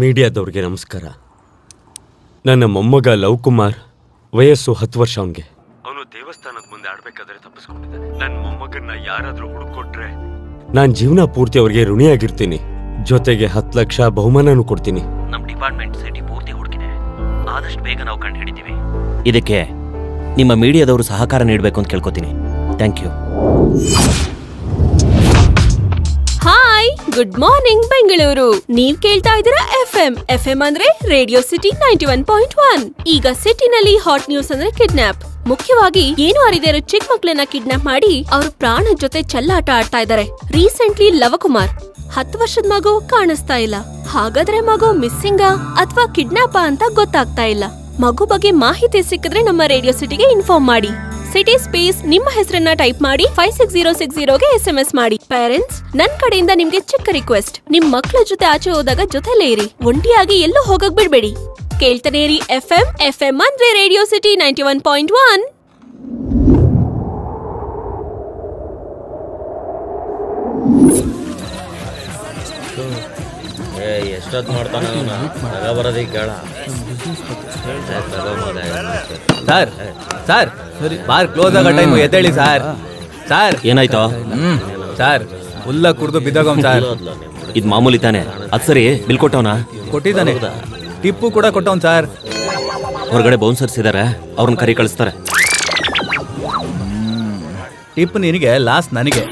ಮೀಡಿಯಾದವ್ರಿಗೆ ನಮಸ್ಕಾರ. ನನ್ನ ಮೊಮ್ಮಗ ಲವ್ ಕುಮಾರ್, ವಯಸ್ಸು 10 ವರ್ಷ. ಅವನಿಗೆ ಅವನು ದೇವಸ್ಥಾನದ ಮುಂದೆ ಆಡ್ಬೇಕಾದ್ರೆ ತಪ್ಪಿಸ್ಕೊಂಡಿದ್ದಾನೆ. ನನ್ನ ಮೊಮ್ಮಗನ್ನ ಯಾರಾದ್ರೂ ಹುಡುಕೊಟ್ರೆ ನಾನು ಜೀವನ ಪೂರ್ತಿ ಅವ್ರಿಗೆ ಋಣಿಯಾಗಿರ್ತೀನಿ. ಜೊತೆಗೆ 10 ಲಕ್ಷ ಬಹುಮಾನನೂ ಕೊಡ್ತೀನಿ. ನಮ್ಮ ಡಿಪಾರ್ಟ್ಮೆಂಟ್ ಸಿಟಿ ಪೂರ್ತಿ ಹುಡುಕಿದೆ. ಆದಷ್ಟು ಬೇಗ ನಾವು ಕಂಡು ಹಿಡಿತೀವಿ. ಇದಕ್ಕೆ ನಿಮ್ಮ ಮೀಡಿಯಾದವರು ಸಹಕಾರ ನೀಡಬೇಕು ಅಂತ ಕೇಳ್ಕೊತೀನಿ. Thank you. Hi, good morning Bengaluru. ನೀವ್ ಕೇಳ್ತಾ ಇದ್ದೀರಾ ಎಫ್ಎಂ ಅಂದ್ರೆ ರೇಡಿಯೋ ಸಿಟಿ 91.1. ಈಗ ಸಿಟಿನಲ್ಲಿ ಹಾಟ್ ನ್ಯೂಸ್ ಅಂದ್ರೆ ಕಿಡ್ನಾಪ್. ಮುಖ್ಯವಾಗಿ ಏನು ಅರಿದೇ ಇರೋ ಚಿಕ್ಕ ಮಕ್ಕಳನ್ನ ಕಿಡ್ನಾಪ್ ಮಾಡಿ ಅವ್ರ ಪ್ರಾಣ ಜೊತೆ ಚೆಲ್ಲಾಟ ಆಡ್ತಾ ಇದ್ದಾರೆ. ರೀಸೆಂಟ್ಲಿ ಲವಕುಮಾರ್ 10 ವರ್ಷದ ಮಗು ಕಾಣಿಸ್ತಾ ಇಲ್ಲ. ಹಾಗಾದ್ರೆ ಮಗು ಮಿಸ್ಸಿಂಗಾ ಅಥವಾ ಕಿಡ್ನಾಪ ಅಂತ ಗೊತ್ತಾಗ್ತಾ ಇಲ್ಲ. ಮಗು ಬಗ್ಗೆ ಮಾಹಿತಿ ಸಿಕ್ಕಿದ್ರೆ ನಮ್ಮ ರೇಡಿಯೋ ಸಿಟಿಗೆ ಇನ್ಫಾರ್ಮ್ ಮಾಡಿ. ಸಿಟಿ ಸ್ಪೇಸ್ ನಿಮ್ಮ ಹೆಸರನ್ನ ಟೈಪ್ ಮಾಡಿ 56060ಗೆ SMS ಮಾಡಿ. ಪೇರೆಂಟ್ಸ್, ನನ್ ಕಡೆಯಿಂದ ನಿಮ್ಗೆ ಚಿಕ್ಕ ರಿಕ್ವೆಸ್ಟ್, ನಿಮ್ ಮಕ್ಕಳ ಜೊತೆ ಆಚೆ ಹೋದಾಗ ಜೊತೆಲೇ ಇರಿ. ಒಂಟಿಯಾಗಿ ಎಲ್ಲೂ ಹೋಗಕ್ ಬಿಡ್ಬೇಡಿ. ಕೇಳ್ತಾನೆ ಇರಿ ಎಫ್ಎಂ ಅಂದ್ರೆ ರೇಡಿಯೋ ಸಿಟಿ 91.1. ಎಷ್ಟೊತ್ತು ಮಾಡ್ತಾನೆ ಬರೋದೀಗ ಕೇಳ. ಸರ್ ಸರ್ ಬಾರ್ ಕ್ಲೋಸ್ ಆಗೋ ಟೈಮ್ ಎದ್ದೇಳಿ ಸರ್. ಸರ್ ಏನಾಯ್ತು? ಸರ್ ಫುಲ್ಲ ಕುಡ್ದು ಬಿದ್ದೋಗಮ್ ಸರ್. ಇದು ಮಾಮೂಲಿ ತಾನೆ? ಅದ್ ಸರಿ, ಬಿಲ್ ಕೊಟ್ಟವನ? ಕೊಟ್ಟಿದ್ದಾನೆ, ಟಿಪ್ಪು ಕೂಡ ಕೊಟ್ಟವನ್ ಸರ್. ಹೊರಗಡೆ ಬೌನ್ಸರ್ಸ್ ಇದಾರೆ, ಅವ್ರನ್ನ ಕರಿ ಕಳಿಸ್ತಾರೆ. ಟಿಪ್ ನಿನಗೆ, ಲಾಸ್ಟ್ ನನಗೆ.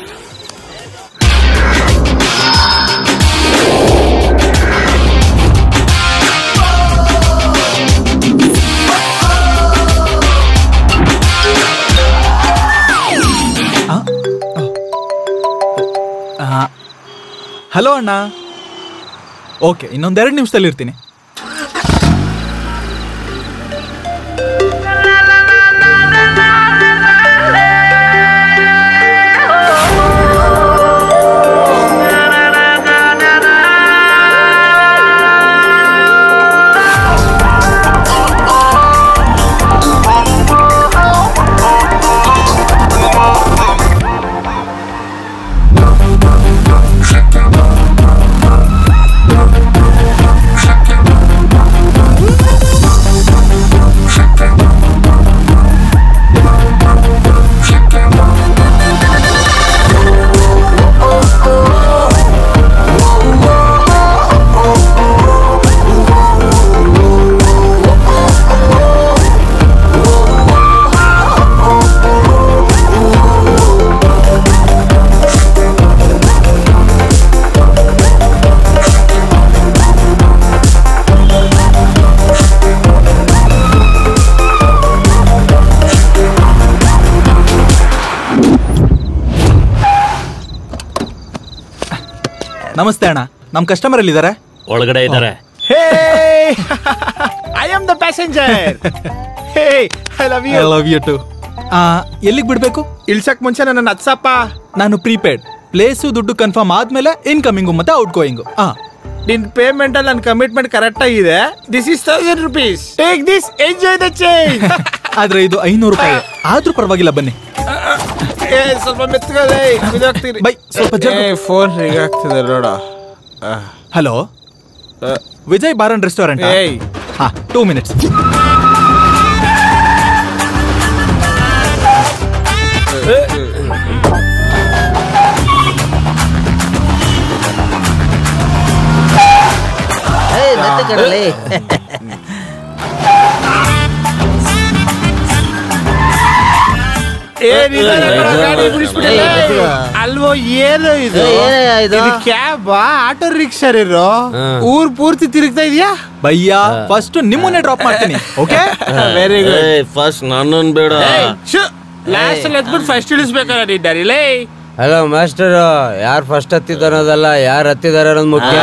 ಹಲೋ ಅಣ್ಣ. ಓಕೆ, ಇನ್ನೊಂದೆರಡು ನಿಮಿಷದಲ್ಲಿ ಇರ್ತೀನಿ. ನಮಸ್ತೆ ಅಣ್ಣ, ನಮ್ ಕಸ್ಟಮರ್ ಎಲ್ಲಿದ್ದಾರೆ? ಒಳಗಡೆ ಇದ್ದಾರೆ. I am the passenger. I love you too. ಎಲ್ಲಿಗೆ ಬಿಡ್ಬೇಕು? ಇಳ್ಸಕ್ ಮುಂಚೆ ನನ್ನ ಹತ್ಸಪ್ಪ. ನಾನು ಪ್ರೀಪೇಡ್. ಪ್ಲೇಸು ದುಡ್ಡು ಕನ್ಫರ್ಮ್ ಆದ್ಮೇಲೆ ಇನ್ಕಮಿಂಗು ಮತ್ತೆ ಔಟ್ ಗೋಯಿಂಗು. ನಿನ್ ಪೇಮೆಂಟ್ ಅಲ್ಲಿ ನನ್ನ ಕಮಿಟ್ಮೆಂಟ್ ಕರೆಕ್ಟ್ ಆಗಿದೆ. This is 1000 rupees. Take this, enjoy the change. ಆದ್ರೆ ಇದು 500 ರೂಪಾಯಿ. ಆದ್ರೂ ಪರವಾಗಿಲ್ಲ, ಬನ್ನಿ. ಸ್ವಲ್ಪ ಮೆತ್ತಗಲೇ ಬಿದ್ದಾಗ್ತೀರಿ. ಬೈ, ಸ್ವಲ್ಪ ಫೋನ್ ರಿಂಗ್ ಆಗ್ತಿದೆ ನೋಡ. Hello, Vijay bar and restaurant? 2 minutes. ಅಲ್ವೋ, ಏನು ಇದು? ಕ್ಯಾಬ್, ಆಟೋ ರಿಕ್ಷಾ ಇರೋ ಊರ್ ಪೂರ್ತಿ ತಿರುಗ್ತಾ ಇದೆಯಾ? ಭಯ್ಯ, ಫಸ್ಟ್ ನಿಮ್ಮನ್ನೇ ಡ್ರಾಪ್ ಮಾಡ್ತೀನಿ. Okay, very good. ಫಸ್ಟ್ ನನ್ನನ್ ಬೇಡ, ಲಾಸ್ಟ್ ಅಲ್ಲಿ ಹತ್ಬಿಟ್ಟು ಫಸ್ಟ್ ಇಳಿಸ್ಬೇಕಾದ್ರೆ ಇದ್ದಾರೆ. ಹಲೋ ಮಾಸ್ಟರ್, ಯಾರು ಫಸ್ಟ್ ಹತ್ತಿದಾರದಲ್ಲ, ಯಾರು ಹತ್ತಿದಾರ ಅನ್ನೋದು ಮುಖ್ಯ.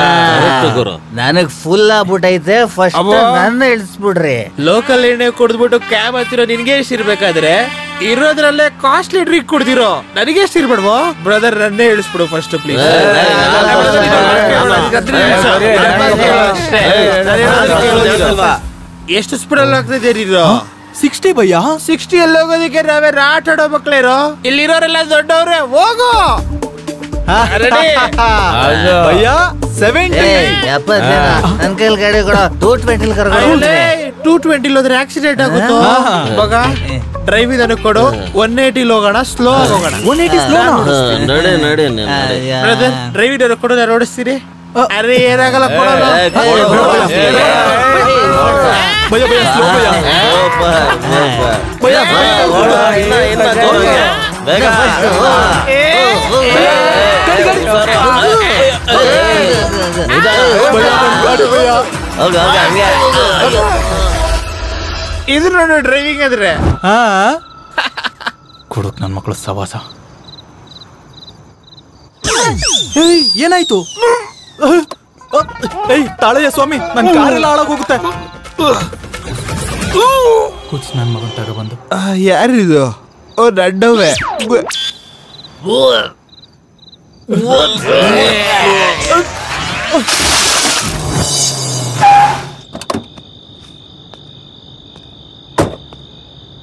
ನನಗ್ ಫುಲ್ ಆಗ್ಬಿಟ್ಟೈತೆ, ಫಸ್ಟ್ ನನ್ನ ಇಳಿಸ್ಬಿಡ್ರಿ. ಲೋಕಲ್ ಎಣ್ಣೆ ಕುಡ್ದ್ಬಿಟ್ಟು ಕ್ಯಾಬ್ ಹತ್ತಿರೋ ನಿನ್ಗೆ ಎಷ್ಟು ಇರ್ಬೇಕಾದ್ರೆ ಇರೋದ್ರಲ್ಲೇ ಕಾಸ್ಟ್ಲಿ ಡ್ರಿಂಕ್ ಕುಡ್ದಿರೋ ನನಗೆ ಎಷ್ಟು ಇರ್ಬೇಡ್ವೋ? ಬ್ರದರ್, ನನ್ನೇ ಇಳಿಸ್ಬಿಡು ಫಸ್ಟ್ ಪ್ಲೀಸ್. ಎಷ್ಟು ಸ್ಪೀಡ್ ಅಲ್ಲಿ ಆಗ್ತಿದ್ದೀರೋ? 60 ಭಯ್ಯ. 60 ಅಲ್ಲಿ ಹೋಗೋದಕ್ಕೆ ನಾವೇ ಆಟ ಆಡೋ ಮಕ್ಳೇರೋ? ಇಲ್ಲಿರೋರೆಲ್ಲ ದೊಡ್ಡವ್ರೆ, ಹೋಗು. ಭಯ್ಯ 70 ನನ್ ಕೈಲಿ ಗಾಡಿ ಕೊಡ 220 ಕರ್ಕೊಂಡು 220 ಹೋದ್ರೆ ಆಕ್ಸಿಡೆಂಟ್ ಆಗುತ್ತೋ ಮಗ. ಡ್ರೈವ್ ಇದನ್ನು ಕೊಡು. 180 ಹೋಗೋಣ, ಸ್ಲೋ ಹೋಗೋಣ. 180 ಸ್ಲೋ ಬ್ರದರ್ ಡ್ರೈವ್ ಇದನ್ನು ಕೊಡು, ನಾನು ಓಡಿಸ್ತೀನಿ. ಅರೆ ಏನಾಗಲ್ಲ ಕೊಡೋಣ. ಭಯ್ಯ ಭಯ್ಯ ಸ್ಲೋ ಇದು ನೋಡು ಡ್ರೈವಿಂಗ್ ಆದ್ರೆ. ಕೊಡುಕ್ ನನ್ ಮಕ್ಕಳು ಸವಾಸ. ಏನಾಯ್ತು? ತಾಳೆಯ ಸ್ವಾಮಿ, ನನ್ ಕಾರೆಲ್ಲ ಹಾಳಾಗೋಗುತ್ತೆ. ಕುಚ್ ನನ್ ಮಗನ್ ತಗೊಬಂದು. ಯಾರಿದು? ಓ ನಡ್ಡವೇ.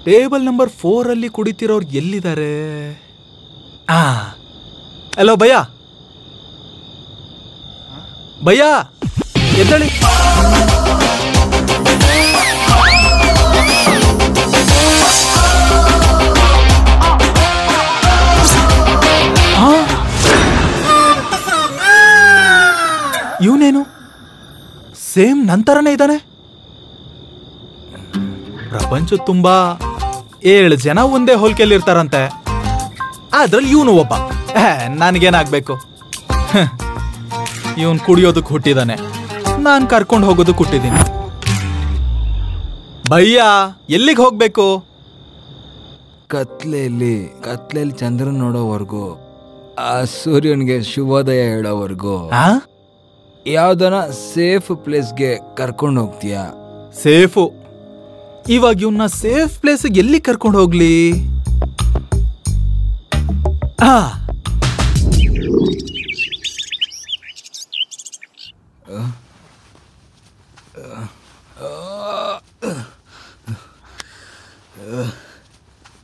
ಟೇಬಲ್ ನಂಬರ್ 4 ಅಲ್ಲಿ ಕುಡಿತಿರೋರು ಎಲ್ಲಿದ್ದಾರೆ? ಹಲೋ ಭಯ್ಯ, ಭಯ್ಯ ಎದ್ದಳಿ. ಇವನೇನು ಸೇಮ್ ನಂತರನೇ ಇದ್ದಾನೆ. ಪ್ರಪಂಚ ತುಂಬಾ 7 ಜನ ಒಂದೇ ಹೋಲ್ಕೆಯಲ್ಲಿ ಇರ್ತಾರಂತೆ, ಅದ್ರಲ್ಲಿ ಇವನು ಒಬ್ಬ. ನನಗೇನಾಗ್ಬೇಕು? ಇವನ್ ಕುಡಿಯೋದಕ್ಕೆ ಹುಟ್ಟಿದಾನೆ, ನಾನ್ ಕರ್ಕೊಂಡು ಹೋಗೋದಕ್ಕೆ ಹುಟ್ಟಿದ್ದೀನಿ. ಭಯ್ಯ ಎಲ್ಲಿಗೆ ಹೋಗ್ಬೇಕು? ಕತ್ಲೆಯಲ್ಲಿ ಚಂದ್ರನ್ ನೋಡೋವರೆಗೂ, ಆ ಸೂರ್ಯನ್ಗೆ ಶುಭೋದಯ ಹೇಳೋವರೆಗೂ ಯಾವ್ದನ ಸೇಫ್ ಪ್ಲೇಸ್ಗೆ ಕರ್ಕೊಂಡು ಹೋಗ್ತೀಯಾ? ಸೇಫು? ಇವಾಗ ಇವನ್ನ ಸೇಫ್ ಪ್ಲೇಸ್ ಎಲ್ಲಿ ಕರ್ಕೊಂಡು ಹೋಗ್ಲಿ?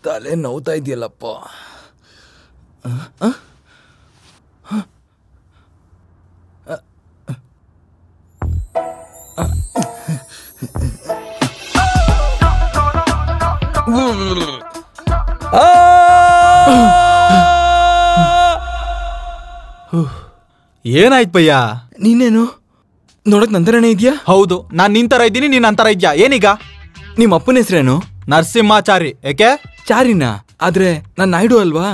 ತಲೆ ನೋವ್ತಾ ಇದೆಯಲ್ಲಪ್ಪ. ಏನಾಯ್ತು ಭಯ್ಯ? ನೀನೇನು ನೋಡಕ್ ನಂತರನೇ ಇದೆಯಾ? ಹೌದು, ನಾನ್ ನಿಂತರ ಇದ್ದೀನಿ, ನೀನ್ ಅಂತರ ಇದ್ಯಾ. ಏನೀಗ? ನಿಮ್ಮ ಅಪ್ಪನ ಹೆಸರೇನು? ನರಸಿಂಹಾಚಾರಿ. ಯಾಕೆ? ಚಾರಿನಾ? ಆದ್ರೆ ನಾನ್ ನಾಯ್ಡು ಅಲ್ವಾ?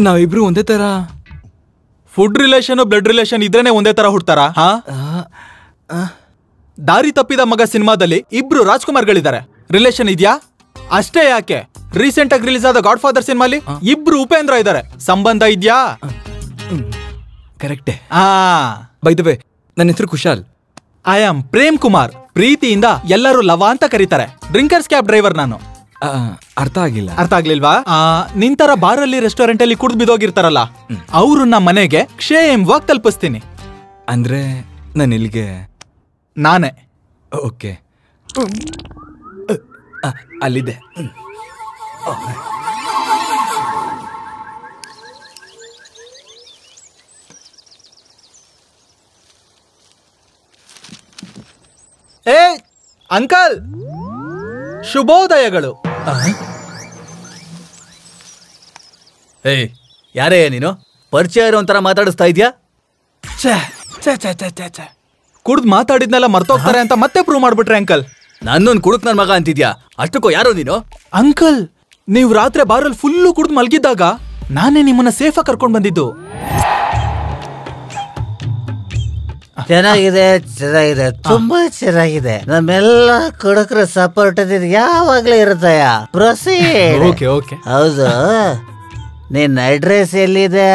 ನಾವಿಬ್ರು ಒಂದೇ ತರ. ಫುಡ್ ರಿಲೇಷನ್ ಬ್ಲಡ್ ರಿಲೇಷನ್ ಇದ್ರೇನೆ ಒಂದೇ ತರ ಹುಡ್ತಾರ? ದಾರಿ ತಪ್ಪಿದ ಮಗ ಸಿನಿಮಾದಲ್ಲಿ ಇಬ್ರು ರಾಜ್ಕುಮಾರ್ಗಳಿದ್ದಾರೆ, ರಿಲೇಷನ್ ಇದ್ಯಾ? ಅಷ್ಟೇ ಯಾಕೆ, ರೀಸೆಂಟ್ ಆಗಿ ರಿಲೀಸ್ ಆದ ಗಾಡ್ ಫಾದರ್ ಸಿನಿಮಾಲಿ ಇಬ್ರು ಉಪೇಂದ್ರ ಇದ್ದಾರೆ, ಸಂಬಂಧ ಇದ್ಯಾ? ಕರೆಕ್ಟೇ. ಬೈ ದ ವೇ, ನನ್ನ ಹೆಸರು ಕುಶಾಲ್. I am Prem Kumar. ಪ್ರೀತಿಯಿಂದ ಎಲ್ಲರೂ ಲವ ಅಂತ ಕರೀತಾರೆ. ಡ್ರಿಂಕರ್ಸ್ ಕ್ಯಾಬ್ ಡ್ರೈವರ್ ನಾನು. ಅರ್ಥ ಆಗಿಲ್ಲ. ಅರ್ಥ ಆಗ್ಲಿಲ್ವಾ? ನಿಂತರ ಬಾರಲ್ಲಿ ರೆಸ್ಟೋರೆಂಟ್ ಅಲ್ಲಿ ಕುಡ್ದು ಬಿದ್ದೋಗಿರ್ತಾರಲ್ಲ, ಅವ್ರನ್ನ ಮನೆಗೆ ಕ್ಷೇಮವಾಗಿ ತಲುಪಿಸ್ತೀನಿ. ಅಂದ್ರೆ ನಾನು ಇಲ್ಲಿಗೆ ನಾನೇ. ಓಕೆ, ಅಲ್ಲಿದೆ. ಏ ಅಂಕಲ್, ಶುಭೋದಯಗಳು. ಏಯ್, ಯಾರೇ ನೀನು? ಪರಿಚಯ ಇರೋ ಒಂಥರ ಮಾತಾಡಿಸ್ತಾ ಇದ್ಯಾ? ಕುಡ್ದು ಮಾತಾಡಿದ್ನೆಲ್ಲ ಮರ್ತೋಗ್ತಾರೆ ಅಂತ ಮತ್ತೆ ಪ್ರೂವ್ ಮಾಡ್ಬಿಟ್ರೆ ಅಂಕಲ್. ನನ್ನೊಂದು ಕುಡುಕ್ ನನ್ ಮಗ ಅಂತಿದ್ಯಾ? ಅಷ್ಟಕ್ಕೂ ಯಾರೋ ನೀನು? ಅಂಕಲ್, ನೀವು ರಾತ್ರಿ ಬಾರಲ್ಲಿ ಫುಲ್ಲು ಕುಡ್ದು ಮಲಗಿದ್ದಾಗ ನಾನೇ ನಿಮ್ಮನ್ನ ಸೇಫಾಗಿ ಕರ್ಕೊಂಡು ಬಂದಿದ್ದು. ಚೆನ್ನಾಗಿದೆ, ಚೆನ್ನಾಗಿದೆ, ತುಂಬಾ ಚೆನ್ನಾಗಿದೆ. ನಮ್ಮೆಲ್ಲ ಕುಡುಕರ ಸಪೋರ್ಟ್ ಯಾವಾಗ್ಲೂ ಇರುತ್ತಯ. ಪ್ರೊಸೀಡ್. Okay okay. ಹೌದು, ನಿನ್ನ ಅಡ್ರೆಸ್ ಎಲ್ಲಿದೆ?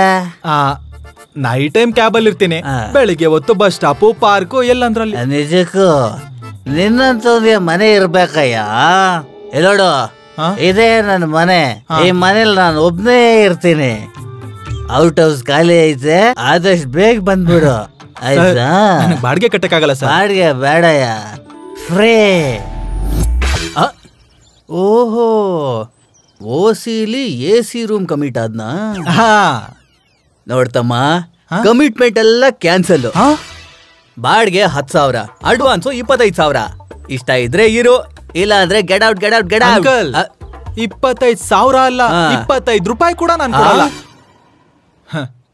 ನೈಟ್ ಟೈಮ್ ಕ್ಯಾಬಲ್ಲಿ ಇರ್ತೀನಿ, ಬೆಳಿಗ್ಗೆ ಹೊತ್ತು ಬಸ್ ಸ್ಟಾಪು ಪಾರ್ಕು ಎಲ್ಲಂದ್ರಲ್ಲಿ. ನಿಜಕ್ಕೂ ನಿನ್ನಂತ ಮನೆ ಇರ್ಬೇಕಯ್ಯ. ಎಲ್ಲೋಡು, ಇದೇ ನನ್ನ ಮನೆ. ಈ ಮನೇಲಿ ನಾನು ಒಬ್ನೇ ಇರ್ತೀನಿ. ಔಟ್ ಹೌಸ್ ಖಾಲಿ ಐತೆ, ಆದಷ್ಟು ಬೇಗ ಬಂದ್ಬಿಡು, ಆಯ್ತಾ? ಬಾಡಿಗೆ ಕಟ್ಟಕ್ಕಾಗಲ್ಲ ಸರ್. ಬಾಡಿಗೆ ಬೇಡಯ್ಯ, ಫ್ರೀ. ಓಹೋ, ಓಸಿಲಿ AC ರೂಮ್ ಕಮಿಟ್ ಆದ್ನಾ? ನೋಡ್ತಮ್ಮ, ಕಮಿಟ್ಮೆಂಟ್ ಎಲ್ಲ ಕ್ಯಾನ್ಸಲ್. ಬಾಡ್ಗೆ 10,000, ಅಡ್ವಾನ್ಸು 25,000. ಇಷ್ಟ ಇದ್ರೆ ಇರು, ಇಲ್ಲ ಅಂದ್ರೆ ಗೆಟ್ ಔಟ್. 25,000 ಅಲ್ಲ, 25 ರೂಪಾಯಿ ಕೂಡ ನಾನು ಕೊಡಲ್ಲ.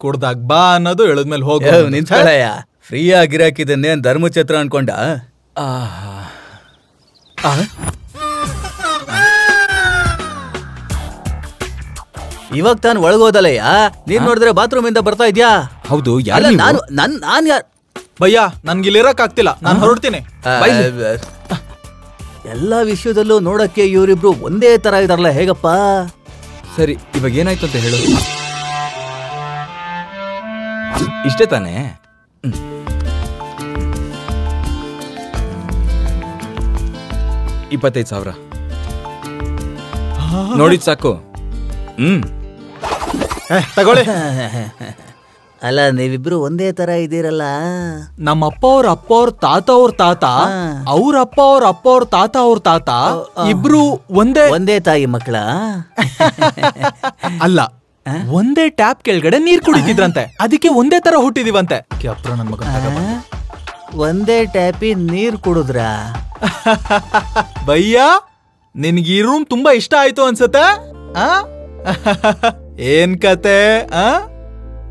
ಕುಡ್ದಾಗ ಬಾ ಅನ್ನೋದು ಹೇಳದ್ಮೇಲೆ ಹೋಗ ನಿಂತ್ಕೊಳ್ಳಯ್ಯ. ಫ್ರೀ ಆಗಿರಾಕಿದನ್ನೇನ್ ಧರ್ಮಛತ್ರ ಅನ್ಕೊಂಡ? ಇವಾಗ ತಾನು ಒಳಗೋದಲ್ಲಯ್ಯ, ನೀನ್ ನೋಡಿದ್ರೆ ಬಾತ್ರೂಮ್ ಇಂದ ಬರ್ತಾ ಇದ್ಯಾ? ಹೌದು, ನಾನ್ ಯಾರ್ ಭಯ್ಯ, ನನ್ಗೆ ಇಲ್ಲಿ ಇರಕ್ ಆಗ್ತಿಲ್ಲ, ನಾನು ಹೊರಡ್ತೀನಿ. ಎಲ್ಲಾ ವಿಷಯದಲ್ಲೂ ನೋಡಕ್ಕೆ ಇವರಿಬ್ರು ಒಂದೇ ತರ ಇದಾರಲ್ಲ, ಹೇಗಪ್ಪ? ಸರಿ, ಇವಾಗ ಏನಾಯ್ತು ಅಂತ ಹೇಳು. ಇಷ್ಟೇ ತಾನೇ? 25,000 ನೋಡಿದ್ ಸಾಕು. ತಗೊಳ್ಳಿ. ಅಲ್ಲ, ನೀವಿಬ್ರು ಒಂದೇ ತರ ಇದೀರಲ್ಲ. ನಮ್ಮ ಅಪ್ಪ ಅವ್ರ ಅಪ್ಪ ಅವ್ರ ತಾತ ಅವ್ರ ತಾತ, ಅವ್ರ ಅಪ್ಪ ಅವ್ರ ಅಪ್ಪ ಅವ್ರ ತಾತ ಅವ್ರ ತಾತ ಇಬ್ರು ಒಂದೇ ತಾಯಿ ಮಕ್ಕಳ ಅಲ್ಲ, ಒಂದೇ ಟ್ಯಾಪ್ ಕೆಳಗಡೆ ನೀರ್ ಕುಡಿತಿದ್ರಂತೆ, ಅದಕ್ಕೆ ಒಂದೇ ತರ ಹುಟ್ಟಿದೀವಂತೆ. ನನ್ ಮಗ ಒಂದೇ ಟ್ಯಾಪಿ ನೀರ್ ಕುಡುದ್ರ? ಭಯ್ಯ, ನಿನ್ಗೆ ಈ ರೂಮ್ ತುಂಬಾ ಇಷ್ಟ ಆಯ್ತು ಅನ್ಸತ್ತೆ. ಏನ್ ಕತೆ?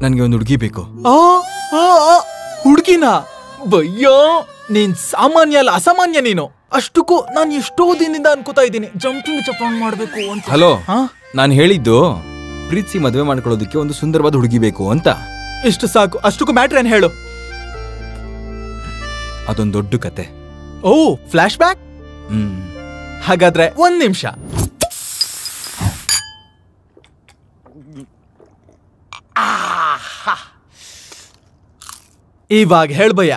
ನನ್ಗೆ ಒಂದು ಹುಡುಗಿ ಬೇಕು. ಹುಡುಗಿನ? ಭಯ್ಯ, ನೀನ್ ಸಾಮಾನ್ಯ ಅಲ್ಲ, ಅಸಾಮಾನ್ಯ ನೀನು. ಅಷ್ಟಕ್ಕೂ ನಾನು ಎಷ್ಟೋ ದಿನದಿಂದ ಅನ್ಕೋತಾ ಇದ್ದೀನಿ ಜಂಪಿಂಗ್ ಜಪಾಂಗ್ ಮಾಡ್ಬೇಕು ಅಂತ. ಹಲೋ, ನಾನು ಹೇಳಿದ್ದು ಪ್ರೀತಿ ಮದುವೆ ಮಾಡ್ಕೊಳ್ಳೋದಕ್ಕೆ ಒಂದು ಸುಂದರವಾದ ಹುಡುಗಿ ಬೇಕು ಅಂತ. ಇಷ್ಟು ಸಾಕು. ಅಷ್ಟಕ್ಕೂ ಮ್ಯಾಟ್ರ್ ಏನ್ ಹೇಳು. ಅದೊಂದು ದೊಡ್ಡ ಕತೆ. ಓ, ಫ್ಲಾಶ್ ಬ್ಯಾಕ್? ಹಾಗಾದ್ರೆ 1 ನಿಮಿಷ. ಇವಾಗ ಹೇಳ್ಬಯ್ಯ.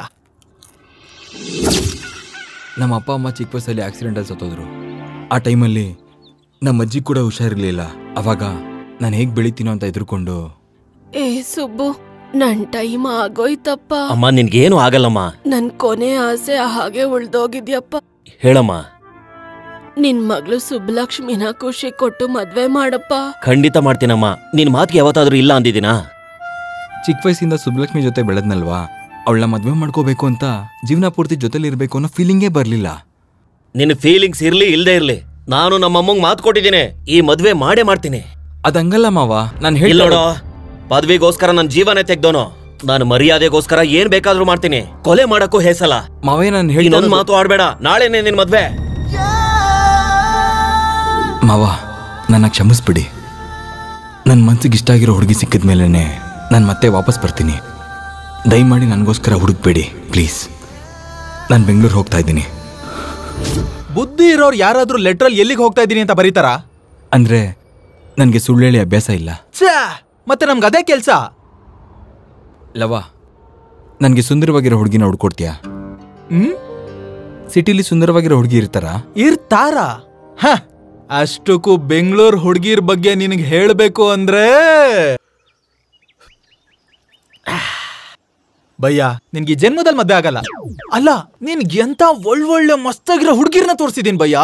ನಮ್ಮ ಅಪ್ಪ ಅಮ್ಮ ಚಿಕ್ಕ ವಯಸ್ಸಲ್ಲಿ ಆಕ್ಸಿಡೆಂಟಲ್ಲಿ ಸತ್ತೋದ್ರು. ಆ ಟೈಮಲ್ಲಿ ನಮ್ಮ ಅಜ್ಜಿ ಕೂಡ ಹುಷಾರಿರ್ಲಿಲ್ಲ. ಅವಾಗ ನಾನು ಹೇಗ್ ಬೆಳಿತೀನೋ ಅಂತ ಎದುರ್ಕೊಂಡು. ಏ ಸುಬ್ಬು, ನನ್ ಟೈಮ್ ಆಗೋಯ್ತಪ್ಪ. ಅಮ್ಮ, ನಿನ್ಗೇನು ಆಗಲ್ಲಮ್ಮ. ನನ್ ಕೊನೆ ಆಸೆ ಹಾಗೆ ಉಳ್ದೋಗಿದ್ಯಪ್ಪ. ಹೇಳಮ್ಮ. ನಿನ್ ಮಗಳು ಸುಬ್ಬಲಕ್ಷ್ಮಿನ ಖುಷಿ ಕೊಟ್ಟು ಮದ್ವೆ ಮಾಡಪ್ಪ. ಖಂಡಿತ ಮಾಡ್ತೀನಮ್ಮ. ನಿನ್ ಮಾತಿಗೆ ಯಾವತ್ತಾದ್ರೂ ಇಲ್ಲ ಅಂದಿದ್ದೀನಾ? ಚಿಕ್ಕ ವಯಸ್ಸಿಂದ ಸುಬ್ಬಲಕ್ಷ್ಮಿ ಜೊತೆ ಬೆಳೆದ್ನಲ್ವಾ, ಅವಳನ್ನ ಮದ್ವೆ ಮಾಡ್ಕೋಬೇಕು ಅಂತ ಜೀವನ ಪೂರ್ತಿ ಜೊತೆಲಿ ಇರ್ಬೇಕು ಅನ್ನೋ ಫೀಲಿಂಗೇ ಬರ್ಲಿಲ್ಲ. ನಿನ್ ಫೀಲಿಂಗ್ಸ್ ಇರ್ಲಿ ಇಲ್ದೇ ಇರ್ಲಿ, ನಾನು ನಮ್ಮಮ್ಮಂಗ್ ಮಾತು ಕೊಟ್ಟಿದ್ದೀನಿ, ಈ ಮದ್ವೆ ಮಾಡೇ ಮಾಡ್ತೀನಿ. ಅದಂಗಲ್ಲ ಮಾವ, ನಾನು ನೋಡೋ, ಪದವಿಗೋಸ್ಕರ ನನ್ ಜೀವನೇ ತೆಗ್ದೋನು. ನಾನು ಮರ್ಯಾದೆಗೋಸ್ಕರ ಏನ್ ಬೇಕಾದ್ರೂ ಮಾಡ್ತೀನಿ. ಕೊಲೆ ಮಾಡಕ್ಕೂ ಹೇಸಲ್ಲ. ಮಾವೇ, ನಾನು ಹೇಳಿ ಇನ್ನೊಂದು ಮಾತು ಆಡ್ಬೇಡ. ನಾಳೆನೇ ನಿನ್ ಮದ್ವೆ. ಮಾವ, ನನ್ನ ಕ್ಷಮಿಸ್ಬಿಡಿ. ನನ್ನ ಮನ್ಸಿಗೆ ಇಷ್ಟ ಆಗಿರೋ ಹುಡುಗಿ ಸಿಕ್ಕಿದ್ಮೇಲೆ ನಾನು ಮತ್ತೆ ವಾಪಸ್ ಬರ್ತೀನಿ. ದಯಮಾಡಿ ನನಗೋಸ್ಕರ ಹುಡುಕ್ಬೇಡಿ ಪ್ಲೀಸ್. ನಾನು ಬೆಂಗಳೂರು ಹೋಗ್ತಾ ಇದ್ದೀನಿ. ಬುದ್ಧಿ ಇರೋರು ಯಾರಾದ್ರೂ ಲೆಟ್ರಲ್ಲಿ ಎಲ್ಲಿಗೆ ಹೋಗ್ತಾ ಇದ್ದೀನಿ ಅಂತ ಬರೀತಾರ? ಅಂದ್ರೆ ನನಗೆ ಸುಳ್ಳು ಹೇಳಿ ಅಭ್ಯಾಸ ಇಲ್ಲ. ಮತ್ತೆ ನಮ್ಗೆ ಅದೇ ಕೆಲ್ಸ. ಲವ, ನನಗೆ ಸುಂದರವಾಗಿರೋ ಹುಡುಗಿನ ಹುಡ್ಕೊಡ್ತೀಯಾ? ಸಿಟಿಲಿ ಸುಂದರವಾಗಿರೋ ಹುಡುಗಿ ಇರ್ತಾರ? ಅಷ್ಟಕ್ಕೂ ಬೆಂಗಳೂರು ಹುಡುಗಿರ್ ಬಗ್ಗೆ ನಿನಗೆ ಹೇಳಬೇಕು ಅಂದ್ರೆ ಭಯ್ಯ, ನಿನ್ಗೆ ಜನ್ಮದಲ್ಲಿ ಮದ್ವೆ ಆಗಲ್ಲ. ಅಲ್ಲ, ನಿನ್ಗೆ ಎಂತ ಒಳ್ಳೊಳ್ಳೆ ಮಸ್ತಾಗಿರೋ ಹುಡುಗಿರ್ನ ತೋರಿಸಿದೀನಿ ಭಯ್ಯ.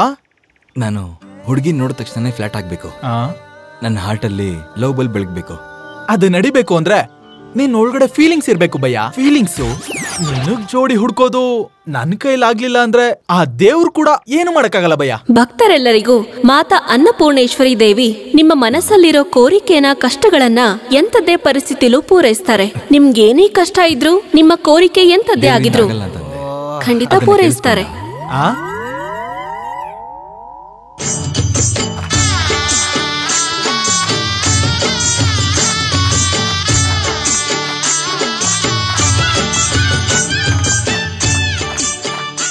ನಾನು ಹುಡುಗಿ ನೋಡಿದ ತಕ್ಷಣ ಫ್ಲಾಟ್ ಆಗ್ಬೇಕು. ನನ್ನ ಹಾರ್ಟಲ್ಲಿ ಲವ್ ಬಲ್ಬ್ ಬೆಳಗ್ಬೇಕು. ಅದು ನಡಿಬೇಕು ಅಂದ್ರೆ ನೀನ್ ಒಳಗಡೆ ಫೀಲಿಂಗ್ಸ್ ಇರ್ಬೇಕು ಭಯ್ಯ. ಫೀಲಿಂಗ್ಸು ನಿನಗ್ ಜೋಡಿ ಹುಡ್ಕೋದು ನನ್ ಕೈಲಾಗ್ಲಿಲ್ಲ ಅಂದ್ರೆ ಆ ದೇವ್ರು ಕೂಡ ಏನು ಮಾಡಕ್ಕಾಗಲ್ಲ ಭಯ್ಯ. ಭಕ್ತರೆಲ್ಲರಿಗೂ ಮಾತಾ ಅನ್ನಪೂರ್ಣೇಶ್ವರಿ ದೇವಿ ನಿಮ್ಮ ಮನಸ್ಸಲ್ಲಿರೋ ಕೋರಿಕೆನ, ಕಷ್ಟಗಳನ್ನ ಎಂತದ್ದೇ ಪರಿಸ್ಥಿತಿಲೂ ಪೂರೈಸ್ತಾರೆ. ನಿಮ್ಗೇನೇ ಕಷ್ಟ ಇದ್ರು, ನಿಮ್ಮ ಕೋರಿಕೆ ಎಂತದ್ದೇ ಆಗಿದ್ರು ಖಂಡಿತ ಪೂರೈಸ್ತಾರೆ.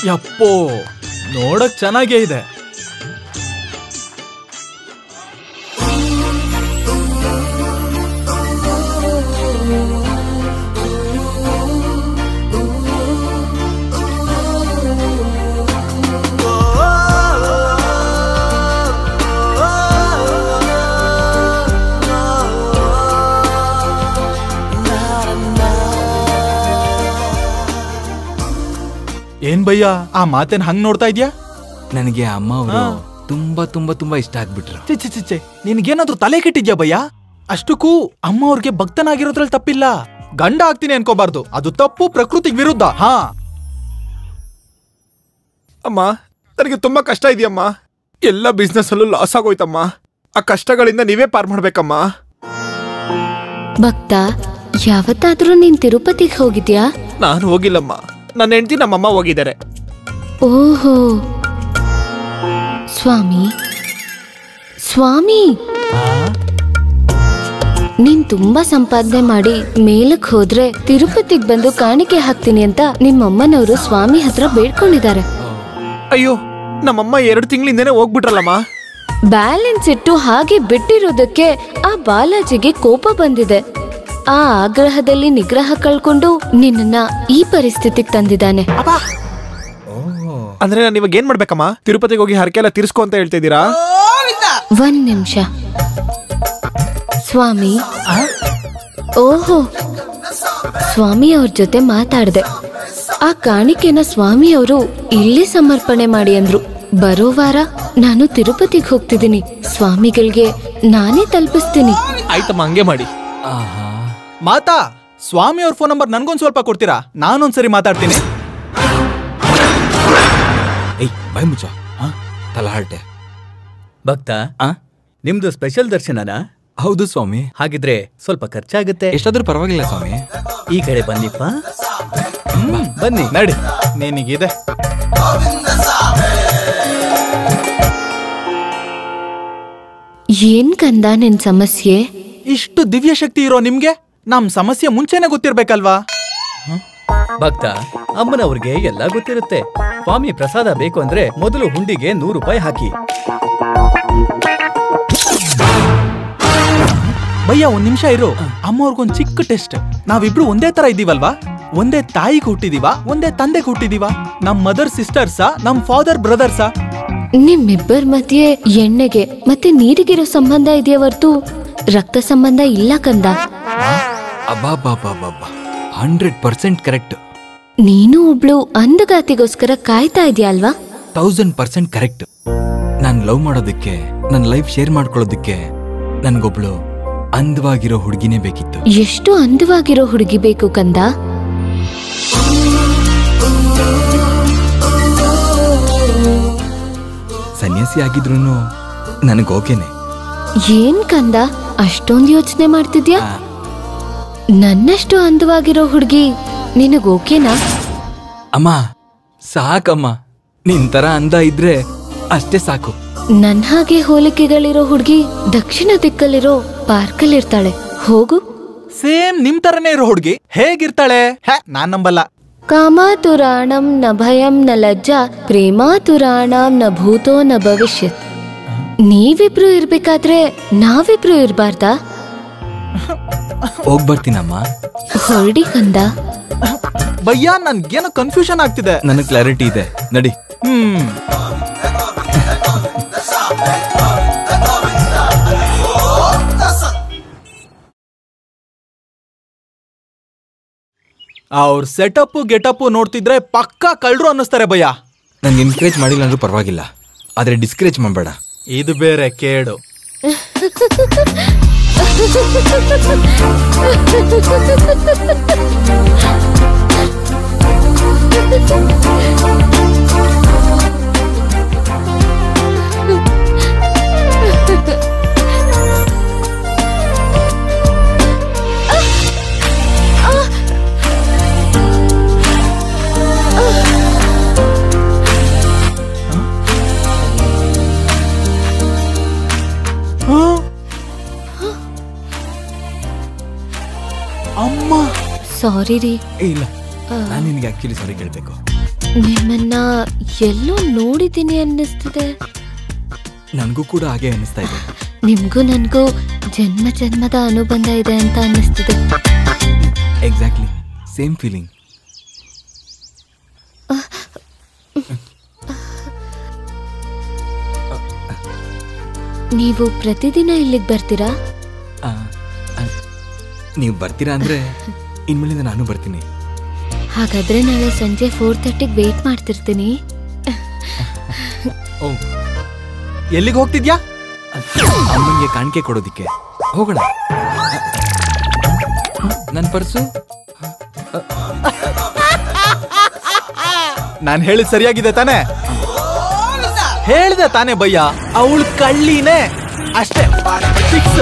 ಯಪ್ಪೋ, ನೋಡಕ್ ಚೆನ್ನಾಗೇ ಇದೆ. ಏನ್ ಭಯ್ಯ, ಆ ಮಾತೇನ್ ಹಂಗ್ ನೋಡ್ತಾ ಇದ್ಯಾ? ನನಗೆ ಅಮ್ಮ ಅವರು ತುಂಬಾ ತುಂಬಾ ತುಂಬಾ ಇಷ್ಟ ಆಗ್ಬಿಟ್ರು. ಚಿಚ್ಚೆ, ನಿನ್ಗೇನಾದ್ರೂ ತಲೆ ಕೆಟ್ಟಿದ್ಯಾ ಭಯ್ಯ? ಅಷ್ಟಕ್ಕೂ ಅಮ್ಮ ಅವ್ರಿಗೆ ಭಕ್ತನಾಗಿರೋದ್ರಲ್ಲಿ ತಪ್ಪಿಲ್ಲ. ಗಂಡ ಆಗ್ತೀನಿ ಅನ್ಕೋಬಾರ್ದು, ಅದು ತಪ್ಪು, ಪ್ರಕೃತಿಗೆ ವಿರುದ್ಧ. ಹಾ ಅಮ್ಮ, ನನಗೆ ತುಂಬಾ ಕಷ್ಟ ಇದೆಯಮ್ಮ. ಎಲ್ಲ ಬಿಸ್ನೆಸ್ ಅಲ್ಲೂ ಲಾಸ್ ಆಗೋಯ್ತಮ್ಮ. ಆ ಕಷ್ಟಗಳಿಂದ ನೀವೇ ಪಾರ್ ಮಾಡ್ಬೇಕಮ್ಮ. ಭಕ್ತ, ಯಾವತ್ತಾದ್ರೂ ನೀನ್ ತಿರುಪತಿಗೆ ಹೋಗಿದ್ಯಾ? ನಾನು ಹೋಗಿಲ್ಲಮ್ಮ. ನನ್ನ ಹೆಂಡತಿ ನಮ್ಮಮ್ಮ ಹೋಗಿದ್ದಾರೆ. ಓಹೋ, ಸ್ವಾಮಿ ಸ್ವಾಮಿ, ನೀನ್ ತುಂಬಾ ಸಂಪಾದನೆ ಮಾಡಿ ಮೇಲಕ್ ಹೋದ್ರೆ ತಿರುಪತಿಗೆ ಬಂದು ಕಾಣಿಕೆ ಹಾಕ್ತೀನಿ ಅಂತ ನಿಮ್ಮಮ್ಮನವರು ಸ್ವಾಮಿ ಹತ್ರ ಬೇಡ್ಕೊಂಡಿದ್ದಾರೆ. ಅಯ್ಯೋ, ನಮ್ಮಮ್ಮ 2 ತಿಂಗಳಿಂದನೇ ಹೋಗ್ಬಿಟ್ರಲ್ಲಮ್ಮ. ಬ್ಯಾಲೆನ್ಸ್ ಇಟ್ಟು ಹಾಗೆ ಬಿಟ್ಟಿರೋದಕ್ಕೆ ಆ ಬಾಲಾಜಿಗೆ ಕೋಪ ಬಂದಿದೆ. ಆ ಆಗ್ರಹದಲ್ಲಿ ನಿಗ್ರಹ ಕಳ್ಕೊಂಡು ನಿನ್ನ ಈ ಪರಿಸ್ಥಿತಿಗೆ ತಂದಿದ್ದಾನೆ. ಅಂದ್ರೆ ನಾನು ಇವಾಗ ಏನ್ ಮಾಡ್ಬೇಕಮ್ಮ? ತಿರುಪತಿಗೆ ಹೋಗಿ ಹರಕೆ ಎಲ್ಲ ತೀರ್ಸ್ಕೊ ಅಂತ ಹೇಳ್ತಾ ಇದ್ದೀರಾ? 1 ನಿಮಿಷ ಸ್ವಾಮಿ. ಓಹೋ, ಸ್ವಾಮಿ ಅವ್ರ ಜೊತೆ ಮಾತಾಡ್ದೆ. ಆ ಕಾಣಿಕೆನ ಸ್ವಾಮಿ ಅವರು ಇಲ್ಲೇ ಸಮರ್ಪಣೆ ಮಾಡಿ ಅಂದ್ರು. ಬರೋ ವಾರ ನಾನು ತಿರುಪತಿಗೆ ಹೋಗ್ತಿದ್ದೀನಿ. ಸ್ವಾಮಿಗಳಿಗೆ ನಾನೇ ತಲುಪಿಸ್ತೀನಿ. ಆಯ್ತಮ್ಮ, ಹಂಗೆ ಮಾಡಿ. ಮಾತಾ, ಸ್ವಾಮಿ ಅವ್ರ ಫೋನ್ ನಂಬರ್ ನನ್ಗೊಂದ್ ಸ್ವಲ್ಪ ಕೊಡ್ತೀರಾ? ನಾನೊಂದ್ಸರಿ ಮಾತಾಡ್ತೀನಿ. ಏಯ್, ಬಾಯ್ ಮುಚ್ಚ. ತಲಹರಟೆ. ಭಕ್ತ, ನಿಮ್ದು ಸ್ಪೆಷಲ್ ದರ್ಶನನಾ? ಹೌದು ಸ್ವಾಮಿ. ಹಾಗಿದ್ರೆ ಸ್ವಲ್ಪ ಖರ್ಚಾಗುತ್ತೆ. ಎಷ್ಟಾದ್ರೂ ಪರವಾಗಿಲ್ಲ ಸ್ವಾಮಿ. ಈ ಕಡೆ ಬನ್ನಿಪ್ಪ. ಬನ್ನಿ. ನಡಿ, ನಿನಗಿದೆ. ಏನ್ ಕಂದ ನಿನ್ ಸಮಸ್ಯೆ? ಇಷ್ಟು ದಿವ್ಯ ಶಕ್ತಿ ಇರೋ ನಿಮ್ಗೆ ನಮ್ ಸಮಸ್ಯೆ ಮುಂಚೆನೆ ಗೊತ್ತಿರ್ಬೇಕಲ್ವಾ? ಭಕ್ತ, ಅಮ್ಮನವ್ರಿಗೆ ಎಲ್ಲ ಗೊತ್ತಿರುತ್ತೆ. ಸ್ವಾಮಿ ಪ್ರಸಾದ ಬೇಕು ಅಂದ್ರೆ ಮೊದಲು ಹುಂಡಿಗೆ 100 ರೂಪಾಯಿ ಹಾಕಿ. ಭಯ್ಯ, 1 ನಿಮಿಷ ಇರು. ಅಮ್ಮ ಅವ್ರಿಗೊಂದ್ ಚಿಕ್ಕ ಟೆಸ್ಟ್. ನಾವಿಬ್ರು ಒಂದೇ ತರ ಇದ್ದೀವಲ್ವಾ? ಒಂದೇ ತಾಯಿಗೆ ಹುಟ್ಟಿದೀವ, ಒಂದೇ ತಂದೆಗೆ ಹುಟ್ಟಿದೀವ. ನಮ್ ಮದರ್ ಸಿಸ್ಟರ್ಸಾ, ನಮ್ ಫಾದರ್ ಬ್ರದರ್ಸಾ? ನಿಮ್ಮಿಬ್ಬರ ಮಧ್ಯೆ ಎಣ್ಣೆಗೆ ಮತ್ತೆ ನೀರಿಗಿರೋ ಸಂಬಂಧ ಇದೆಯಾ ಹೊರ್ತು ರಕ್ತ ಸಂಬಂಧ ಇಲ್ಲ ಕಂದ. ಅಬ್ಬಾಬಾಬಾಬಾ, 100% ಕರೆಕ್ಟ್. ನೀನು ಒಬ್ಳು ಅಂದಗಾತಿಗೋಸ್ಕರ ಕಾಯ್ತಾ ಇದೆಯಾ ಅಲ್ವಾ? 1000% ಕರೆಕ್ಟ್. ನಾನು ಲವ್ ಮಾಡೋದಕ್ಕೆ, ನನ್ನ ಲೈಫ್ ಶೇರ್ ಮಾಡ್ಕೊಳ್ಳೋದಕ್ಕೆ ನನ್ಗೊಬ್ಳು ಅಂದವಾಗಿರೋ ಹುಡುಗಿನೇ ಬೇಕಿತ್ತು. ಎಷ್ಟು ಅಂದವಾಗಿರೋ ಹುಡುಗಿ ಬೇಕು ಕಂದ? ಸನ್ಯಾಸಿ ಆಗಿದ್ರು ನನಗೋಕೆನೆ. ಏನ್ ಕಂದ ಅಷ್ಟೊಂದು ಯೋಚನೆ ಮಾಡ್ತಿದ್ಯಾ? ನನ್ನಷ್ಟು ಅಂದವಾಗಿರೋ ಹುಡುಗಿ ನಿನಗೋಕೆನಾ? ಅಮ್ಮ ಸಾಕಮ್ಮ, ನಿನ್ ತರ ಅಂದ ಇದ್ರೆ ಅಷ್ಟೇ ಸಾಕು. ನನ್ ಹಾಗೆ ಹೋಲಿಕೆಗಳಿರೋ ಹುಡುಗಿ ದಕ್ಷಿಣ ದಿಕ್ಕಲ್ಲಿರೋ ಪಾರ್ಕಲ್ಲಿರ್ತಾಳೆ. ಹೋಗು. ಸೇಮ್ ನಿಮ್ ತರನೇ ಇರೋ ಹುಡುಗಿ ಹೇಗಿರ್ತಾಳೆ? ನಾನ್ ನಂಬಲ್ಲ. ಕಾಮಾತುರಾಣಂ ನ ಭಯಂ ನ ಲಜ್ಜಾ, ಪ್ರೇಮಾತುರಾಣಂ ನ ಭೂತೋ ನ ಭವಿಷ್ಯತ್. ನೀವಿಬ್ರು ಇರ್ಬೇಕಾದ್ರೆ ನಾವಿಬ್ರು ಇರ್ಬಾರ್ದಾ? ಹೋಗ್ಬರ್ತೀನಮ್ಮ. ಹೊರಡಿ ಕಂದ. ಭಯ್ಯ, ನನ್ಗೇನೋ ಕನ್ಫ್ಯೂಷನ್ ಆಗ್ತಿದೆ. ನನಗೆ ಕ್ಲಾರಿಟಿ ಇದೆ, ನಡಿ. ಅವ್ರ ಸೆಟಪ್ ಗೆಟಪ್ ನೋಡ್ತಿದ್ರೆ ಪಕ್ಕಾ ಕಳ್ರು ಅನ್ನಿಸ್ತಾರೆ ಭಯ್ಯ. ನನ್ಗೆ ಎನ್ಕರೇಜ್ ಮಾಡಿಲ್ಲ ಅಂದ್ರೂ ಪರವಾಗಿಲ್ಲ, ಆದ್ರೆ ಡಿಸ್ಕರೇಜ್ ಮಾಡಬೇಡ. ಇದು ಬೇರೆ ಕೇಡು. ಅಮ್ಮ, ಸಾರಿ ರೀ. ಇಲ್ಲ, ನಾನು ನಿನಗೆ ಆಕ್ಚುಲಿ ಸಾರಿ ಕೇಳಬೇಕು. ನಿಮ್ಮನ್ನ ಎಲ್ಲೋ ನೋಡಿದ್ದೀನಿ ಅನ್ನಿಸ್ತಿದೆ. ನನಗೂ ಕೂಡ ಹಾಗೆ ಅನ್ನಿಸ್ತಾ ಇದೆ. ನಿಮ್ಗೂ ನನ್ಗೂ ಜನ್ಮ ಜನ್ಮದ ಅನುಬಂಧ ಇದೆ ಅಂತ ಅನ್ನಿಸ್ತಿದೆ. Exactly same feeling. ನೀವು ಪ್ರತಿದಿನ ಇಲ್ಲಿಗೆ ಬರ್ತೀರಾ? ನೀವು ಬರ್ತೀರಾ ಅಂದ್ರೆ ಇನ್ಮೇಲಿಂದ ನಾನು ಬರ್ತೀನಿ. ಹಾಗಾದ್ರೆ ನಾಳೆ ಸಂಜೆ 4:30ಗೆ ವೇಟ್ ಮಾಡ್ತಿರ್ತೀನಿ. ಎಲ್ಲಿಗೆ ಹೋಗ್ತಿದ್ಯಾ? ಅಮ್ಮನಿಗೆ ಕಾಣಿಕೆ ಕೊಡೋದಿಕ್ಕೆ. ಹೋಗೋಣ. ನನ್ನ ಪರ್ಸು. ನಾನು ಹೇಳಿದ್ ಸರಿಯಾಗಿದೆ ತಾನೇ? ಹೇಳಿದೆ ತಾನೇ ಭಯ್ಯ, ಅವಳು ಕಳ್ಳಿನೇ ಅಷ್ಟೇ, ಫಿಕ್ಸ್.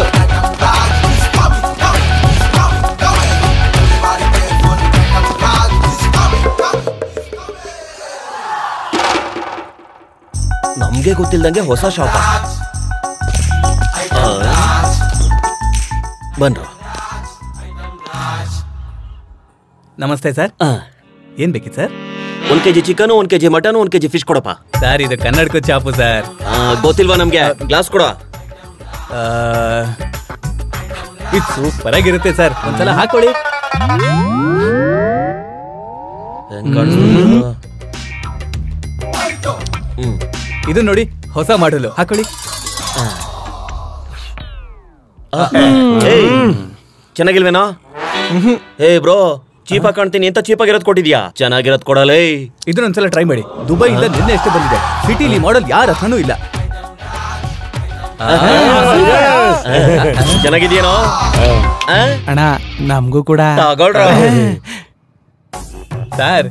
ನಮ್ಗೆ ಗೊತ್ತಿಲ್ದಂಗೆ ಹೊಸ ಶಾಪ. ಬನ್ರು. ನಮಸ್ತೆ ಸರ್. ಏನ್ ಬೇಕಿತ್ತು sir? 1 kg chicken, 1 kg mutton, 1 kg fish ಕೊಡಪ್ಪ. ಸರ್ ಇದು ಕನ್ನಡಕ ಚಾಪು ಸರ್. ಗೊತ್ತಿಲ್ವಾ ನಮ್ಗೆ? ಗ್ಲಾಸ್ ಕೊಡ. ಇದು ಸೂಪರ್ ಆಗಿರುತ್ತೆ ಸರ್, ಒಂದ್ಸಲ ಹಾಕೊಳ್ಳಿ. ಇದು ನೋಡಿ ಹೊಸ ಮಾಡಲು, ಹಾಕೊಳ್ಳಿ. ಚೆನ್ನಾಗಿಲ್ವೇನೋ? ಏ ಬ್ರೋ, ಚೀಪ್ ಆಗಿ ಕಾಣ್ತೀನಿ ಅಂತ ಚೀಪ್ ಆಗಿರೋದು ಕೊಟ್ಟಿದ್ಯಾ? ಚೆನ್ನಾಗಿರೋದು ಕೊಡಲೇ. ಇದನ್ನೊಂದ್ಸಲ ಟ್ರೈ ಮಾಡಿ. ದುಬೈಯಿಂದ ನಿನ್ನೆ ಎಷ್ಟು ಬಂದಿದೆ. ಸಿಟಿಲಿ ಮಾಡಲ್ ಯಾರ ಹತ್ರನೂ ಇಲ್ಲ. ಚೆನ್ನಾಗಿದ್ಯೇನೋ ಅಣ್ಣ? ನಮಗೂ ಕೂಡ ಸರ್.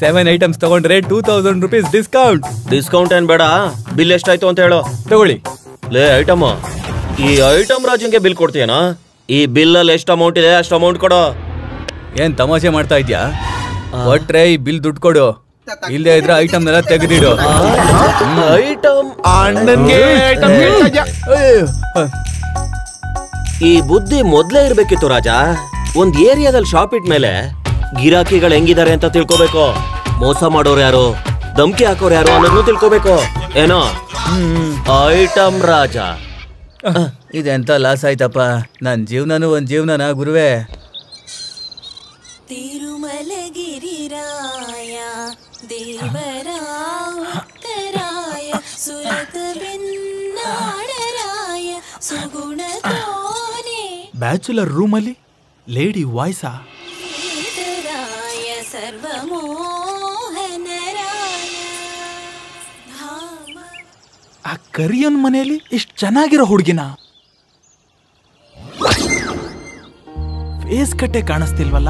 7 ಐಟಮ್ಸ್ ತಗೊಂಡ್ರೆ 2000 rupees ಡಿಸ್ಕೌಂಟ್. ಡಿಸ್ಕೌಂಟ್ ಏನ್ ಬೇಡ, ಬಿಲ್ ಎಷ್ಟಾಯ್ತು ಅಂತ ಹೇಳು. ತಗೊಳ್ಳಿ. ಲೇ ಐಟಮ್, ಈ ಐಟಮ್ ರಾಜಂಗೆ ಬಿಲ್ ಕೊಡ್ತೀಯನಾ? ಈ ಬಿಲ್ ಅಲ್ಲಿ ಎಷ್ಟು ಅಮೌಂಟ್ ಇದೆ ಅಷ್ಟು ಅಮೌಂಟ್ ಕೊಡು. ಏನ್ ತಮಾಷೆ ಮಾಡ್ತಾ ಇದ್ಯಾ? ಒಟ್ರೆ ಈ ಬಿಲ್ ದುಡ್ಡು ಕೊಡು, ಇಲ್ಲದೆ ಇದ್ರೆ ಐಟಮ್ ಎಲ್ಲ ತೆಗೆದಿಡು. ಐಟಮ್ ಅಣ್ಣನ್ಗೆ ಈ ಬುದ್ಧಿ ಮೊದ್ಲೇ ಇರ್ಬೇಕಿತ್ತು ರಾಜ. ಒಂದ್ ಏರಿಯಾದಲ್ಲಿ ಶಾಪ್ ಇಟ್ಮೇಲೆ ಗಿರಾಕಿಗಳು ಹೆಂಗಿದ್ದಾರೆ ಅಂತ ತಿಳ್ಕೋಬೇಕು. ಮೋಸ ಮಾಡೋರು ಯಾರು, ಧಮ್ಕಿ ಹಾಕೋರು ಯಾರು ಅನ್ನೋದನ್ನು ತಿಳ್ಕೋಬೇಕು. ಏನೋ ಐಟಮ್ ರಾಜ. ಇದೆಂತ ಲಾಸ್ ಆಯ್ತಪ್ಪ. ನನ್ ಜೀವನನು ಒಂದ್ ಜೀವನನ ಗುರುವೆ. ತಿರುಮಲಗಿರಿರಾಯ ದೇವರ ಉತ್ತರಾಯ ಸುರತ ಬೆನ್ನಾಡರಾಯ ಸುಗುಣ ತೋನೆ ಬ್ಯಾಚುಲರ್ ರೂಮಲ್ಲಿ ಲೇಡಿ ವಾಯ್ಸಾ? ಆ ಕರಿಯನ್ ಮನೆಯಲ್ಲಿ ಇಷ್ಟು ಚೆನ್ನಾಗಿರೋ ಹುಡುಗಿನ ಫೇಸ್ ಕಟ್ಟೆ ಕಾಣಿಸ್ತಿಲ್ವಲ್ಲ?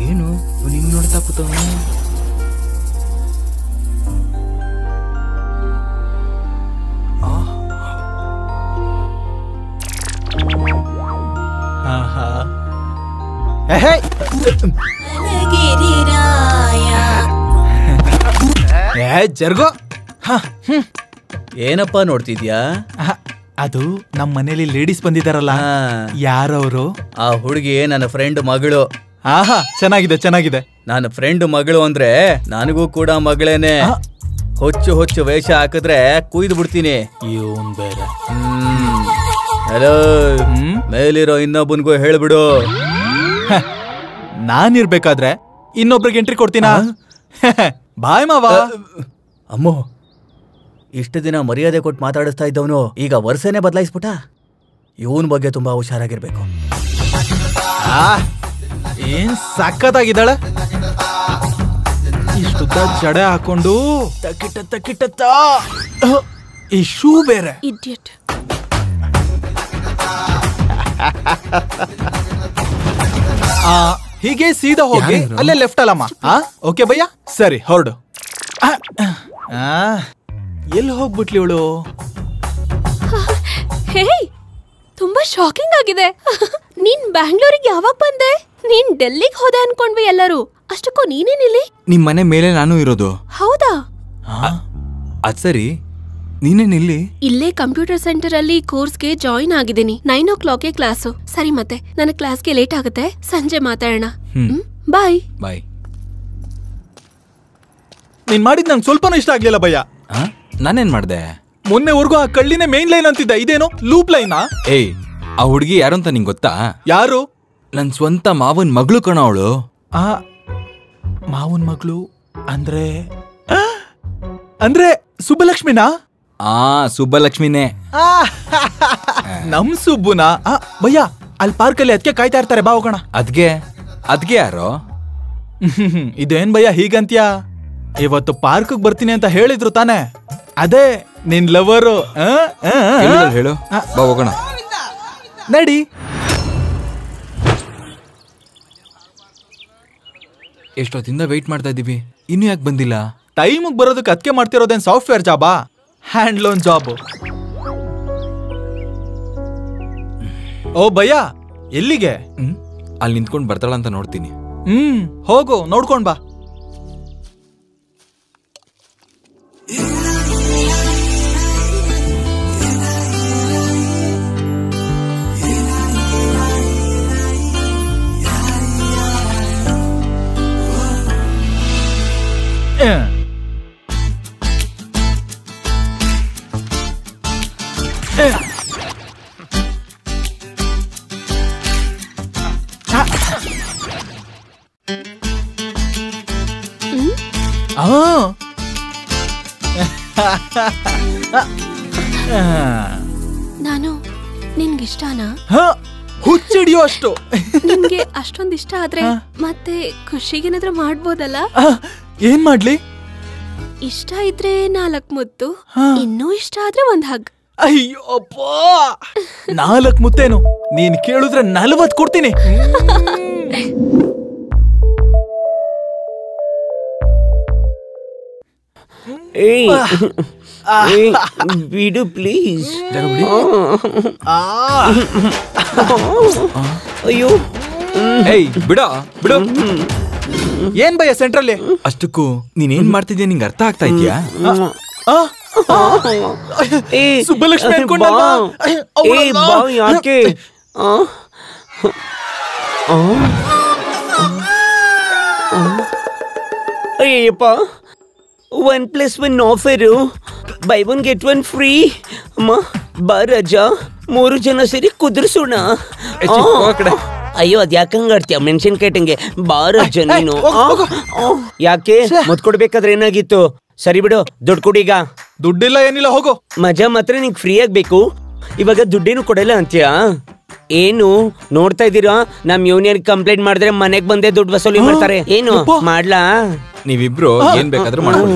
ಏನು ನಿನ್ ನೋಡ್ತಾ ಕೂತವನು? ಜರ್ಗೋ. ಏನಪ್ಪ ನೋಡ್ತಿದ್ಯಾ? ಅದು ನಮ್ಮ ಮನೇಲಿ ಲೇಡೀಸ್ ಬಂದಿದಾರಲ್ಲ, ಯಾರವರು? ಆ ಹುಡುಗಿ ನನ್ನ ಫ್ರೆಂಡ್ ಮಗಳು. ಆಹಾ, ಚೆನ್ನಾಗಿದೆ ಚೆನ್ನಾಗಿದೆ. ನನ್ನ ಫ್ರೆಂಡ್ ಮಗಳು ಅಂದ್ರೆ ನನಗೂ ಕೂಡ ಮಗಳೇನೆ. ಹೊಚ್ಚು ಹೊಚ್ಚು ವೇಷ ಹಾಕಿದ್ರೆ ಕುಯ್ದು ಬಿಡ್ತೀನಿ. ಇವನ್ ಬೇರೆ. ಹಲೋ, ಮೇಲಿರೋ ಇನ್ನೊಬ್ಬನ್ಗೂ ಹೇಳ್ಬಿಡು. ನಾನಿರ್ಬೇಕಾದ್ರೆ ಇನ್ನೊಬ್ರಿಗೆ ಎಂಟ್ರಿ ಕೊಡ್ತೀನಾ? ಬಾಯ್ ಮಾವ. ಅಮ್ಮೋ, ಇಷ್ಟು ದಿನ ಮರ್ಯಾದೆ ಕೊಟ್ಟು ಮಾತಾಡಿಸ್ತಾ ಇದ್ದವನು ಈಗ ವರ್ಷನೇ ಬದಲಾಯಿಸ್ಬಿಟ್ಟ. ಇವನ್ ಬಗ್ಗೆ ತುಂಬಾ ಹುಷಾರಾಗಿರ್ಬೇಕು. ಏನ್ ಸಕ್ಕತ್ತಾಗಿದ್ದಾಳೆ. ಇಷ್ಟುದ್ದ ಜಡೆ ಹಾಕೊಂಡು ತಕಿಟ ತಕಿಟ. ಈ ಶೂ ಬೇರೆ. ಇಡಿಯಟ್. ಹೀಗೆ ಸೀದಾ ಹೋಗಿ ಅಲ್ಲೇ ಲೆಫ್ಟ್ ಅಲ್ಲಮ್ಮ. ಓಕೆ ಭಯ್ಯ, ಸರಿ ಹೊರಡು. ಎಲ್ಲಿ ಹೋಗ್ಬಿಟ್ಲಿ ಇವಳು? ಹೇ, ತುಂಬಾ ಶಾಕಿಂಗ್ ಆಗಿದೆ. ನೀನ್ ಬ್ಯಾಂಗ್ಳೂರಿಗೆ ಯಾವಾಗ ಬಂದೆ? ನೀನ್ ಡೆಲ್ಲಿಗೆ ಹೋದೆ ಅನ್ಕೊಂಡ್ವಿ ಎಲ್ಲರೂ. ಅಷ್ಟಕ್ಕೂ ನೀನೇನಿಲ್ಲಿ? ನಿಮ್ ಮನೆ ಮೇಲೆ ನಾನು ಇರೋದು. ಹೌದಾ? ಅದ್ ಸರಿ, ನೀನೇನಿಲ್ಲಿ? ಇಲ್ಲೇ ಕಂಪ್ಯೂಟರ್ ಸೆಂಟರ್ ಅಲ್ಲಿ ಕೋರ್ಸ್ಗೆ ಜಾಯಿನ್ ಆಗಿದ್ದೀನಿ. 9 o'clock ಕ್ಲಾಸು. ಸರಿ, ಮತ್ತೆ ನನ್ನ ಕ್ಲಾಸ್ಗೆ ಲೇಟ್ ಆಗುತ್ತೆ, ಸಂಜೆ ಮಾತಾಡೋಣ. ಬಾಯ್ ಬಾಯ್. ನೀನ್ ಮಾಡಿದ್ ನಂಗೆ ಸ್ವಲ್ಪನೂ ಇಷ್ಟ ಆಗ್ಲಿಲ್ಲ ಭಯ್ಯ. ನಾನೇನ್ ಮಾಡ್ದೆ? ಮೊನ್ನೆವರೆಗೂ ಆ ಕಳ್ಳಿನೇ ಮೇನ್ ಲೈನ್ ಅಂತಿದ್ದ, ಇದೇನು ಲೂಪ್ ಲೈನಾ? ಏಯ್, ಆ ಹುಡುಗಿ ಯಾರು ಅಂತ ನಿಂಗೆ ಗೊತ್ತಾ? ಯಾರು? ನನ್ ಸ್ವಂತ ಮಾವನ್ ಮಗಳು ಕಣ ಅವಳು. ಮಾವನ್ ಮಗಳು ಅಂದ್ರೆ ಅಂದ್ರೆ ಸುಬ್ಬಲಕ್ಷ್ಮಿನಾ? ಸುಬ್ಬಲಕ್ಷ್ಮಿನೇ. ನಮ್ ಸುಬ್ಬುನಾ? ಭಯ್ಯ ಅಲ್ಲಿ ಪಾರ್ಕಲ್ಲಿ ಅದಕ್ಕೆ ಕಾಯ್ತಾ ಇರ್ತಾರೆ, ಬಾ ಹೋಗೋಣ. ಅದ್ಗೆ ಯಾರೋ? ಇದೇನ್ ಭಯ್ಯ ಹೀಗಂತ್ಯಾ? ಇವತ್ತು ಪಾರ್ಕ್ ಬರ್ತೀನಿ ಅಂತ ಹೇಳಿದ್ರು ತಾನೆ? ಅದೇ ನಿನ್ ಲವರು. ಹೇಳು, ಬಾ ಹೋಗೋಣ. ನಡಿ. ಎಷ್ಟೊತ್ತಿಂದ ವೆಯ್ಟ್ ಮಾಡ್ತಾ ಇದೀವಿ, ಇನ್ನು ಯಾಕೆ ಬಂದಿಲ್ಲ? ಟೈಮಿಗೆ ಬರೋದಕ್ಕೆ ಅದಕ್ಕೆ ಮಾಡ್ತಿರೋದೇನ್ ಸಾಫ್ಟ್ವೇರ್ ಜಾಬಾ? Hand loan job. ಓ ಭಯ್ಯ, ಎಲ್ಲಿಗೆ? ಅಲ್ಲಿ ನಿಂತ್ಕೊಂಡು ಬರ್ತಾಳ ಅಂತ ನೋಡ್ತೀನಿ. ಹೋಗು, ನೋಡ್ಕೊಂಡ್ ಬಾ. ನಾನು ನಿನ್ಗಿಷ್ಟನಾ? ಹುಚ್ಚಿಡಿಯೋ ಅಷ್ಟು. ನಿನ್ಗೆ ಅಷ್ಟೊಂದ್ ಇಷ್ಟ ಆದ್ರೆ ಮತ್ತೆ ಖುಷಿಗೇನಾದ್ರೂ ಮಾಡ್ಬೋದಲ್ಲ? ಏನ್ ಮಾಡ್ಲಿ? ಇಷ್ಟ ಇದ್ರೆ 4 ಮುತ್ತು, ಇನ್ನೂ ಇಷ್ಟ ಆದ್ರೆ 1 ಹಗ್. ಅಯ್ಯೋಪ್ಪ, 4 ಮುತ್ತೇನು? ನೀನ್ ಕೇಳಿದ್ರೆ 40 ಕೊಡ್ತೀನಿ. ಬಿಡು ಪ್ಲೀಸ್. ಅಯ್ಯೋ ಬಿಡು. ಏನ್ ಭಯ್ಯ ಸೆಂಟ್ರಲ್ಲಿ? ಅಷ್ಟಕ್ಕೂ ನೀನೇನ್ ಮಾಡ್ತಿದ್ಯಾ ನಿಂಗೆ ಅರ್ಥ ಆಗ್ತಾ ಇದ್ಯಾ? ಸುಬ್ಬಲಕ್ಷ್ಮಿ ಅನ್ಕೊಂಡಲ್ವಾ? ಯಾಕೆ? Ayyappa, 1+1 offer, by 1 get 1 free. ಅಮ್ಮ ಬಾ ರಾಜ, 3 ಜನ ಸೇರಿ ಕುದುರ್ಸೋಣ. ಅಯ್ಯೋ ಅದ್ ಯಾಕಂಗ ಆಡ್ತೀಯ ಮೆಣಸಿನ್ಕಾಯಿ ಟಂಗೆ? ಬಾ ರಾಜ ನೀನು. ಯಾಕೆ ಮತ್ ಕೊಡ್ಬೇಕಾದ್ರೆ ಏನಾಗಿತ್ತು? ಸರಿ ಬಿಡು, ದುಡ್ಡು ಕೊಡೀಗ. ದುಡ್ಡಿಲ್ಲ ಏನಿಲ್ಲ, ಹೋಗು. ಮಜಾ ಮಾತ್ರ ನಿಂಗೆ ಫ್ರೀ ಆಗ್ಬೇಕು, ಇವಾಗ ದುಡ್ಡೇನು ಕೊಡಲ್ಲ ಅಂತೀಯಾ? ಏನು ನೋಡ್ತಾ ಇದ್ದೀರಾ? ನಮ್ ಯೂನಿಯನ್ ಕಂಪ್ಲೇಂಟ್ ಮಾಡಿದ್ರೆ ಮನೆಗ್ ಬಂದೇ ದುಡ್ಡು ವಸೂಲಿ ಮಾಡ್ತಾರೆ. ಏನು ಮಾಡ್ಲಾ? ನೀವಿಬ್ರು ಏನ್ ಬೇಕಾದ್ರೂ ಮಾಡ್ಬೋದು.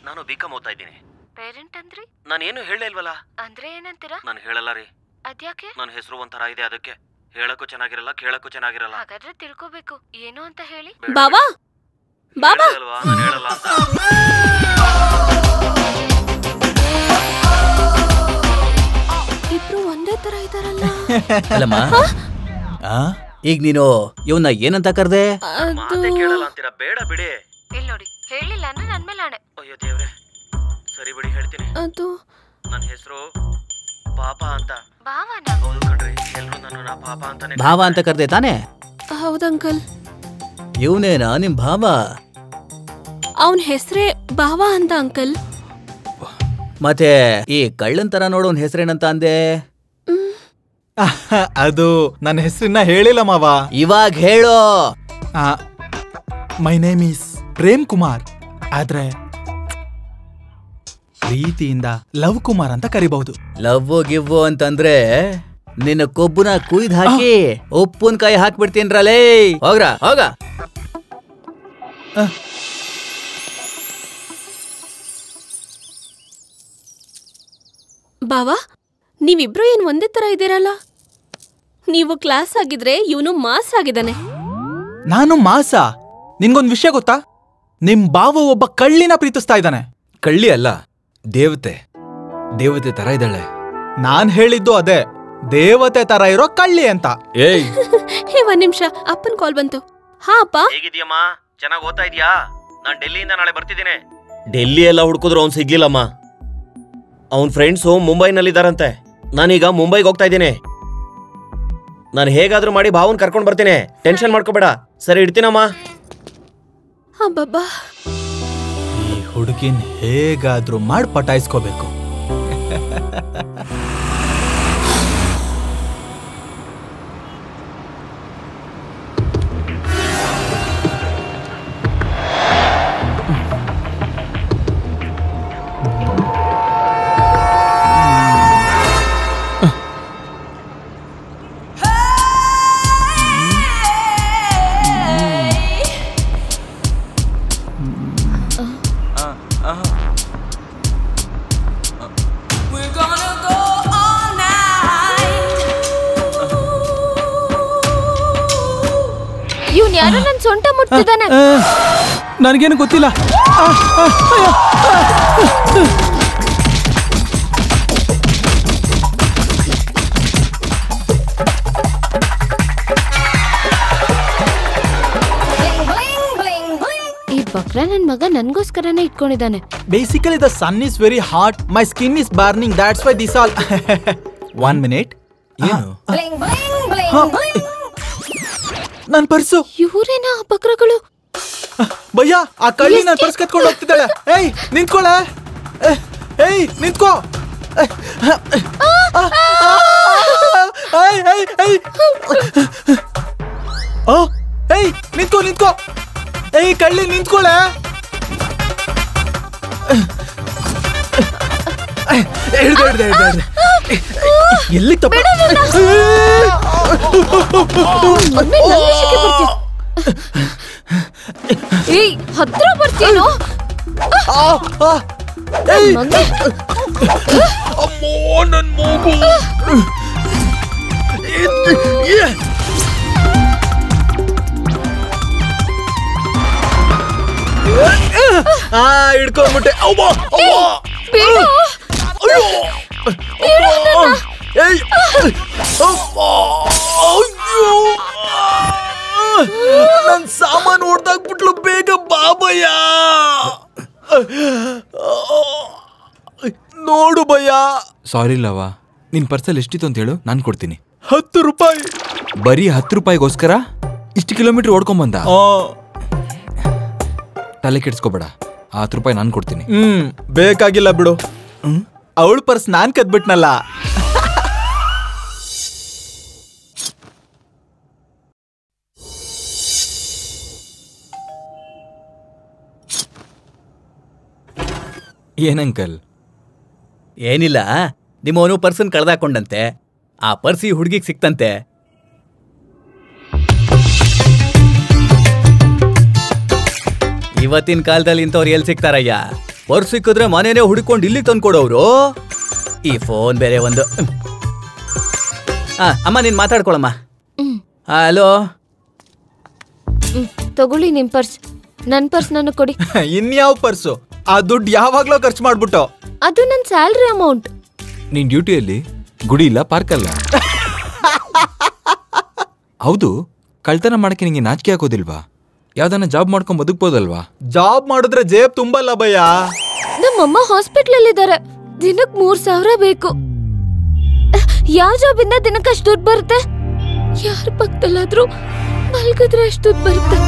ನಾನು ಬಿಕಾಂ ಓದ್ತಾ ಇದ್ದೀನಿ. ಪೇರೆಂಟ್ ಅಂದ್ರಿ? ನಾನೇನು ಹೇಳೇ ಇಲ್ವಲ್ಲ. ಅಂದ್ರೆ ಏನಂತೀರಾ? ನಾನು ಹೇಳಲ್ಲ ರೀ. ಅದ್ಯಾಕೆ? ನನ್ನ ಹೆಸರು ಒಂಥರ ಇದೆ, ಅದಕ್ಕೆ ಹೇಳಕ್ಕೂ ಚೆನ್ನಾಗಿರಲ್ಲ, ಕೇಳಕ್ಕೂ ಚೆನ್ನಾಗಿರಲ್ಲ. ಹಾಗಾದ್ರೆ ತಿಳ್ಕೋಬೇಕು, ಏನು ಅಂತ ಹೇಳಿ. ಬಾಬಾ ಬಾಬಾ ನಾನು ಹೇಳಲ್ಲ ಅಂತ. ಇಬ್ರು ಒಂದೇ ತರ ಇದಾರಲ್ಲ. ಅಲ್ಲಮ್ಮ, ಈಗ ನೀನು ಇವನ್ನ ಏನಂತ ಕರ್ದೆ? ಮಾತೆ ಕೇಳಲ್ಲ ಅಂತೀರಾ? ಬೇಡ ಬಿಡಿ. ಇಲ್ಲಿ ನೋಡಿ, ಹೇಳಿಲ್ಲ ಅಂದ್ರೆ ನನ್ ಮೇಲೆ ಆಣೆ. ಅಯ್ಯೋ ದೇವ್ರೆ, ಸರಿ ಬಿಡಿ ಹೇಳ್ತೀನಿ. ಅದು ನನ್ನ ಹೆಸರು ಪಾಪ ಅಂತ. ಭಾವನ? ಹೌದು ಕಣ್ರಿ, ಎಲ್ರು ನನ್ನ ಪಾಪ ಅಂತಾನೆ. ಭಾವ ಅಂತ ಕರ್ದೆ ತಾನೆ? ಹೌದು ಅಂಕಲ್. ಇವನೇನಾ ನಿಮ್ ಭಾವ? ಅವನ್ ಹೆಸರೇ ಭಾವ ಅಂತ ಅಂಕಲ್. ಮತ್ತೆ ಈ ಕಳ್ಳನ್ ತರ ನೋಡೋನ್ ಹೆಸರೇನಂತ ಅಂದೆ? ಅದು ನನ್ನ ಹೆಸರನ್ನ ಹೇಳಿಲ್ಲ ಮಾವ. ಇವಾಗ ಹೇಳೋ. My name is Prem Kumar, ಆದ್ರೆ ಪ್ರೀತಿಯಿಂದ ಲವ್ ಕುಮಾರ್ ಅಂತ ಕರಿಬಹುದು. ಲವ್ ಗಿವ್ ಅಂತಂದ್ರೆ ನಿನ್ನ ಕೊಬ್ಬುನ ಕುಯ್ದು ಹಾಕಿ ಉಪ್ಪಿನಕಾಯಿ ಹಾಕ್ಬಿಡ್ತೀನ್ರಲೇ. ಹೋಗ್ರ ಹೋಗ. ಬಾವಾ, ನೀವಿಬ್ರು ಏನ್ ಒಂದೇ ತರ ಇದ್ದೀರಲ್ಲ? ನೀವು ಕ್ಲಾಸ್ ಆಗಿದ್ರೆ ಇವನು ಮಾಸ್ ಆಗಿದ್ದಾನೆ. ನಾನು ಮಾಸ? ನಿನ್ಗೊಂದ್ ವಿಷಯ ಗೊತ್ತಾ? ನಿಮ್ ಬಾವ ಒಬ್ಬ ಕಳ್ಳಿನ ಪ್ರೀತಿಸ್ತಾ ಇದ್ದಾನೆ. ಕಳ್ಳಿ ಅಲ್ಲ, ದೇವತೆ. ದೇವತೆ ತರ ಇದ್ದಾಳೆ. ನಾನ್ ಹೇಳಿದ್ದು ಅದೇ, ದೇವತೆ ತರ ಇರೋ ಕಳ್ಳಿ ಅಂತ. ಏಯ್ ಹೇ, 1 ನಿಮಿಷ, ಅಪ್ಪನ್ ಕಾಲ್ ಬಂತು. ಹಾ ಅಪ್ಪ. ಹೇಗಿದ್ಯಮ್ಮ? ಚೆನ್ನಾಗಿ ಓದ್ತಾ ಇದ್ಯಾ? ನಾನ್ ಡೆಲ್ಲಿಯಿಂದ ನಾಳೆ ಬರ್ತಿದ್ದೀನಿ. ಡೆಲ್ಲಿ ಎಲ್ಲ ಹುಡ್ಕಿದ್ರು ಅವ್ನು ಸಿಗ್ಲಿಲ್ಲಮ್ಮ. ಅವನ್ ಫ್ರೆಂಡ್ಸು ಮುಂಬೈನಲ್ಲಿದ್ದಾರಂತೆ. ನಾನೀಗ ಮುಂಬೈಗೆ ಹೋಗ್ತಾ ಇದ್ದೀನಿ. ನಾನು ಹೇಗಾದ್ರೂ ಮಾಡಿ ಭಾವನ್ ಕರ್ಕೊಂಡ್ ಬರ್ತೀನಿ, ಟೆನ್ಷನ್ ಮಾಡ್ಕೋಬೇಡ. ಸರಿ, ಇಡ್ತೀನಮ್ಮ. ಅಬ್ಬಬ್ಬಾ, ಈ ಹುಡುಗಿನ್ ಹೇಗಾದ್ರೂ ಮಾಡಿ ಪಟಾಯಿಸ್ಕೋಬೇಕು. ಯಾರೋ ನನ್ ಸೊಂಟ ಮುಟ್ತಿದ್ದಾನೆ. ನನಗೇನು ಗೊತ್ತಿಲ್ಲ. ಈ ಬಕ್ರ ನನ್ ಮಗ ನನ್ಗೋಸ್ಕರನೇ ಇಟ್ಕೊಂಡಿದ್ದಾನೆ. Basically the sun is very hot, my skin is burning, that's why this all. 1 minute. ಏನು ನನ್ ಪರ್ಸು? ಇವರೇನಾ ಆ ಬಕ್ರಗಳು? ಭಯ್ಯ, ಆ ಕಳ್ಳಿ ನನ್ ಪರ್ಸ್ ಕತ್ಕೊಂಡು ಹೋಗ್ತಿದ್ದಾಳೆ. ಏಯ್ ನಿಂತ್ಕೊಳೆ, ಏಯ್ ನಿಂತ್ಕೋ. ಏಯ್ ನಿಂತ್ಕೋ ನಿಂತ್ಕೋ. ಏಯ್ ಕಳ್ಳಿ ನಿಂತ್ಕೊಳೆ. ಎಲ್ಲಿ ತಪ್ಪ? ಏಯ್ ಹತ್ರ ಬರ್ತೀನೋ? ಅಮ್ಮೋ ನನ್ ಮೂಗು. ಹಿಡ್ಕೊಂಡ್ಬಿಟ್ಟೆ. ನನ್ ಸಾಮಾನು ಹೊಡ್ದಾಕ್ಬಿಟ್ಲು. ಬೇಗ ಬಾಬಯ್ಯ. ನೋಡು ಭಯ್ಯ. ಸಾರಿ ಲವ, ನಿನ್ ಪರ್ಸಲ್ಲಿ ಎಷ್ಟಿತ್ತು ಅಂತ ಹೇಳು, ನಾನು ಕೊಡ್ತೀನಿ. 10 ರೂಪಾಯಿ. ಬರೀ 10 ರೂಪಾಯಿಗೋಸ್ಕರ ಇಷ್ಟು ಕಿಲೋಮೀಟರ್ ಓಡ್ಕೊಂಬಂದ? ತಲೆ ಕೆಡ್ಸ್ಕೋಬೇಡ, 10 ರೂಪಾಯಿ ನಾನು ಕೊಡ್ತೀನಿ. ಬೇಕಾಗಿಲ್ಲ ಬಿಡು. ಅವಳ ಪರ್ಸ್ ನಾನ್ ಕದ್ಬಿಟ್ನಲ್ಲ. ಏನಂಕಲ್? ಏನಿಲ್ಲ, ನಿಮ್ಮವನು ಪರ್ಸನ್ ಕಳ್ದಾಕೊಂಡಂತೆ. ಆ ಪರ್ಸ್ ಈ ಹುಡುಗಿಗೆ ಸಿಕ್ತಂತೆ. ಇವತ್ತಿನ ಕಾಲದಲ್ಲಿ ಇಂಥವ್ರು ಎಲ್ಲಿ ಸಿಗ್ತಾರಯ್ಯ? ಪರ್ಸ್ ಸಿಕ್ಕಿದ್ರೆ ಮನೇನೆ ಹುಡುಕೊಂಡು ಇಲ್ಲಿಗೆ ತಂದ್ಕೊಡೋರು. ಈ ಫೋನ್ ಬೇರೆ ಒಂದು. ಅಮ್ಮ ನೀನ್ ಮಾತಾಡ್ಕೊಳಮ್ಮ. ಹಲೋ, ತಗೊಳ್ಳಿ ನಿಮ್ ಪರ್ಸ್. ನನ್ ಪರ್ಸ್ ನನಗ್ ಕೊಡಿ. ಇನ್ಯಾವ ಪರ್ಸು? ಆ ದುಡ್ಡು ಯಾವಾಗ್ಲೋ ಖರ್ಚು ಮಾಡ್ಬಿಟ್ಟು. ಅದು ನನ್ ಸ್ಯಾಲ್ರಿ ಅಮೌಂಟ್. ನೀನ್ ಡ್ಯೂಟಿಯಲ್ಲಿ ಗುಡಿ ಇಲ್ಲ, ಪಾರ್ಕ್ ಅಲ್ಲ. ಹೌದು, ಕಳ್ತನ ಮಾಡಕ್ಕೆ ನಿಂಗೆ ನಾಚಿಕೆ ಹಾಕೋದಿಲ್ವಾ? ಯಾವ್ದಾನ ಜಾಬ್ ಮಾಡ್ಕೊಂಡ್ ಬದುಕ್ಬೋದಲ್ವಾ? ಜಾಬ್ ಮಾಡಿದ್ರೆ ಜೇಬ್ ತುಂಬಲ್ಲ ಭಯ್ಯ. ನಮ್ಮಮ್ಮ ಹಾಸ್ಪಿಟಲ್ ಇದ್ದಾರೆ, ದಿನಕ್ 3000 ಬೇಕು. ಯಾವ ಜಾಬ್ ಇಂದ ದಿನಕ್ಕೆ ಅಷ್ಟು ದುಡ್ಡು ಬರುತ್ತೆ? ಯಾರ ಪಕ್ಕದಲ್ಲಾದ್ರೂ ಮಲ್ಗಿದ್ರೆ ಅಷ್ಟು ದುಡ್ಡು ಬರುತ್ತೆ.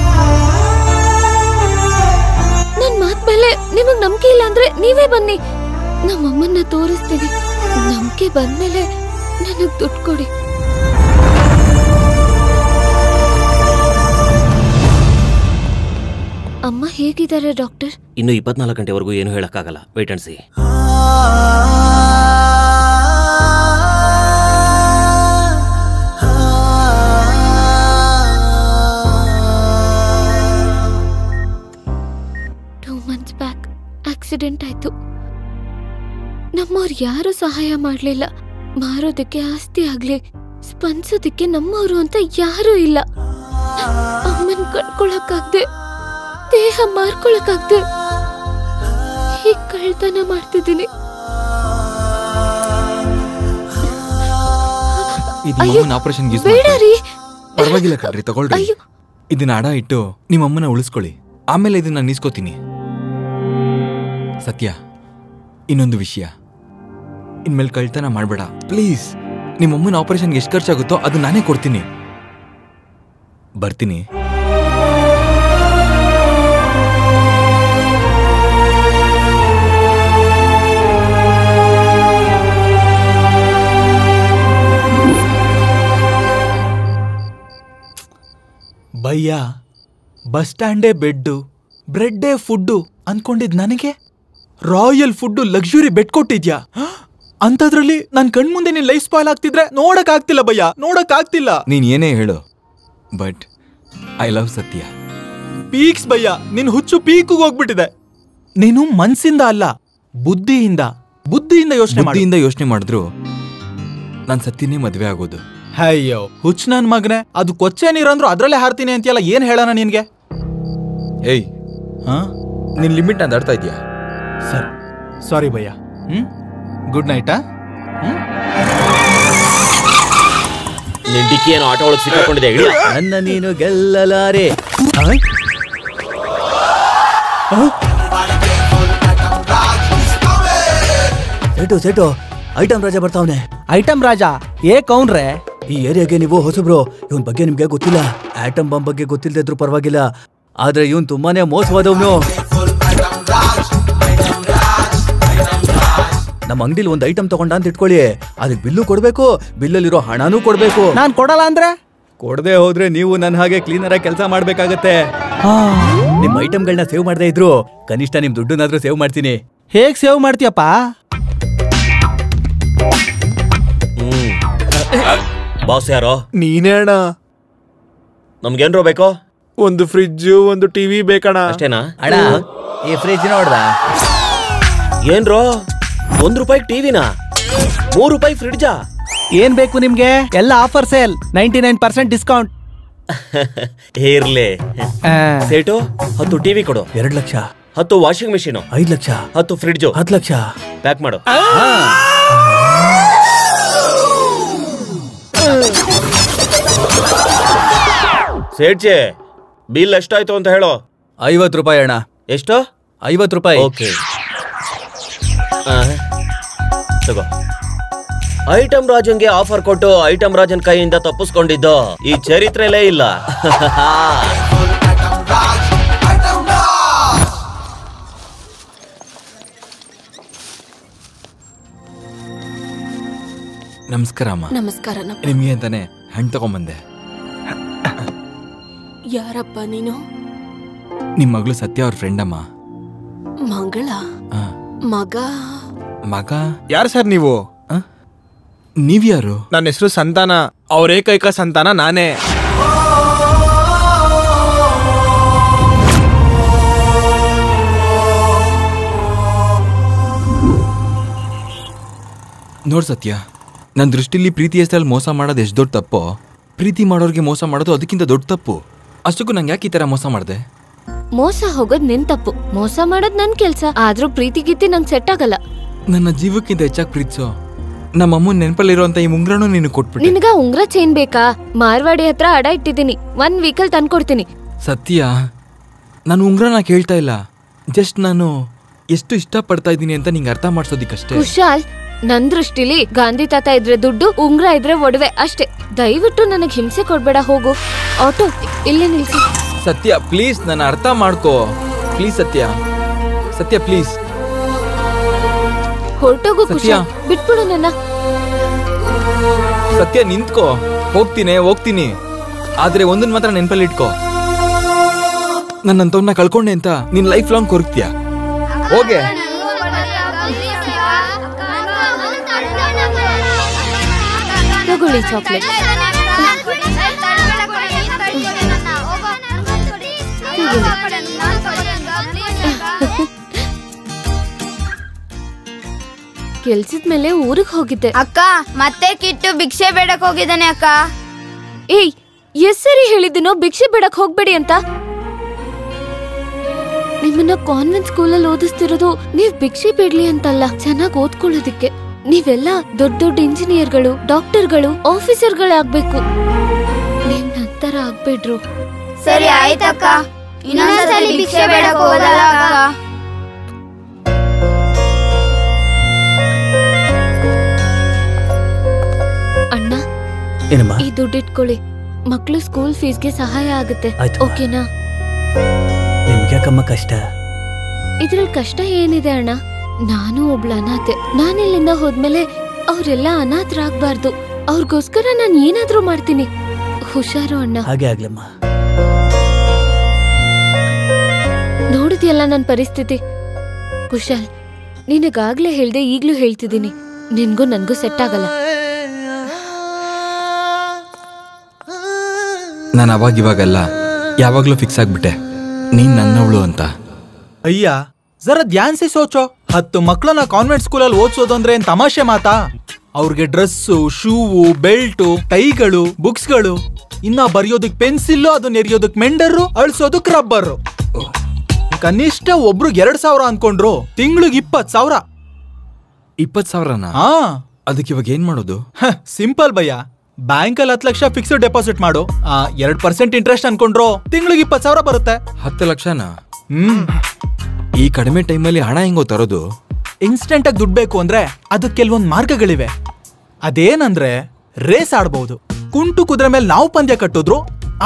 ನನ್ ಮಾತ್ ಮೇಲೆ ನಿಮಗ್ ನಂಬಿಕೆ ಇಲ್ಲ ಅಂದ್ರೆ ನೀವೇ ಬನ್ನಿ, ನಮ್ಮಮ್ಮನ್ನ ತೋರಿಸ್ತೀನಿ. ನಂಬಿಕೆ ಬಂದ್ಮೇಲೆ ನನಗ್ ದುಡ್ಡು ಕೊಡಿ. ಅಮ್ಮ ಹೇಗಿದ್ದಾರೆ ಡಾಕ್ಟರ್? ಇನ್ನು 24 ಗಂಟೆವರೆಗೂ ಏನು ಹೇಳಕ್ಕಾಗಲ್ಲ. Wait and C. ಆಕ್ಸಿಡೆಂಟ್ ಆಯ್ತು. ನಮ್ಮವ್ರು ಯಾರು ಸಹಾಯ ಮಾಡ್ಲಿಲ್ಲ. ಮಾರೋದಕ್ಕೆ ಆಸ್ತಿ ಆಗ್ಲಿ, ಸ್ಪಂದಿಸೋದಕ್ಕೆ ನಮ್ಮವರು ಅಂತ ಯಾರೂ ಇಲ್ಲ. ಅಮ್ಮನ್ ಕಳ್ಕೊಳಕ್ಕಾಗ್ದೆ, ದೇಹ ಮಾರ್ಕೊಳಕ್ಕಾಗ್ದೆ ಹೀಗ್ ಕಳ್ತನ ಮಾಡ್ತಿದ್ದೀನಿ. ಆಪರೇಷನ್ ಬೇಡರಿ. ಪರವಾಗಿಲ್ಲ ಕಣ್ರಿ, ತಗೊಳ್ರಿ. ಇದನ್ನ ಅಡ ಇಟ್ಟು ನಿಮ್ಮಮ್ಮನ ಉಳಿಸ್ಕೊಳ್ಳಿ, ಆಮೇಲೆ ಇದನ್ನ ನಾನು ನೀಸ್ಕೋತೀನಿ. ಸತ್ಯ, ಇನ್ನೊಂದು ವಿಷಯ, ಇನ್ಮೇಲೆ ಕಳ್ತನ ಮಾಡಬೇಡ ಪ್ಲೀಸ್. ನಿಮ್ಮಮ್ಮನ ಆಪರೇಷನ್ಗೆ ಎಷ್ಟು ಖರ್ಚಾಗುತ್ತೋ ಅದು ನಾನೇ ಕೊಡ್ತೀನಿ. ಬರ್ತೀನಿ. ಭಯ್ಯ, ಬಸ್ ಸ್ಟ್ಯಾಂಡೇ ಬೆಡ್ಡು, ಬ್ರೆಡ್ಡೇ ಫುಡ್ಡು ಅನ್ಕೊಂಡಿದ್ ನನಗೆ ರಾಯಲ್ ಫುಡ್ಡು, ಲಕ್ಸುರಿ ಬೆಡ್ ಕೊಟ್ಟಿದ್ಯಾ? ಅಂತದ್ರಲ್ಲಿ ನನ್ ಕಣ್ಮುಂದೆ ನೀನ್ ಲೈಫ್ ಸ್ಪಾಯ್ಲ್ ಆಗ್ತಿದ್ರೆ ನೋಡಕ್ ಆಗ್ತಿಲ್ಲ ಭಯ್ಯ, ನೋಡಕ್ ಆಗ್ತಿಲ್ಲ. ನೀನ್ ಏನೇ ಹೇಳು, ಬಟ್ ಐ ಲವ್ ಸತ್ಯ. ಪೀಕ್ಸ್ ಭಯ್ಯ, ನಿನ್ ಹುಚ್ಚು ಪೀಕ್ಗೆ ಹೋಗ್ಬಿಟ್ಟಿದೆ. ನೀನು ಮನ್ಸಿಂದ ಅಲ್ಲ, ಬುದ್ಧಿಯಿಂದ ಯೋಚನೆ ಮಾಡಿದ್ರು ನಾನ್ ಸತ್ಯನೇ ಮದ್ವೆ ಆಗೋದು. ಅಯ್ಯೋ ಹುಚ್ಚ ನನ್ ಮಗನೆ, ಅದು ಕೊಚ್ಚೆ ನೀರಂದ್ರು ಅದ್ರಲ್ಲೇ ಹಾರ್ತೀನಿ ಅಂತೀಯಲ್ಲ, ಏನ್ ಹೇಳೋಣ ನಿನ್ಗೆ? ಏಯ್ ನಿನ್ ಲಿಮಿಟ್ ನಾನು ದಾಟ್ತಾ ಇದೀಯಾ? Sir sorry bhaiya. ಗುಡ್ ನೈಟಾ? ನಿನ್ ಡಿಕ್ಕಿ ಏನೋ ಆಟೋ ಒಳಗೆ ಸಿಕ್ಕಾಕೊಂಡಿದೆ. ನನ್ನ ನೀನು ಗೆಲ್ಲಲಾರೆ. ಸೇಟು ಐಟಮ್ ರಾಜ ಬರ್ತಾವನೆ. ಐಟಮ್ ರಾಜ ಏಕೌನ್ರೆ? ಈ ಏರಿಯಾಗೆ ನೀವು ಹೊಸಬ್ರು, ಇವನ್ ಬಗ್ಗೆ ನಿಮ್ಗೆ ಗೊತ್ತಿಲ್ಲ. ಆಟಮ್ ಬಾಂಬ್ ಬಗ್ಗೆ ಗೊತ್ತಿಲ್ಲದೆ ಇದ್ರು ಪರವಾಗಿಲ್ಲ, ಆದ್ರೆ ಇವನ್ ತುಂಬಾನೇ ಮೋಸವಾದವನು. ನಮ್ಮ ಅಂಗಡಿಲಿ ಒಂದು ಐಟಮ್ ತಗೊಂಡ ಅಂತ ಇಟ್ಕೊಳ್ಳಿ, ಅದಕ್ಕೆ ಬಿಲ್ಲು ಕೊಡ್ಬೇಕು, ಬಿಲ್ಲಲ್ಲಿರೋ ಹಣನೂ ಕೊಡ್ಬೇಕು. ನಾನ್ ಕೊಡಲ್ಲ ಅಂದ್ರೆ? ಕೊಡದೆ ಹೋದ್ರೆ ನೀವು ನನ್ನ ಹಾಗೆ ಕ್ಲೀನರ್ ಆಗಿ ಕೆಲಸ ಮಾಡ್ಬೇಕಾಗತ್ತೆ. ನಿಮ್ ಐಟಮ್ಗಳನ್ನ ಸೇವ್ ಮಾಡದೇ ಇದ್ರು ಕನಿಷ್ಠ ನಿಮ್ ದುಡ್ಡನ್ನಾದ್ರೂ ಸೇವ್ ಮಾಡ್ತೀನಿ. ಹೇಗ್ ಸೇವ್ ಮಾಡ್ತೀಯಪ್ಪ? ಬಾಸ್ ಯಾರೋ? ನೀನೇ ಅಣ್ಣ. ನಮ್ಗೇನ್ರೋ ಬೇಕೋ? ಒಂದು ಫ್ರಿಡ್ಜ್, ಒಂದು ಟಿವಿ ಬೇಕಣ್ಣ. ಅಷ್ಟೇನಾ ಅಣ್ಣ? ಈ ಫ್ರಿಡ್ಜ್ ನೋಡ್ದ? ಏನ್ರೋ ₹1 ಟಿವಿನಾ? ₹3 ಫ್ರಿಡ್ಜಾ? ಏನ್ ಬೇಕು ನಿಮ್ಗೆ? ಎಲ್ಲ ಆಫರ್ ಸೇಲ್, 99% ಡಿಸ್ಕೌಂಟ್. ಇರ್ಲಿ ಸೇಟು, 10 ಟಿವಿ ಕೊಡು. 2 lakh. 10 washing machine. 5 lakh. 10 fridge. 10 lakh. Pack ಮಾಡು. ಸೇಠ್ಜಿ, ಬಿಲ್ ಎಷ್ಟಾಯ್ತು ಅಂತ ಹೇಳೋ. ₹50 ಅಣ್ಣ. ಎಷ್ಟು? ₹50. ಓಕೆ ತಗೋ. ಐಟಮ್ ರಾಜನ್ಗೆ ಆಫರ್ ಕೊಟ್ಟು ಐಟಮ್ ರಾಜನ್ ಕೈಯಿಂದ ತಪ್ಪಿಸ್ಕೊಂಡಿದ್ದು ಈ ಚರಿತ್ರೆಲೇ ಇಲ್ಲ. ನಮಸ್ಕಾರ ಅಮ್ಮ. ನಮಸ್ಕಾರ. ನಿಮ್ಗೆ ಅಂತಾನೆ ಹಣ್ಣು ತಗೊಂಬಂದೆ. ಯಾರಪ್ಪ ನೀನು? ನಿಮ್ ಮಗಳು ಸತ್ಯ ಅವ್ರ ಫ್ರೆಂಡ್ ಅಮ್ಮ. ಮಗಳ? ಮಗ? ಮಗ? ಯಾರು ಸರ್ ನೀವು? ನೀವ್ಯಾರು? ನನ್ನ ಹೆಸರು ಸಂತಾನ, ಅವ್ರ ಏಕೈಕ ಸಂತಾನ ನಾನೇ. ನೋಡ್ ಸತ್ಯ, ನನ್ನ ದೃಷ್ಟಿಲಿ ಪ್ರೀತಿ ಹೆಸರಲ್ಲಿ ಮೋಸ ಮಾಡೋದು ಎಷ್ಟು ದೊಡ್ಡ ತಪ್ಪೋ, ಪ್ರೀತಿ ಮಾಡೋರಿಗೆ ಮೋಸ ಮಾಡೋದು ಅದಕ್ಕಿಂತ ದೊಡ್ಡ ತಪ್ಪು. ಅಷ್ಟಕ್ಕೂ ನಂಗೆ ಯಾಕೆ ಈ ತರ ಮೋಸ ಮಾಡಿದೆ? ಮೋಸ ಹೋಗೋದ್ ನಿನ್ ತಪ್ಪು, ಮೋಸ ಮಾಡೋದ್ ನನ್ ಕೆಲ್ಸ. ಆದ್ರೂ ಪ್ರೀತಿ ಗೀತಿ ನಂಗೆ ಸೆಟ್ ಆಗಲ್ಲ. ನನ್ನ ಜೀವಕ್ಕಿಂತ ಹೆಚ್ಚಾಗಿ ಪ್ರೀತಿಸೋ ನಮ್ಮ ಅಮ್ಮನ ನೆನಪಲ್ಲಿರುವಂತ ಈ ಉಂಗ್ರನು ನೀನು ಕೊಟ್ಬಿಟ್ಟು. ನಿನ್ಗ ಉಂಗ್ರ ಚೈನ್ ಬೇಕಾ? ಮಾರ್ವಾಡಿ ಹತ್ರ ಅಡ ಇಟ್ಟಿದ್ದೀನಿ, 1 ವೀಕಲ್ ತಂದ್ಕೊಡ್ತೀನಿ. ಸತ್ಯ, ನಾನು ಉಂಗ್ರನ ಕೇಳ್ತಾ ಇಲ್ಲ, ಜಸ್ಟ್ ನಾನು ಎಷ್ಟು ಇಷ್ಟ ಪಡ್ತಾ ಇದ್ದೀನಿ ಅಂತ ನಿಂಗೆ ಅರ್ಥ ಮಾಡ್ಸೋದಿಕ್ಕಷ್ಟೇ. ಕುಶಾಲ್, ನನ್ ದೃಷ್ಟಿಲಿ ಗಾಂಧಿ ತಾತ ಇದ್ರೆ ದುಡ್ಡು, ಉಂಗ್ರ ಇದ್ರೆ ಒಡವೆ ಅಷ್ಟೇ. ದಯವಿಟ್ಟು ನನಗ್ ಹಿಂಸೆ ಕೊಡ್ಬೇಡ, ಹೋಗು. ಆಟೋ ಇಲ್ಲೇ ನಿಲ್ಸಿ. ಸತ್ಯ ಪ್ಲೀಸ್, ನನ್ನ ಅರ್ಥ ಮಾಡ್ಕೋ ಪ್ಲೀಸ್. ಸತ್ಯ ಸತ್ಯ ಪ್ಲೀಸ್. ಹೊರಟೋಗು ಕುಶಾಲ್, ಬಿಟ್ಬಿಡು ನನ್ನ. ಸತ್ಯ ನಿಂತ್ಕೋ, ಹೋಗ್ತೀನಿ, ಆದ್ರೆ ಒಂದನ್ ಮಾತ್ರ ನೆನಪಲ್ಲಿ ಇಟ್ಕೋ, ನನ್ನಂತವ್ನ ಕಳ್ಕೊಂಡೆ ಅಂತ ನಿನ್ ಲೈಫ್ ಲಾಂಗ್ ಕೊರಗ್ತೀಯ. ಹೋಗೆ. ತಗೊಳ್ಳಿ ಚಾಕ್ಲೇಟ್. ಕೆಲ್ಸದ ಮೇಲೆ ಊರಿಗೆ ಹೋಗಿದ್ದೆ ಅಕ್ಕ. ಮತ್ತೆ ಕಿಟ್ಟು ಭಿಕ್ಷೆ ಬೇಡಕ್ ಹೋಗಿದ್ದಾನೆ ಅಕ್ಕ. ಏಯ್, ಎಷ್ಟ್ ಸರಿ ಹೇಳಿದ್ದೀನೋ ಭಿಕ್ಷೆ ಬೇಡಕ್ ಹೋಗ್ಬೇಡಿ ಅಂತ? ನಿಮ್ಮನ್ನ ಕಾನ್ವೆಂಟ್ ಸ್ಕೂಲಲ್ಲಿ ಓದಿಸ್ತಿರೋದು ನೀವ್ ಭಿಕ್ಷೆ ಬೇಡ್ಲಿ ಅಂತಲ್ಲ, ಚೆನ್ನಾಗಿ ಓದ್ಕೊಳ್ಳೋದಿಕ್ಕೆ. ನೀವೆಲ್ಲ ದೊಡ್ಡ ದೊಡ್ಡ ಇಂಜಿನಿಯರ್ಗಳು, ಡಾಕ್ಟರ್ಗಳು, ಆಫೀಸರ್ಗಳಾಗ್ಬೇಕು. ನೀವ್ ನಂತರ ಆಗ್ಬೇಡ್ರು. ಸರಿ ಆಯ್ತಕ್ಕ, ಇನ್ನೊಂದ್ಸಲಿ ಭಿಕ್ಷೆ ಬೇಡಕ್ ಹೋಗಲ್ಲ ಅಕ್ಕ. ಅಣ್ಣ, ಈ ದುಡ್ಡು ಇಟ್ಕೊಳ್ಳಿ, ಮಕ್ಳು ಸ್ಕೂಲ್ ಫೀಸ್ಗೆ ಸಹಾಯ ಆಗುತ್ತೆ. ಓಕೆನಾ? ನಿಮ್ಗ್ಯಾಕಮ್ಮ ಕಷ್ಟ? ಇದ್ರಲ್ಲಿ ಕಷ್ಟ ಏನಿದೆ ಅಣ್ಣ? ನಾನು ಒಬ್ಳ ಅನಾಥೆ. ನಾನಿಲ್ಲಿಂದ ಹೋದ್ಮೇಲೆ ಅವ್ರೆಲ್ಲ ಅನಾಥರಾಗ್ಬಾರ್ದು. ಅವ್ರಿಗೋಸ್ಕರ ನಾನು ಏನಾದ್ರೂ ಮಾಡ್ತೀನಿ. ಹುಷಾರು ಅಣ್ಣ. ಹಾಗೆ ಆಗ್ಲಮ್ಮ. ನೋಡಿದ್ಯಲ್ಲ ನನ್ ಪರಿಸ್ಥಿತಿ. ಕುಶಾಲ್, ನಿನಗಾಗ್ಲೇ ಹೇಳ್ದೆ, ಈಗ್ಲೂ ಹೇಳ್ತಿದ್ದೀನಿ, ನಿನ್ಗೂ ನನ್ಗೂ ಸೆಟ್ ಆಗಲ್ಲ. ನಾನು ಅವಾಗಿವಾಗಲ್ಲ, ಯಾವಾಗ್ಲೂ ಫಿಕ್ಸ್ ಆಗ್ಬಿಟ್ಟೆ, ನೀನ್ ನನ್ನವಳು ಅಂತ. ಅಯ್ಯ, ಜರ ಧ್ಯಾನ್ ಸೆ ಸೋಚೋ. 10 ಮಕ್ಕಳನ್ನ ಕಾನ್ವೆಂಟ್ ಸ್ಕೂಲಲ್ಲಿ ಓದಿಸೋದು ಅಂದ್ರೆ ಏನ್ ತಮಾಷೆ ಮಾತಾ? ಅವ್ರಿಗೆ ಡ್ರೆಸ್ಸು, ಶೂವು, ಬೆಲ್ಟು, ಟೈಗಳು, ಬುಕ್ಸ್ಗಳು, ಇನ್ನ ಬರೆಯೋದಕ್ ಪೆನ್ಸಿಲ್, ಅದನ್ನ ಎರಿಯೋದಕ್ ಮೆಂಡರು, ಅಳ್ಸೋದಕ್ ರಬ್ಬರು. ಕನಿಷ್ಠ ಒಬ್ರಿಗೆ 2,000 ಅನ್ಕೊಂಡ್ರು, ತಿಂಗ್ಳಿಗೆ 20,000. 20,000ನಾ? ಹಾ. ಅದಕ್ಕೆ ಇವಾಗ ಏನ್ ಮಾಡೋದು? ಸಿಂಪಲ್ ಭಯ್ಯ, ಬ್ಯಾಂಕಲ್ಲಿ 10 ಲಕ್ಷ ಫಿಕ್ಸ್ಡ್ ಡೆಪಾಸಿಟ್ ಮಾಡು, 2% ಇಂಟ್ರೆಸ್ಟ್ ಅನ್ಕೊಂಡ್ರು ತಿಂಗ್ಳಿಗೆ 20,000 ಬರುತ್ತೆ. 10 ಲಕ್ಷನಾ? ಈ ಕಡಿಮೆ ಟೈಮಲ್ಲಿ ಹಣ ಹೆಂಗೋ ತರೋದು? ಇನ್ಸ್ಟೆಂಟ್ ಆಗಿ ದುಡ್ಡು ಬೇಕು ಅಂದ್ರೆ ಅದಕ್ಕೆ ಕೆಲವೊಂದು ಮಾರ್ಗಗಳಿವೆ. ಅದೇನಂದ್ರೆ ರೇಸ್ ಆಡ್ಬಹುದು. ಕುಂಟು ಕುದುರೆ ಮೇಲೆ ನಾವು ಪಂದ್ಯ ಕಟ್ಟಿದ್ರು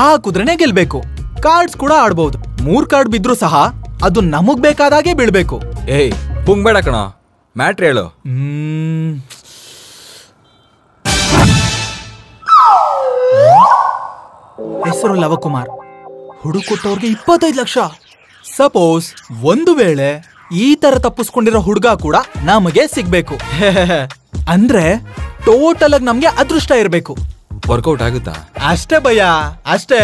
ಆ ಕುದುರೆನೇ ಗೆಲ್ಬೇಕು. ಕಾರ್ಡ್ಸ್ ಕೂಡ ಆಡ್ಬಹುದು. 3 ಕಾರ್ಡ್ ಬಿದ್ರು ಸಹ ಅದು ನಮಗ್ ಬೇಕಾದಾಗೆ ಬೀಳ್ಬೇಕು. ಏಯ್ ಪುಂಗ್ಬೇಡ ಕಣ, ಮ್ಯಾಟ್ರ್ ಹೇಳು. ಹೆಸರು ಲವಕುಮಾರ್. ಹುಡುಕೊಟ್ಟವ್ರಿಗೆ 25 ಲಕ್ಷ. ಸಪೋಸ್ ಒಂದು ವೇಳೆ ಈ ತರ ತಪ್ಪಿಸ್ಕೊಂಡಿರೋ ಹುಡುಗ ಕೂಡ ನಮಗೆ ಸಿಗ್ಬೇಕು ಅಂದ್ರೆ ಟೋಟಲ್ ಆಗಿ ನಮ್ಗೆ ಅದೃಷ್ಟ ಇರ್ಬೇಕು. ವರ್ಕೌಟ್ ಆಗುತ್ತಾ? ಅಷ್ಟೇ ಭಯ್ಯ, ಅಷ್ಟೇ.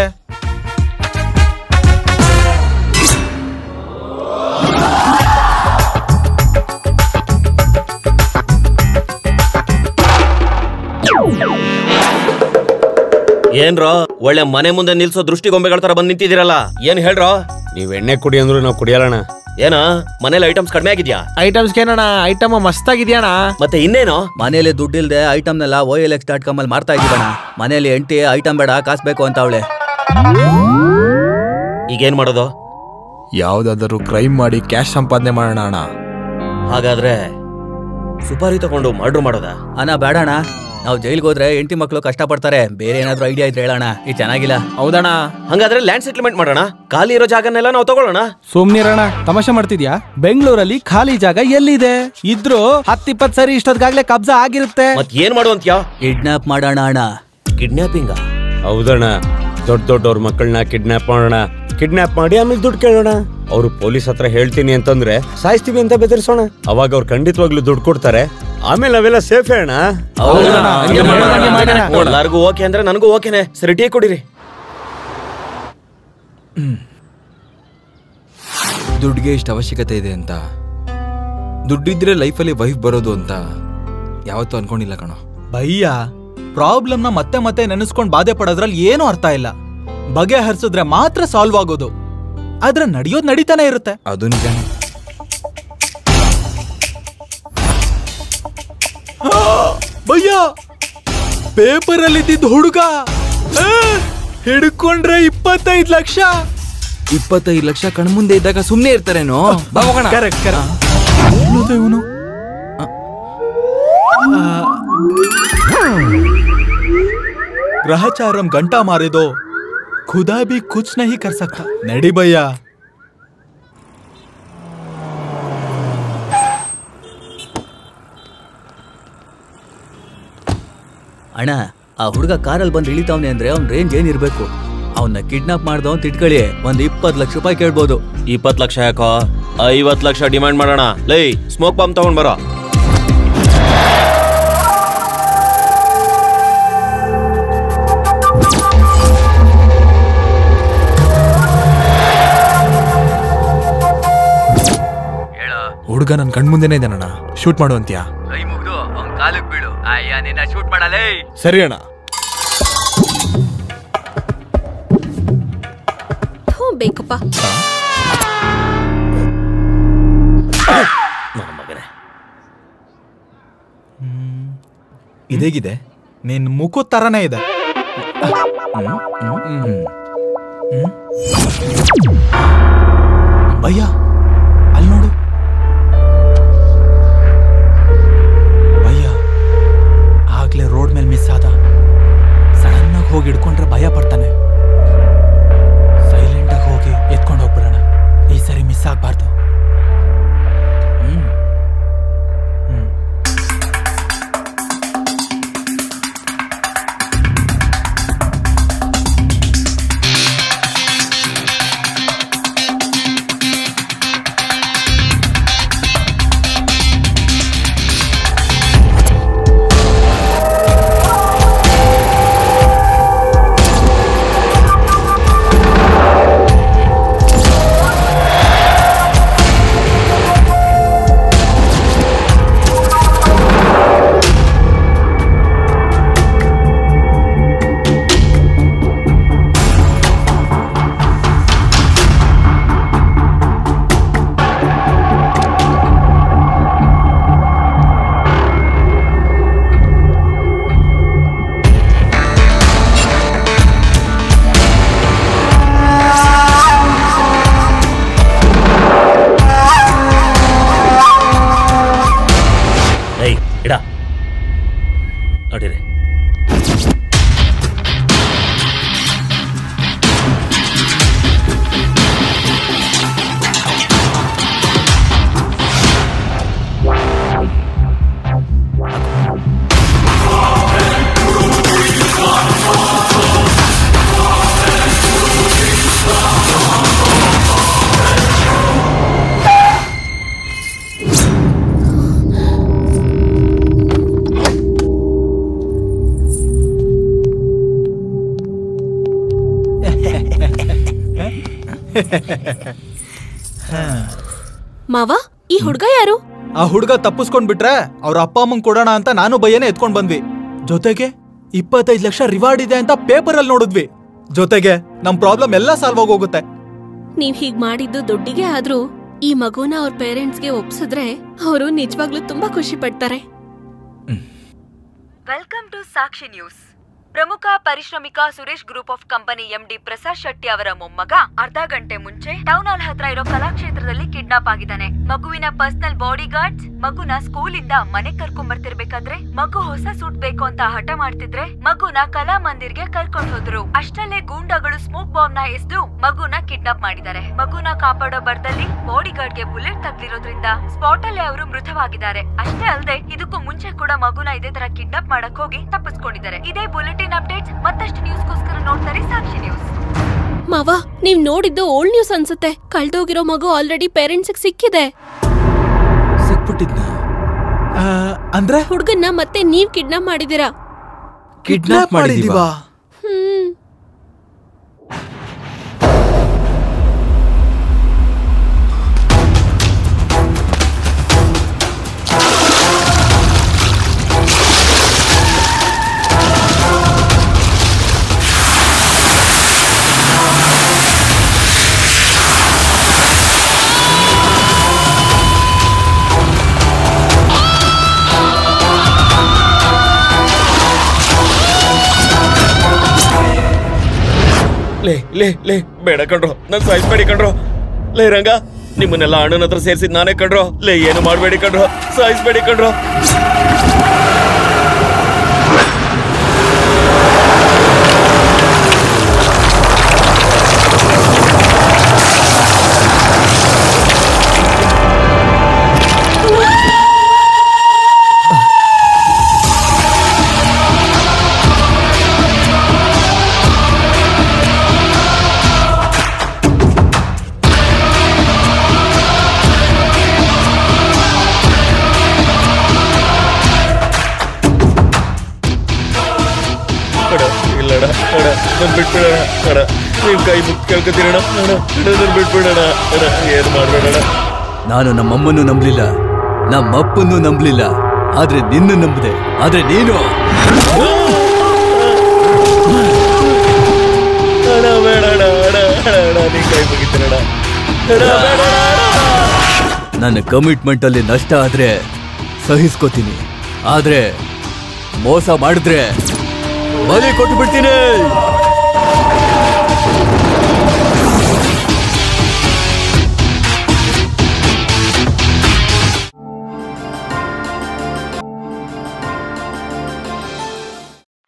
ಏನ್ರೋ ಒಳ್ಳೆ ಮನೆ ಮುಂದೆ ನಿಲ್ಸೋ ದೃಷ್ಟಿಗೊಂಬೆಗಳ ತರ ಬಂದ್ ನಿಂತಿದ್ದೀರಲ್ಲ, ಏನ್ ಹೇಳ್ರೋ? ನೀವ್ ಎಣ್ಣೆ ಕುಡಿ ಅಂದ್ರು ನಾವು ಕುಡಿಯಲ್ಲಣ್ಣ. ಏನ ಮನೇಲಿ ಐಟಮ್ಸ್ ಕಡಿಮೆ ಆಗಿದ್ಯಾ? ಐಟಮ್ಸ್ ಏನಣ್ಣ, ಐಟಮ್ ಮಸ್ತ್ ಆಗಿದ್ಯಾಣ. ಮತ್ತೆ ಇನ್ನೇನು? ಮನೇಲಿ ದುಡ್ಡಿಲ್ದೆ ಐಟಮ್ನೆಲ್ಲ OLX.com ಅಲ್ಲಿ ಮಾರ್ತಾ ಇದೀವಣ್ಣ. ಮನೇಲಿ ಎಂಟಿ ಐಟಮ್ ಬೇಡ, ಕಾಸು ಬೇಕು ಅಂತ ಅವಳೆ. ಈಗೇನ್ ಮಾಡೋದು? ಯಾವ್ದಾದ್ರು ಕ್ರೈಮ್ ಮಾಡಿ ಕ್ಯಾಶ್ ಸಂಪಾದನೆ ಮಾಡೋಣ ಅಣ್ಣ. ಹಾಗಾದ್ರೆ ಸುಪಾರಿ ತಗೊಂಡು ಮರ್ಡರ್ ಮಾಡೋದ? ಅಣ್ಣ ಬೇಡಣ್ಣ, ನಾವು ಜೈಲ್ಗೆ ಹೋದ್ರೆ ಹೆಂಡತಿ ಮಕ್ಕಳು ಕಷ್ಟ ಪಡ್ತಾರೆ. ಬೇರೆ ಏನಾದ್ರು ಐಡಿಯಾ ಇದ್ರೆ ಹೇಳೋಣ, ಇದು ಚೆನ್ನಾಗಿಲ್ಲ. ಹೌದಣ್ಣ. ಹಂಗಾದ್ರೆ ಲ್ಯಾಂಡ್ ಸೆಟ್ಲ್ಮೆಂಟ್ ಮಾಡೋಣ, ಖಾಲಿ ಇರೋ ಜಾಗನೆಲ್ಲ ನಾವು ತಗೊಳ್ಳೋಣ. ಸುಮ್ನಿರಣ್ಣ, ತಮಾಷೆ ಮಾಡ್ತಿದ್ಯಾ? ಬೆಂಗಳೂರಲ್ಲಿ ಖಾಲಿ ಜಾಗ ಎಲ್ಲಿದೆ? ಇದ್ರು 10-20 ಸರಿ ಇಷ್ಟೊತ್ತಿಗಾಗ್ಲೇ ಕಬ್ಜಾ ಆಗಿರುತ್ತೆ. ಮತ್ ಏನ್ ಮಾಡುವಂತ್ಯಾ? ಕಿಡ್ನಾಪ್ ಮಾಡೋಣ ಅಣ್ಣ. ಕಿಡ್ನಾಪಿಂಗ್? ಹೌದಣ್ಣ, ದೊಡ್ಡವ್ರ ಮಕ್ಕಳನ್ನ ಕಿಡ್ನಾಪ್ ಮಾಡೋಣ. ಕಿಡ್ನಾಪ್ ಮಾಡಿ ಆಮೇಲೆ ದುಡ್ಡು ಕೇಳೋಣ. ಅವ್ರು ಪೊಲೀಸ್ ಹತ್ರ ಹೇಳ್ತೀನಿ ಅಂತಂದ್ರೆ ಸಾಯಿಸ್ತೀವಿ ಅಂತ ಬೆದರ್ಸೋಣ. ಅವಾಗ ಅವ್ರು ಖಂಡಿತವಾಗ್ಲೂ ದುಡ್ಡು ಕೊಡ್ತಾರೆ. ಆಮೇಲೆ ನಾವೆಲ್ಲ ಸೇಫ್ ಅಣ್ಣ. ಎಲ್ಲಾರ್ಗು ಓಕೆ ಅಂದ್ರೆ ನನಗೂ ಓಕೆನೆ. ಸರಿ, ಟೀ ಕುಡಿರಿ. ದುಡ್ಡಿಗೆ ಇಷ್ಟು ಅವಶ್ಯಕತೆ ಇದೆ ಅಂತ, ದುಡ್ಡಿದ್ರೆ ಲೈಫಲ್ಲಿ ವೈಫ್ ಬರೋದು ಅಂತ ಯಾವತ್ತೂ ಅನ್ಕೊಂಡಿಲ್ಲ ಕಣೋ. ಭಯ್ಯ, ಪ್ರಾಬ್ಲಮ್ನ ಮತ್ತೆ ಮತ್ತೆ ನೆನೆಸ್ಕೊಂಡ್ ಬಾಧೆ ಪಡೋದ್ರಲ್ಲಿ ಏನೂ ಅರ್ಥ ಇಲ್ಲ. ಬಗೆಹರಿಸಿದ್ರೆ ಮಾತ್ರ ಸಾಲ್ವ್ ಆಗೋದು. ಆದ್ರೆ ನಡೆಯೋದು ನಡೀತಾನೆ ಇರುತ್ತೆ. ಅದು ನಿಜ. ಭಯ್ಯ, ಪೇಪರ್ ಅಲ್ಲಿ ಇದ್ದಿದ್ದ ಹುಡುಗ ಹಿಡ್ಕೊಂಡ್ರೆ 25 ಲಕ್ಷ. 25 ಲಕ್ಷ ಕಣ್ಮುಂದೆ ಇದ್ದಾಗ ಸುಮ್ನೆ ಇರ್ತಾರೇನೋ? ಕರೆಕ್ಟ್. ಇವನು ಗ್ರಹಚಾರಂ ಗಂಟಾ ಮಾರಿದೋ ಖುದಾ ಬಿ ಕುಚ್ ನಹಿ ಕರ್ ಸಕ್ತಾ. ನಡಿ ಭಯ್ಯ. ಅಣ್ಣ, ಆ ಹುಡುಗ ಕಾರಲ್ಲಿ ಬಂದು ಇಳಿತಾವನೆ ಅಂದ್ರೆ ಅವ್ನ ರೇಂಜ್ ಏನಿರ್ಬೇಕು? ಅವನ್ನ ಕಿಡ್ನಾಪ್ ಮಾಡ್ದವ್ ತಿಟ್ಕೊಳ್ಳಿ, ಒಂದ್ 20 ಲಕ್ಷ ರೂಪಾಯಿ ಕೇಳ್ಬೋದು. 20 ಲಕ್ಷ ಯಾಕೋ? 50 ಲಕ್ಷ ಡಿಮ್ಯಾಂಡ್ ಮಾಡೋಣ. ಲೈ, ಸ್ಮೋಕ್ ಬಾಂಬ್ ತಗೊಂಡ್ ಬರೋ. ಹುಡುಗ ನನ್ ಕಣ್ಮುಂದೆನೇ ಇದ್ದಾನಣ್ಣ, ಶೂಟ್ ಮಾಡುವಂತ್ಯಾ? ಕೈ ಮುಗ್ದು ಅವ್ನ ಕಾಲಿಗೆ ಬೀಳು. ಅಯ್ಯ, ನಿನ್ನ ಶೂಟ್ ಮಾಡಲೇ. ಸರಿ ಅಣ್ಣ. ಬೇಕಪ್ಪ ಇದೇಗಿದೆ, ನಿನ್ ಮುಖ ತರನೇ ಇದೆ. ಭಯ್ಯ, ಅಲ್ಲಿ ನೋಡು. ಭಯ್ಯ, ಆಗ್ಲೇ ರೋಡ್ ಮೇಲೆ ಮಿಸ್ ಆದ. ಸಡನ್ ಆಗಿ ಹೋಗಿ ಹಿಡ್ಕೊಂಡ್ರೆ ಭಯ ಪಡ್ತಾನೆ. ಸೈಲೆಂಟ್ ಆಗಿ ಹೋಗಿ ಎತ್ಕೊಂಡು ಹೋಗ್ಬಿಡೋಣ. ಈ ಸರಿ ಮಿಸ್ ಆಗ್ಬಾರ್ದು. ಅಡಿರೆ. ಮಾವ, ಈ ಹುಡ್ಗ ಯಾರು? ಆ ಹುಡ್ಗ ತಪ್ಪಿಸ್ಕೊಂಡ್ ಬಿಟ್ರೆ ಅವ್ರ ಅಪ್ಪ ಅಮ್ಮಂಗ್ ಕೊಡೋಣ ಅಂತ ನಾನು ಭಯನೇ ಎತ್ಕೊಂಡ್ ಬಂದ್ವಿ. ಜೊತೆಗೆ 25 ಲಕ್ಷ ರಿವಾರ್ಡ್ ಇದೆ ಅಂತ ಪೇಪರ್ ಅಲ್ಲಿ ನೋಡಿದ್ವಿ. ಜೊತೆಗೆ ನಮ್ ಪ್ರಾಬ್ಲಮ್ ಎಲ್ಲ ಸಾಲ್ವ್ ಆಗೋಗುತ್ತೆ. ನೀವ್ ಹೀಗ್ ಮಾಡಿದ್ದು ದುಡ್ಡಿಗೆ ಆದ್ರೂ ಈ ಮಗುನ ಅವ್ರ ಪೇರೆಂಟ್ಸ್ಗೆ ಒಪ್ಸಿದ್ರೆ ಅವರು ನಿಜವಾಗ್ಲೂ ತುಂಬಾ ಖುಷಿ ಪಡ್ತಾರೆ. Welcome to Sakshi news. ಪ್ರಮುಖ ಪರಿಶ್ರಮಿಕ Suresh group of company MD Prasad Shetty ಅವರ ಮೊಮ್ಮಗ ಅರ್ಧ ಗಂಟೆ ಮುಂಚೆ ಟೌನ್ ಹಾಲ್ ಹತ್ರ ಇರೋ ಕಲಾಕ್ಷೇತ್ರದಲ್ಲಿ ಕಿಡ್ನಾಪ್ ಆಗಿದ್ದಾನೆ. ಮಗುವಿನ ಪರ್ಸನಲ್ ಬಾಡಿ ಗಾರ್ಡ್ಸ್ ಮಗುನ ಸ್ಕೂಲಿಂದ ಮನೆಗ್ ಕರ್ಕೊಂಡ್ ಬರ್ತಿರ್ಬೇಕಾದ್ರೆ ಮಗು ಹೊಸ ಸೂಟ್ ಬೇಕು ಅಂತ ಹಠ ಮಾಡ್ತಿದ್ರೆ ಮಗುನ ಕಲಾ ಮಂದಿರ್ಗೆ ಕರ್ಕೊಂಡ್ ಹೋದ್ರು. ಅಷ್ಟಲ್ಲೇ ಗೂಂಡಾಗಳು ಸ್ಮೋಕ್ ಬಾಂಬ್ ನ ಎಸ್ದು ಮಗುನ ಕಿಡ್ನಾಪ್ ಮಾಡಿದ್ದಾರೆ. ಮಗುನ ಕಾಪಾಡೋ ಬರ್ದಲ್ಲಿ ಬಾಡಿ ಗಾರ್ಡ್ ಗೆ ಬುಲೆಟ್ ತಗ್ಲಿರೋದ್ರಿಂದ ಸ್ಪಾಟ್ ಅಲ್ಲೇ ಅವರು ಮೃತವಾಗಿದ್ದಾರೆ. ಅಷ್ಟೇ ಅಲ್ಲದೆ ಇದಕ್ಕೂ ಮುಂಚೆ ಕೂಡ ಮಗುನ ಇದೇ ತರ ಕಿಡ್ನಾಪ್ ಮಾಡಕ್ ಹೋಗಿ ತಪ್ಪಿಸ್ಕೊಂಡಿದ್ದಾರೆ. ಇದೇ ಬುಲೆಟಿನ್ ಅಪ್ಡೇಟ್ಸ್. ಮತ್ತಷ್ಟು ನ್ಯೂಸ್ಗೋಸ್ಕರ ನೋಡ್ತಾರೆ ಸಾಕ್ಷಿ ನ್ಯೂಸ್. ಮಾವ, ನೀವ್ ನೋಡಿದ್ದು ಓಲ್ಡ್ ನ್ಯೂಸ್ ಅನ್ಸುತ್ತೆ. ಕಳ್ದೋಗಿರೋ ಮಗು ಆಲ್ರೆಡಿ ಪೇರೆಂಟ್ಸ್ ಸಿಕ್ಕಿದೆ. ಅಂದ್ರೆ ಹುಡ್ಗನ್ನ ಮತ್ತೆ ನೀವ್ ಕಿಡ್ನಾಪ್ ಮಾಡಿದೀರಾ? ಕಿಡ್ನಾಪ್ ಮಾಡಿದೀವಾ? ಲೇ ಲೇ ಲೇ ಬೇಡ ಕಣ್ರೋ, ನನ್ ಸಾಯಿಸ್ಬೇಡಿ ಕಣ್ರೋ. ಲೇ ರಂಗ, ನಿಮ್ಮನ್ನೆಲ್ಲ ಅಣ್ಣನ ಹತ್ರ ಸೇರ್ಸಿದ್ ನಾನೇ ಕಣ್ರೋ. ಲೇ ಏನು ಮಾಡ್ಬೇಡಿ ಕಣ್ರೋ, ಸಾಯಿಸ್ಬೇಡಿ ಕಣ್ರೋ. ನಾನು ನಮ್ಮಮ್ಮನ್ನು ನಂಬಲಿಲ್ಲ, ನಮ್ಮಪ್ಪನ್ನು ನಂಬಲಿಲ್ಲ, ಆದ್ರೆ ನಿನ್ನ ನಂಬಿದೆ. ಆದ್ರೆ ನೀನು ನನ್ನ ಕಮಿಟ್ಮೆಂಟ್ ಅಲ್ಲಿ ನಷ್ಟ ಆದ್ರೆ ಸಹಿಸ್ಕೋತೀನಿ, ಆದ್ರೆ ಮೋಸ ಮಾಡಿದ್ರೆ ಬಲಿ ಕೊಟ್ಟು ಬಿಡ್ತೀನಿ.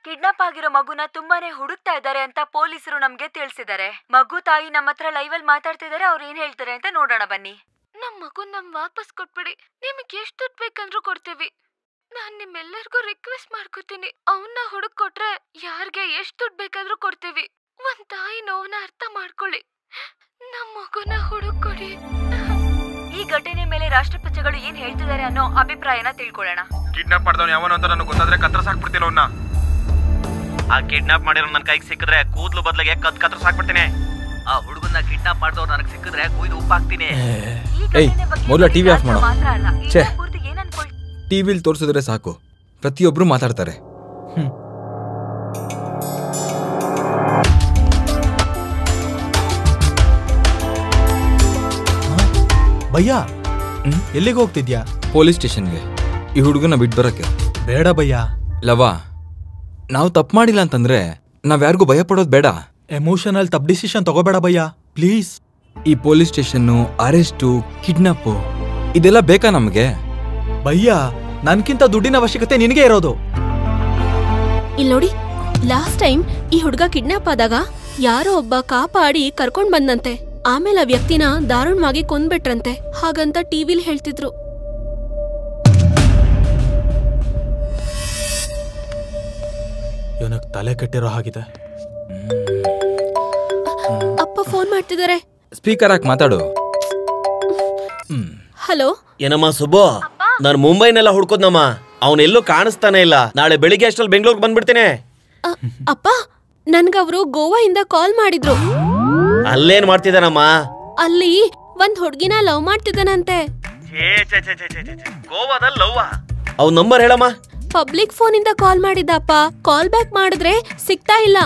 ಕಿಡ್ನಾಪ್ ಆಗಿರೋ ಮಗುನ ತುಂಬಾನೇ ಹುಡುಕ್ತಾ ಇದ್ದಾರೆ ಅಂತ ಪೊಲೀಸರು ನಮ್ಗೆ ತಿಳಿಸಿದ್ದಾರೆ. ಮಗು ತಾಯಿ ನಮ್ಮ ಹತ್ರ ಲೈವ್ ಅಲ್ಲಿ ಮಾತಾಡ್ತಿದ್ದಾರೆ. ಅವ್ರು ಏನ್ ಹೇಳ್ತಾರೆ ಅಂತ ನೋಡೋಣ ಬನ್ನಿ. ನಮ್ ಮಗು ವಾಪಸ್ ಕೊಟ್ಬಿಡಿ. ನಿಮಗೆ ಎಷ್ಟು ದುಡ್ಡು ಬೇಕಂದ್ರೂ ಕೊಡ್ತೀವಿ. ನಾನ್ ನಿಮ್ಮೆಲ್ಲರಿಗೂ ರಿಕ್ವೆಸ್ಟ್ ಮಾಡ್ಕೋತೀನಿ, ಅವನ್ನ ಹುಡುಕ್ ಕೊಟ್ರೆ ಯಾರಿಗೆ ಎಷ್ಟು ದುಡ್ಡು ಬೇಕಾದ್ರೂ ಕೊಡ್ತೀವಿ. ಒಂದ್ ತಾಯಿ ನೋವನ್ನ ಅರ್ಥ ಮಾಡ್ಕೊಳ್ಳಿ. ನಮ್ ಮಗುನ ಹುಡುಕ್ ಕೊಡಿ. ಈ ಘಟನೆ ಮೇಲೆ ರಾಷ್ಟ್ರಪತಿಗಳು ಏನ್ ಹೇಳ್ತಿದ್ದಾರೆ ಅನ್ನೋ ಅಭಿಪ್ರಾಯನ ತಿಳ್ಕೊಳ್ಳೋಣ. ಕಿಡ್ನಾಪ್ ಮಾಡಿದವನು ಯಾವನು ಅಂತ ನನಗೆ ಗೊತ್ತಾದ್ರೆ ಕತ್ತರಿಸಾಕ್ಬಿಡ್ತೀನಿ ಅವನ್ನ. ಆ ಕಿಡ್ನಾಪ್ ಮಾಡಿರೋ ನನ್ನ ಕೈಗೆ ಸಿಕ್ಕಿದ್ರೆ ಕೂದಲು ಬದಲಿಗೆ ಕತ್ತರಿಸಾಕ್ಬಿಡ್ತೀನಿ. ಆ ಹುಡುಗನ್ನ ಕಿಡ್ನಾಪ್ ಮಾಡಿದವ್ರು ನನಗೆ ಸಿಕ್ಕಿದ್ರೆ ಕುಯ್ದು ಉಪ್ಪಾಕ್ತೀನಿ. ಮೊದಲ ಟಿವಿ ಆಫ್ ಮಾಡೋ. ಛೇ, ಟಿವಿಲಿ ತೋರಿಸಿದ್ರೆ ಸಾಕು, ಪ್ರತಿಯೊಬ್ರು ಮಾತಾಡ್ತಾರೆ. ಭಯ್ಯ, ಎಲ್ಲಿಗೆ ಹೋಗ್ತಿದ್ಯಾ? ಪೊಲೀಸ್ ಸ್ಟೇಷನ್ಗೆ. ಈ ಹುಡುಗನ ಬಿಟ್ಟು ಬರಕ್ಕೆ. ಬೇಡ ಭಯ್ಯ. ಲವಾ, ನಾವು ತಪ್ಪು ಮಾಡಿಲ್ಲ ಅಂತಂದ್ರೆ ನಾವ್ಯಾರಿಗೂ ಭಯ ಪಡೋದು ಬೇಡ. ಎಮೋಷನಲ್ ತಪ್ಪು ಡಿಸಿಷನ್ ತಗೋಬೇಡ ಭಯ್ಯ, ಪ್ಲೀಸ್. ಈ ಪೊಲೀಸ್ ಸ್ಟೇಷನ್ನು, ಅರೆಸ್ಟು, ಕಿಡ್ನಾಪು ಇದೆಲ್ಲ ಬೇಕಾ ನಮಗೆ? ಭಯ್ಯ, ನನ್ಕಿಂತ ದುಡ್ಡಿನ ಅವಶ್ಯಕತೆ ನಿನಗೆ ಇರೋದು. ಇಲ್ ನೋಡಿ, ಲಾಸ್ಟ್ ಟೈಮ್ ಈ ಹುಡುಗ ಕಿಡ್ನಾಪ್ ಆದಾಗ ಯಾರೋ ಒಬ್ಬ ಕಾಪಾಡಿ ಕರ್ಕೊಂಡ್ ಬಂದಂತೆ. ಆಮೇಲೆ ಆ ವ್ಯಕ್ತಿನ ದಾರುಣವಾಗಿ ಕೊಂದ್ಬಿಟ್ರಂತೆ. ಹಾಗಂತ ಟಿವಿಲಿ ಹೇಳ್ತಿದ್ರು. ಇವನಿಗೆ ತಲೆ ಕೆಟ್ಟಿರೋ ಹಾಗಿದೆ. ಅಪ್ಪ ಫೋನ್ ಮಾಡ್ತಿದ್ದಾರೆ. ಸ್ಪೀಕರ್ ಹಾಕಿ ಮಾತಾಡು. ಹಲೋ. ಏನಮ್ಮ ಸುಬ್ಬು, ನಾನು ಮುಂಬೈನೆಲ್ಲ ಹುಡ್ಕೋದ್ನಮ್ಮ, ಅವನೆಲ್ಲೂ ಕಾಣಿಸ್ತಾನೆ ಇಲ್ಲ. ನಾಳೆ ಬೆಳಿಗ್ಗೆ ಅಷ್ಟರಲ್ಲಿ ಬೆಂಗಳೂರಿಗೆ ಬಂದ್ಬಿಡ್ತೇನೆ. ಅಪ್ಪ, ನನ್ಗವ್ರು ಗೋವಾಯಿಂದ ಕಾಲ್ ಮಾಡಿದ್ರು. ಅಲ್ಲೇನ್ ಮಾಡ್ತಿದ್ದಾನಮ್ಮ? ಅಲ್ಲಿ ಒಂದ್ ಹುಡ್ಗಿನ ಲವ್ ಮಾಡ್ತಿದ್ದಾನಂತೆ. ಗೋವಾದಲ್ಲಿ ಲವ್? ಅವ್ನ ನಂಬರ್ ಹೇಳಮ್ಮ. ಪಬ್ಲಿಕ್ ಫೋನ್ ಇಂದ ಕಾಲ್ ಮಾಡಿದ್ದಪ್ಪ. ಕಾಲ್ ಬ್ಯಾಕ್ ಮಾಡಿದ್ರೆ ಸಿಗ್ತಾ ಇಲ್ಲ.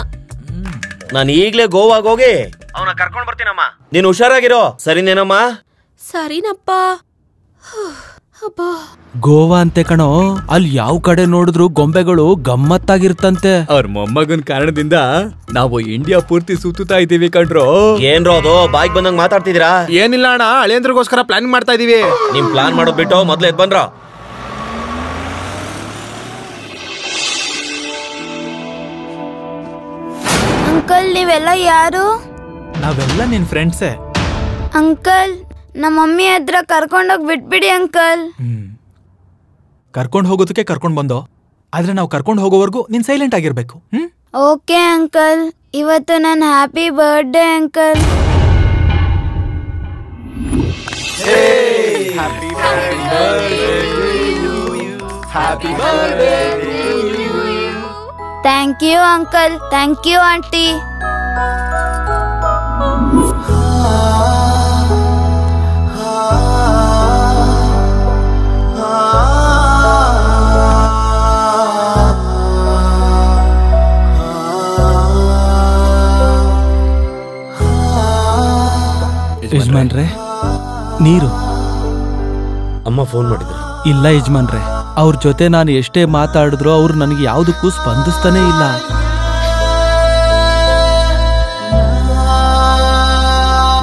ನಾನು ಈಗ್ಲೇ ಗೋವಾಗ ಹೋಗಿ ಅವನ ಕರ್ಕೊಂಡ್ ಬರ್ತೀನಮ್ಮ. ನೀನ್ ಹುಷಾರಾಗಿರೋ, ಸರಿನೇನಮ್ಮ? ಸರಿನಪ್ಪ. ಗೋವಾ ಅಂತೆ ಕಣೋ, ಅಲ್ಲಿ ಯಾವ ಕಡೆ ನೋಡಿದ್ರು ಗೊಂಬೆಗಳು ಗಮ್ಮತ್ತಾಗಿರ್ತಂತೆ. ಅವ್ರ ಮೊಮ್ಮಗನ್ ಕಾರಣದಿಂದ ನಾವು ಇಂಡಿಯಾ ಪೂರ್ತಿ ಸುತ್ತುತ್ತಾ ಇದೀವಿ ಕಣ್ರೋ. ಏನ್ರೋ ಅದು ಬಾಯ್ಗ್ ಬಂದಂಗ್ ಮಾತಾಡ್ತಿದೀರಾ? ಏನಿಲ್ಲ ಅಣ್ಣ, ಅಳಿಯಂದ್ರಿಗೋಸ್ಕರ ಪ್ಲಾನ್ ಮಾಡ್ತಾ ಇದೀವಿ. ನಿಮ್ ಪ್ಲಾನ್ ಮಾಡೋದ್ ಬಿಟ್ಟು ಮೊದ್ಲು ಎದ್ ಬಂದ್ರ. ಅಂಕಲ್, ನೀವೆಲ್ಲ ಯಾರು? ನಾವೆಲ್ಲ ನಿನ್ ಫ್ರೆಂಡ್ಸೇ. ಅಂಕಲ್, ನಮ್ಮ ಮಮ್ಮಿ ಹತ್ರ ಕರ್ಕೊಂಡೋಗಿ ಬಿಟ್ಬಿಡಿ ಅಂಕಲ್. ಕರ್ಕೊಂಡ್ ಹೋಗೋದಕ್ಕೆ ಕರ್ಕೊಂಡ್ ಬಂದೋ, ಆದ್ರೆ ನಾವು ಕರ್ಕೊಂಡ್ ಹೋಗೋವರೆಗೂ ನೀನ್ ಸೈಲೆಂಟ್ ಆಗಿರ್ಬೇಕು. ಓಕೆ ಅಂಕಲ್, ಇವತ್ತು ನನ್ನ happy birthday uncle. Thank you uncle. Thank you aunty. ಯಜಮಾನ್ರೆ, ನೀರು. ಅಮ್ಮ ಫೋನ್ ಮಾಡಿದ್ರು. ಇಲ್ಲ ಯಜಮಾನ್ರೆ, ಅವ್ರ ಜೊತೆ ನಾನು ಎಷ್ಟೇ ಮಾತಾಡಿದ್ರು ಅವ್ರು ನನಗೆ ಯಾವುದಕ್ಕೂ ಸ್ಪಂದಿಸ್ತಾನೆ ಇಲ್ಲ.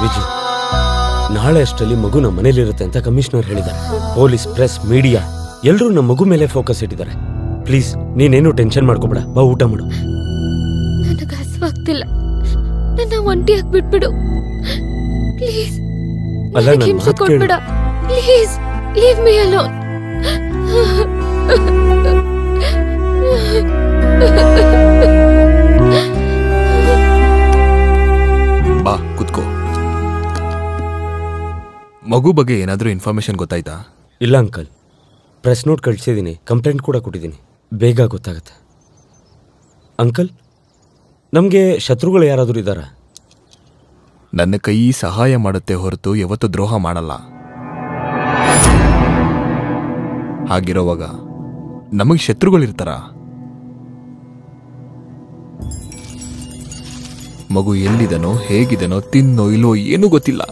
ವಿಜಯ್, ನಾಳೆ ಅಷ್ಟರಲ್ಲಿ ಮಗು ನಮ್ಮ ಮನೇಲಿರುತ್ತೆ ಅಂತ ಕಮಿಷನರ್ ಹೇಳಿದ್ದಾರೆ. ಪೊಲೀಸ್, ಪ್ರೆಸ್, ಮೀಡಿಯಾ ಎಲ್ಲರೂ ನಮ್ಮ ಮಗು ಮೇಲೆ ಫೋಕಸ್ ಇಟ್ಟಿದ್ದಾರೆ. ಪ್ಲೀಸ್ ನೀನೇನು ಟೆನ್ಷನ್ ಮಾಡ್ಕೋಬೇಡ, ಬಾ ಊಟ ಮಾಡು. ನನಗೆ ಹಸುವಾಗ್ತಿಲ್ಲ, ನನ್ನ ಒಂಟಿ ಹಾಕ್ಬಿಟ್ಬಿಡು ಪ್ಲೀಸ್. ಅಲ್ಲ, ನನ್ನ ಹಿಂಸೆ ಮಾತು ಕೇಳು. ಕೊಡ್ಬೇಡ ಪ್ಲೀಸ್. Leave me alone. ಬಾ ಕುತ್ಕೋ. ಮಗು ಬಗ್ಗೆ ಏನಾದರೂ ಇನ್ಫಾರ್ಮೇಶನ್ ಗೊತ್ತಾಯ್ತಾ? ಇಲ್ಲ ಅಂಕಲ್, ಪ್ರೆಸ್ ನೋಟ್ ಕಳಿಸಿದ್ದೀನಿ, ಕಂಪ್ಲೇಂಟ್ ಕೂಡ ಕೊಟ್ಟಿದ್ದೀನಿ. ಬೇಗ ಗೊತ್ತಾಗತ್ತೆ. ಅಂಕಲ್, ನಮಗೆ ಶತ್ರುಗಳು ಯಾರಾದರೂ ಇದ್ದಾರಾ? ನನ್ನ ಕೈ ಸಹಾಯ ಮಾಡುತ್ತೆ ಹೊರತು ಯಾವತ್ತೂ ದ್ರೋಹ ಮಾಡಲ್ಲ. ಹಾಗಿರೋವಾಗ ನಮಗೆ ಶತ್ರುಗಳಿರ್ತಾರ? ಮಗು ಎಲ್ಲಿದನೋ, ಹೇಗಿದನೋ, ತಿನ್ನೋ ಇಲ್ಲೋ ಏನೂ ಗೊತ್ತಿಲ್ಲ.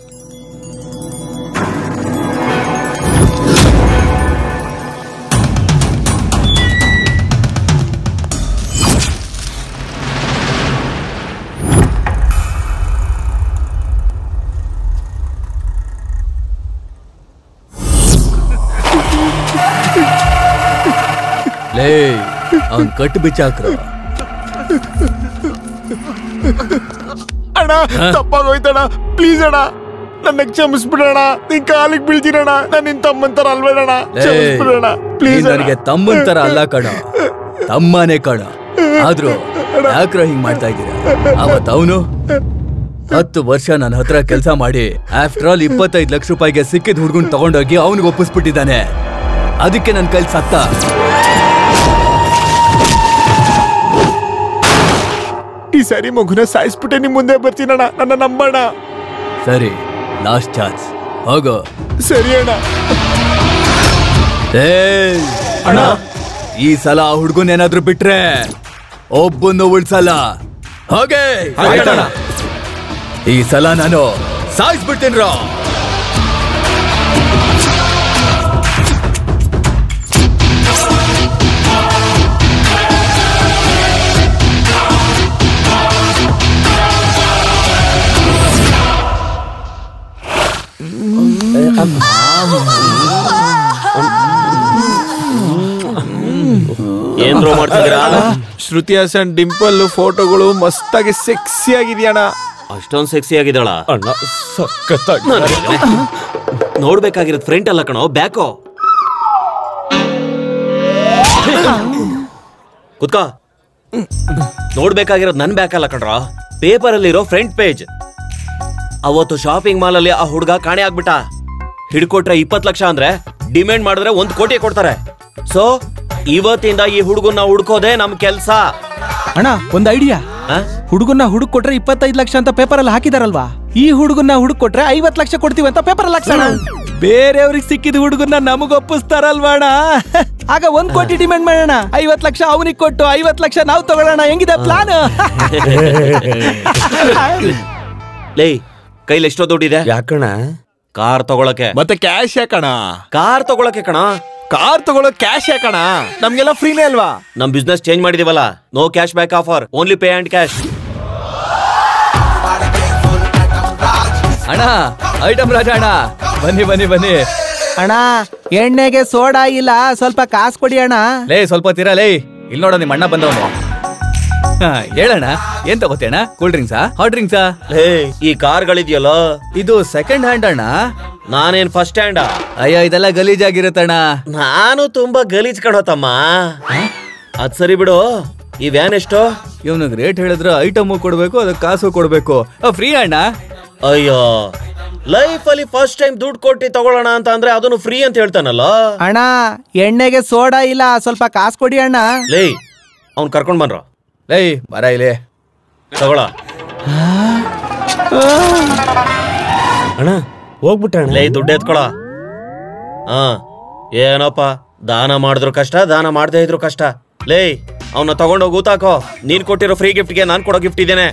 ಲೇ, ಅವನ್ ಕಟ್ಟು ಬಿಚ್ಚಾಕ್ರ. ಅಣ್ಣ, ತಪ್ಪಾಗೋಯ್ತಣ್ಣ, ಪ್ಲೀಸ್ ಅಣ್ಣ, ನನ್ನ ಕ್ಷಮಿಸ್ಬಿಡೋಣ. ನಿನ್ ಕಾಲಿಗೆ ಬೀಳ್ತೀರಣ್ಣ, ನಾನು ನಿನ್ ತಮ್ಮಂತರ ಅಲ್ವೇನಣ್ಣ, ಕ್ಷಮಿಸ್ಬಿಡೋಣ ಪ್ಲೀಸ್. ನನಗೆ ತಮ್ಮಂತರ ಅಲ್ಲ ಕಣ, ತಮ್ಮನೇ ಕಣ. ಆದ್ರೂ ಯಾಕ್ರ ಹಿಂಗ್ ಮಾಡ್ತಾ ಇದ್ದೀರಾ? ಅವತ್ ಅವನು 10 ವರ್ಷ ನನ್ನ ಹತ್ರ ಕೆಲಸ ಮಾಡಿ ಆಫ್ಟರ್ ಆಲ್ 25 ಲಕ್ಷ ರೂಪಾಯಿಗೆ ಸಿಕ್ಕಿದ ಹುಡುಗನ್ ತಗೊಂಡೋಗಿ ಅವನಿಗೆ ಒಪ್ಪಿಸ್ಬಿಟ್ಟಿದ್ದಾನೆ. ಅದಕ್ಕೆ ನನ್ನ ಕೈಲಿ ಸತ್ತ. ಈ ಸರಿ ಮಗುನ ಸಾಯಿಸ್ಬಿಟ್ಟೆ ನಿಮ್ ಮುಂದೆ ಬರ್ತೀನಣ್ಣ, ನನ್ನ ನಂಬಣ್ಣ. ಸರಿ, ಲಾಸ್ಟ್ ಚಾನ್ಸ್, ಹೋಗೋ. ಸರಿ ಅಣ್ಣ. ಅಣ್ಣ, ಈ ಸಲ ಆ ಹುಡುಗನ್ ಏನಾದ್ರು ಬಿಟ್ರೆ ಒಬ್ಬನ್ನು ಉಳ್ಸಲ್ಲ. ಹೋಗೆ. ಈ ಸಲ ನಾನು ಸಾಯಿಸ್ಬಿಡ್ತೇನ್ರ. ಏನ್ ರೋ ಮಾಡ್ತಿದ್ದೀರಾ? ಶ್ರುತಿ ಹಾಸನ್ ಡಿಂಪಲ್ ಫೋಟೋಗಳು ಮಸ್ತಾಗಿ ಸೆಕ್ಸಿ ಆಗಿದ್ಯಣ್ಣ. ಅಷ್ಟೊಂದ್ ಸೆಕ್ಸಿ ಆಗಿದ್ದಾಳ? ಅಣ್ಣ ಸಖತ್ತಾಗಿ ನೋಡ್ಬೇಕಾಗಿರೋದು ಫ್ರಂಟ್ ಅಲ್ಲ ಕಣೋ, ಬ್ಯಾಕೋ. ಕುತ್ಕ. ನೋಡ್ಬೇಕಾಗಿರೋದು ನನ್ ಬ್ಯಾಕ್ ಅಲ್ಲ ಕಣ್ರ, ಪೇಪರ್ ಅಲ್ಲಿರೋ ಫ್ರಂಟ್ ಪೇಜ್. ಅವತ್ತು ಶಾಪಿಂಗ್ ಮಾಲ್ ಅಲ್ಲಿ ಆ ಹುಡುಗ ಕಾಣೆ ಆಗ್ಬಿಟ್ಟ. ಹಿಡ್ಕೊಟ್ರೆ 20 ಲಕ್ಷ ಅಂದ್ರೆ ಡಿಮ್ಯಾಂಡ್ ಮಾಡಿದ್ರೆ 1 ಕೋಟಿ ಕೊಡ್ತಾರೆ. ಸೊ ಇವತ್ತಿಂದ ಈ ಹುಡುಗನ್ನ ಹುಡ್ಕೋದೆ ನಮ್ ಕೆಲ್ಸ. ಅಣ್ಣ ಒಂದ್ ಐಡಿಯಾ. ಹುಡುಗನ್ನ ಹುಡುಕ್ ಕೊಟ್ರೆ 25 ಲಕ್ಷ ಅಂತ ಪೇಪರ್ ಅಲ್ಲಿ ಹಾಕಿದಾರಲ್ವಾ, ಈ ಹುಡುಗನ್ನ ಹುಡುಕ್ ಕೊಟ್ರೆ 50 ಲಕ್ಷ ಕೊಡ್ತೀವಿ ಅಂತ ಪೇಪರ್ ಅಲ್ಲಿ ಹಾಕ್ಸೋಣ. ಬೇರೆಯವ್ರಿಗೆ ಸಿಕ್ಕಿದ ಹುಡುಗನ್ನ ನಮಗ್ ಒಪ್ಪಿಸ್ತಾರಲ್ವಾಣ. ಆಗ 1 ಕೋಟಿ ಡಿಮ್ಯಾಂಡ್ ಮಾಡೋಣ, 50 ಲಕ್ಷ ಅವನಿಗೆ ಕೊಟ್ಟು 50 ಲಕ್ಷ ನಾವು ತಗೊಳ್ಳೋಣ. ಹೆಂಗಿದೆ ಪ್ಲಾನ್? ಲೇ, ಕೈಲಿ ಎಷ್ಟೋ ದುಡ್ಡಿದೆ? ಯಾಕಣ? ಕಾರ್ ತಗೊಳಕ್ಕೆ. ಮತ್ತೆ ಕ್ಯಾಶ್ ಯಾಕಣ? ಕಾರ್ ತಗೊಳಕ್ಕೆ ಕಣ. ಕಾರ್ ತಗೊಳಕ್ ಕ್ಯಾಶ್ ಯಾಕಣ? ನಮ್ಗೆಲ್ಲ ಫ್ರೀನೇ ಅಲ್ವಾ? ನಮ್ ಬಿಸ್ನೆಸ್ ಚೇಂಜ್ ಮಾಡಿದೀವಲ್ಲ, no cash back offer, only pay and cash. ಅಣ್ಣ ಐಟಮ್ ರಾಜ ಅಣ್ಣ, ಬನ್ನಿ ಬನ್ನಿ ಬನ್ನಿ. ಅಣ್ಣ ಎಣ್ಣೆಗೆ ಸೋಡಾ ಇಲ್ಲ, ಸ್ವಲ್ಪ ಕಾಸು ಕೊಡಿ ಅಣ್ಣ. ಲೇ ಸ್ವಲ್ಪ ತೀರಾ ಲೇ, ಇಲ್ಲಿ ನೋಡ ನಿಮ್ಮ ಅಣ್ಣ ಬಂದವನು. ಹೇಳಣ್ಣ, ಏನ್ ತಗೋತೀಯಣ್ಣ? Cool ಡ್ರಿಂಕ್ಸಾ, hot ಡ್ರಿಂಕ್ಸಾ? ಈ ಕಾರ್ಗಳಿದ್ಯಲ್ಲ, ಇದು ಸೆಕೆಂಡ್ ಹ್ಯಾಂಡ್ ಅಣ್ಣ. ನಾನೇನ್ ಫಸ್ಟ್ ಹ್ಯಾಂಡ್? ಅಯ್ಯೋ ಇದೆಲ್ಲ ಗಲೀಜಾಗಿರುತ್ತಣ್ಣ. ನಾನು ತುಂಬಾ ಗಲೀಜ್ ಕಣೋತಮ್ಮ. ಅದ್ ಸರಿ ಬಿಡು, ಈ ವ್ಯಾನ್ ಎಷ್ಟು? ಇವನಿಗೆ ರೇಟ್ ಹೇಳಿದ್ರೆ ಐಟಮು ಕೊಡ್ಬೇಕು, ಅದಕ್ಕೆ ಕಾಸು ಕೊಡ್ಬೇಕು. ಫ್ರೀ ಅಣ್ಣ. ಅಯ್ಯೋ, ಲೈಫ್ ಅಲ್ಲಿ ಫಸ್ಟ್ ಟೈಮ್ ದುಡ್ಡು ಕೊಟ್ಟು ತಗೊಳ್ಳೋಣ ಅಂತ ಅಂದ್ರೆ ಅದನ್ನು ಫ್ರೀ ಅಂತ ಹೇಳ್ತಾನಲ್ಲ. ಅಣ್ಣ ಎಣ್ಣೆಗೆ ಸೋಡಾ ಇಲ್ಲ, ಸ್ವಲ್ಪ ಕಾಸು ಕೊಡಿ ಅಣ್ಣ. ಲೇ, ಅವ್ನ್ ಕರ್ಕೊಂಡ್ ಬನ್ರ. ಲೇ ಬರ ಇಲ್ಲಿ ತಗೊಳ. ಅಣ್ಣ ಹೋಗ್ಬಿಟ್ಟಣ. ಲೇ ದುಡ್ಡು ಎತ್ಕೊಳ. ಏನಪ್ಪ, ದಾನ ಮಾಡಿದ್ರು ಕಷ್ಟ, ದಾನ ಮಾಡದೇ ಇದ್ರು ಕಷ್ಟ. ಲೇ ಅವನ್ನ ತಗೊಂಡೋಗಿ ಊತಾಕೋ. ನೀನ್ ಕೊಟ್ಟಿರೋ ಫ್ರೀ ಗಿಫ್ಟ್ಗೆ ನಾನ್ ಕೊಡೋ ಗಿಫ್ಟ್ ಇದೇನೆ.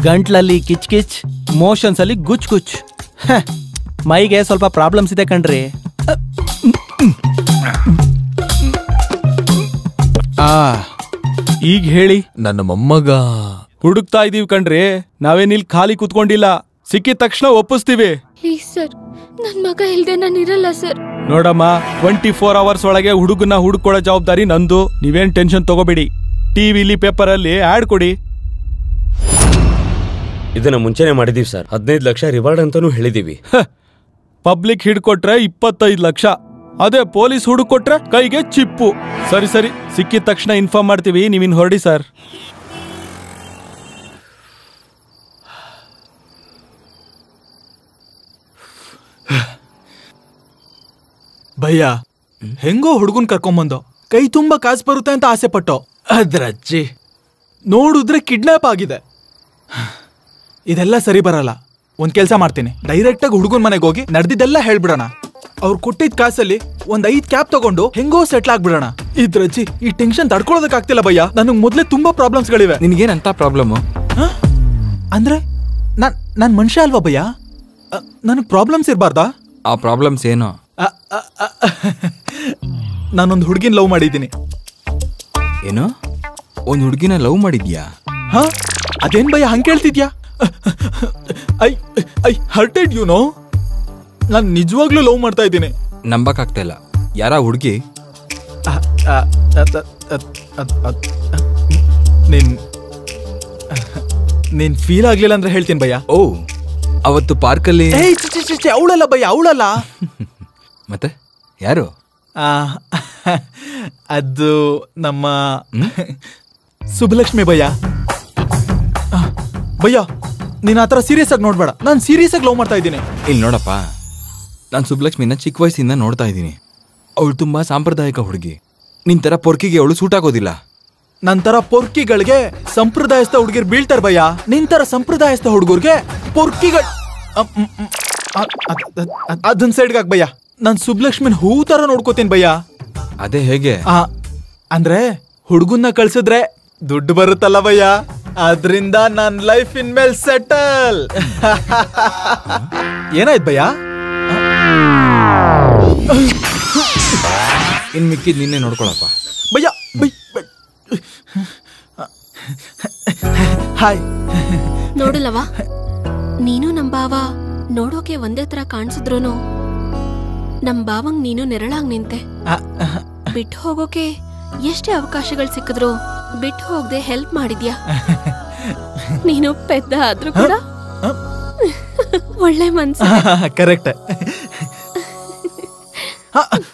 ಗಂಟ್ಲಲ್ಲಿ ಕಿಚ್ ಕಿಚ್, ಮೋಷನ್ಸ್ ಅಲ್ಲಿ ಗುಚ್ ಗುಚ್. ಮೈಗೆ ಸ್ವಲ್ಪ ಪ್ರಾಬ್ಲಮ್ಸ್ ಇದೆ ಕಣ್ರಿ. ಈಗ ಹೇಳಿ. ನನ್ನ ಮೊಮ್ಮಗ ಹುಡುಕ್ತಾ ಇದೀವಿ ಕಣ್ರಿ. ನಾವೇನಿಲ್ ಖಾಲಿ ಕೂತ್ಕೊಂಡಿಲ್ಲ, ಸಿಕ್ಕಿದ ತಕ್ಷಣ ಒಪ್ಪಿಸ್ತೀವಿ. ಪ್ಲೀಸ್ ಸರ್, ನನ್ ಮಗ ಇಲ್ದೆ ನಾನು ಇರಲ್ಲ ಸರ್. ನೋಡಮ್ಮ, 24 ಅವರ್ಸ್ ಒಳಗೆ ಹುಡುಗನ ಹುಡುಕೊಳ್ಳೋ ಜವಾಬ್ದಾರಿ ನಂದು. ನೀವೇನ್ ಟೆನ್ಷನ್ ತಗೋಬೇಡಿ. ಟಿವಿಲಿ ಪೇಪರ್ ಅಲ್ಲಿ ಆಡ್ ಕೊಡಿ. ಇದನ್ನ ಮುಂಚೆನೆ ಮಾಡಿದೀವಿ ಸರ್. 15 ಲಕ್ಷ ರಿವಾರ್ಡ್ ಅಂತಾನೂ ಹೇಳಿದೀವಿ. ಪಬ್ಲಿಕ್ ಹಿಡ್ಕೊಟ್ರೆ 25 ಲಕ್ಷ, ಅದೇ ಪೊಲೀಸ್ ಹುಡುಕೊಟ್ರೆ ಕೈಗೆ ಚಿಪ್ಪು. ಸರಿ ಸರಿ, ಸಿಕ್ಕಿದ ತಕ್ಷಣ ಇನ್ಫಾರ್ಮ್ ಮಾಡ್ತೀವಿ. ನೀವಿನ್ ಹೊರಡಿ ಸರ್. ಭಯ್ಯ, ಹೆಂಗೋ ಹುಡುಗನ್ ಕರ್ಕೊಂಬಂದೋ, ಕೈ ತುಂಬಾ ಕಾಸು ಬರುತ್ತೆ ಅಂತ ಆಸೆ ಪಟ್ಟೋ. ಅದ್ರಜ್ಜಿ ನೋಡಿದ್ರೆ ಕಿಡ್ನಾಪ್ ಆಗಿದೆ. ಇದೆಲ್ಲ ಸರಿ ಬರಲ್ಲ. ಒಂದ್ ಕೆಲ್ಸ ಮಾಡ್ತೀನಿ, ಡೈರೆಕ್ಟ್ ಆಗಿ ಹುಡುಗನ್ ಮನೆಗೆ ಹೋಗಿ ನಡೆದಿದ್ದೆಲ್ಲ ಹೇಳ್ಬಿಡೋಣ. ಅವ್ರು ಕೊಟ್ಟಿದ್ ಕಾಸಲ್ಲಿ ಒಂದ್ 5 ಕ್ಯಾಪ್ ತಗೊಂಡು ಹೆಂಗೋ ಸೆಟ್ಲ್ ಆಗ್ಬಿಡೋಣ. ಇದ್ರಜ್ಜಿ ಈ ಟೆನ್ಷನ್ ತಡ್ಕೊಳ್ಳೋದಕ್ ಆಗ್ತಿಲ್ಲ ಭಯ್ಯ. ನನಗ್ ಮೊದ್ಲೇ ತುಂಬಾ ಪ್ರಾಬ್ಲಮ್ಸ್ ಗಳಿವೆ. ನಿನ್ಗೇನಂತ ಪ್ರಾಬ್ಲಮ್? ಅಂದ್ರೆ ನಾನ್ ಮನುಷ್ಯ ಅಲ್ವಾ ಭಯ್ಯ? ನನಗ್ ಪ್ರಾಬ್ಲಮ್ಸ್ ಇರ್ಬಾರ್ದಾ? ಆ ಪ್ರಾಬ್ಲಮ್ಸ್ ಏನು? ನಾನೊಂದು ಹುಡುಗಿನ ಲವ್ ಮಾಡಿದ್ದೀನಿ. ಏನು? ಒಂದ್ ಹುಡುಗಿನ ಲವ್ ಮಾಡಿದ್ಯಾ? ಹಾ, ಅದೇನ್ ಭಯ ಹಂಗ್ ಕೇಳ್ತಿದ್ಯಾ? I hurted you know. ನಾನ್ ನಿಜವಾಗ್ಲೂ ಲವ್ ಮಾಡ್ತಾ ಇದ್ದೀನಿ. ನಂಬಕ್ ಆಗ್ತಾ ಇಲ್ಲ. ಯಾರ ಹುಡುಗಿ? ನೀನ್ ಫೀಲ್ ಆಗ್ಲಿಲ್ಲ ಅಂದ್ರೆ ಹೇಳ್ತೀನಿ ಭಯ್ಯ. ಓ, ಅವತ್ತು ಪಾರ್ಕಲ್ಲಿ ಅವಳಲ್ಲ ಭಯ್ಯ, ಅವಳಲ್ಲ. ಮತ್ತೆ ಯಾರು? ಅದು ನಮ್ಮ ಸುಬ್ಬಲಕ್ಷ್ಮಿ ಭಯ್ಯ. ಭಯ್ಯ, ನೀನ್ ಆತರ ಸೀರಿಯಸ್ ಆಗಿ ನೋಡ್ಬೇಡ. ನಾನ್ ಸೀರಿಯಸ್ ಆಗಿ ಲವ್ ಮಾಡ್ತಾ ಇದ್ದೀನಿ. ಇಲ್ಲಿ ನೋಡಪ್ಪ, ನಾನು ಸುಬ್ಬಲಕ್ಷ್ಮಿನ ಚಿಕ್ಕ ವಯಸ್ಸಿಂದ ನೋಡ್ತಾ ಇದ್ದೀನಿ. ಅವಳು ತುಂಬಾ ಸಾಂಪ್ರದಾಯಿಕ ಹುಡುಗಿ. ನಿನ್ ತರ ಪೊರ್ಕಿಗೆ ಅವಳು ಸೂಟ್ ಆಗೋದಿಲ್ಲ. ನಂತರ ಪೊರ್ಕಿಗಳಿಗೆ ಸಂಪ್ರದಾಯಸ್ಥ ಹುಡುಗಿರ್ ಬೀಳ್ತಾರ ಭಯ್ಯ. ನಿಂತರ ಸಂಪ್ರದಾಯಸ್ಥ ಹುಡುಗರ್ಗೆ ಪೊರ್ಕಿಗಳು. ಅದನ್ ಸೈಡ್ಗೆ ಹಾಕ್ ಭಯ್ಯ. ನಾನ್ ಸುಬ್ಬಲಕ್ಷ್ಮಿನ್ ಹೂ ತರ ನೋಡ್ಕೋತೀನಿ ಭಯ್ಯ. ಅದೇ ಹೇಗೆ? ಅಂದ್ರೆ ಹುಡುಗನ್ನ ಕಳ್ಸಿದ್ರೆ ದುಡ್ಡು ಬರುತ್ತಲ್ಲ ಭಯ್ಯ, ಅದ್ರಿಂದ ನನ್ ಲೈಫ್ ಇನ್ ಮೇಲ್ ಸೆಟಲ್. ಏನಾಯ್ತು ಭಯ್ಯ? ಇನ್ ಮಿಕ್ಕಿದ್ ನಿನ್ನೆ ನೋಡ್ಕೊಳಪ್ಪ ಭಯ್ಯ. ಹಾಯ್. ನೋಡಲವಾ, ನೀನು ನಮ್ ಬಾವ ನೋಡೋಕೆ ಒಂದೇ ತರ ಕಾಣಿಸಿದ್ರುನು ನಮ್ ಬಾವಂಗ್ ನೀನು ನೆರಳಾಗ್ ನಿಂತೆ. ಬಿಟ್ಟು ಹೋಗೋಕೆ ಎಷ್ಟೇ ಅವಕಾಶಗಳು ಸಿಕ್ಕಿದ್ರು ಬಿಟ್ಟು ಹೋಗದೆ ಹೆಲ್ಪ್ ಮಾಡಿದ್ಯಾ. ನೀನು ಪೆದ್ದ ಆದ್ರೂ ಕೂಡ ಒಳ್ಳೆ ಮನ್ಸು. ಕರೆಕ್ಟ್.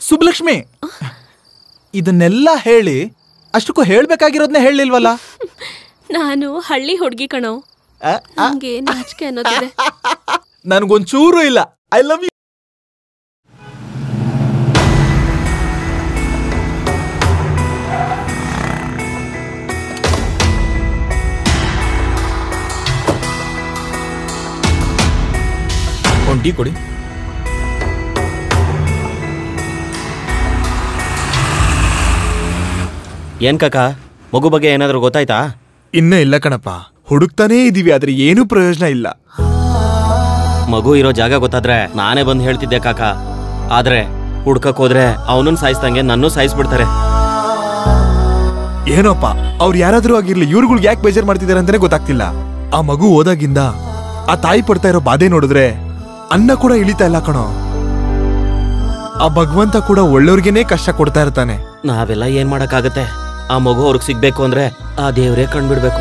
ಸುಬ್ಲಕ್ಷ್ಮಿ, ಇದನ್ನೆಲ್ಲ ಹೇಳಿ ಅಷ್ಟಕ್ಕೂ ಹೇಳ್ಬೇಕಾಗಿರೋದ್ನೇ ಹೇಳಿಲ್ವಲ್ಲ. ನಾನು ಹಳ್ಳಿ ಹುಡ್ಗಿ ಕಣೋ, ನಂಗೆ ನಾಚಿಕೆ ಅನ್ನೋದಿದೆ. ನನ್ಗೊಂಚೂರು ಇಲ್ಲ. I love you. ಒಂದು ಟೀ ಕೊಡಿ. ಏನ್ ಕಾಕ, ಮಗು ಬಗ್ಗೆ ಏನಾದ್ರೂ ಗೊತ್ತಾಯ್ತಾ? ಇನ್ನೂ ಇಲ್ಲ ಕಣಪ್ಪ, ಹುಡುಕ್ತಾನೇ ಇದೀವಿ, ಆದ್ರೆ ಏನೂ ಪ್ರಯೋಜನ ಇಲ್ಲ. ಮಗು ಇರೋ ಜಾಗ ಗೊತ್ತಾದ್ರೆ ನಾನೇ ಬಂದು ಹೇಳ್ತಿದ್ದೆ ಕಾಕ. ಆದ್ರೆ ಹುಡ್ಕಕ್ ಹೋದ್ರೆ ಅವನನ್ನ ಸಾಯಿಸ್ದಂಗೆ ನನ್ನೂ ಸಾಯಿಸ್ಬಿಡ್ತಾರೆ. ಏನೋಪ್ಪ, ಅವ್ರು ಯಾರಾದ್ರೂ ಆಗಿರ್ಲಿ, ಇವ್ರುಗಳ್ಗೆ ಯಾಕೆ ಬೇಜಾರ್ ಮಾಡ್ತಿದಾರೆ ಅಂತಾನೆ ಗೊತ್ತಾಗ್ತಿಲ್ಲ. ಆ ಮಗು ಹೋದಾಗಿಂದ ಆ ತಾಯಿ ಪಡ್ತಾ ಇರೋ ಬಾಧೆ ನೋಡಿದ್ರೆ ಅನ್ನ ಕೂಡ ಇಳಿತಾ ಇಲ್ಲ ಕಣೋ. ಆ ಭಗವಂತ ಕೂಡ ಒಳ್ಳೆಯವ್ರಿಗೇನೆ ಕಷ್ಟ ಕೊಡ್ತಾ ಇರ್ತಾನೆ. ನಾವೆಲ್ಲ ಏನ್ ಮಾಡಕ್ಕಾಗತ್ತೆ? ಆ ಮಗು ಅವ್ರಿಗೆ ಸಿಗ್ಬೇಕು ಅಂದ್ರೆ ಆ ದೇವ್ರೇ ಕಂಡ್ಬಿಡ್ಬೇಕು.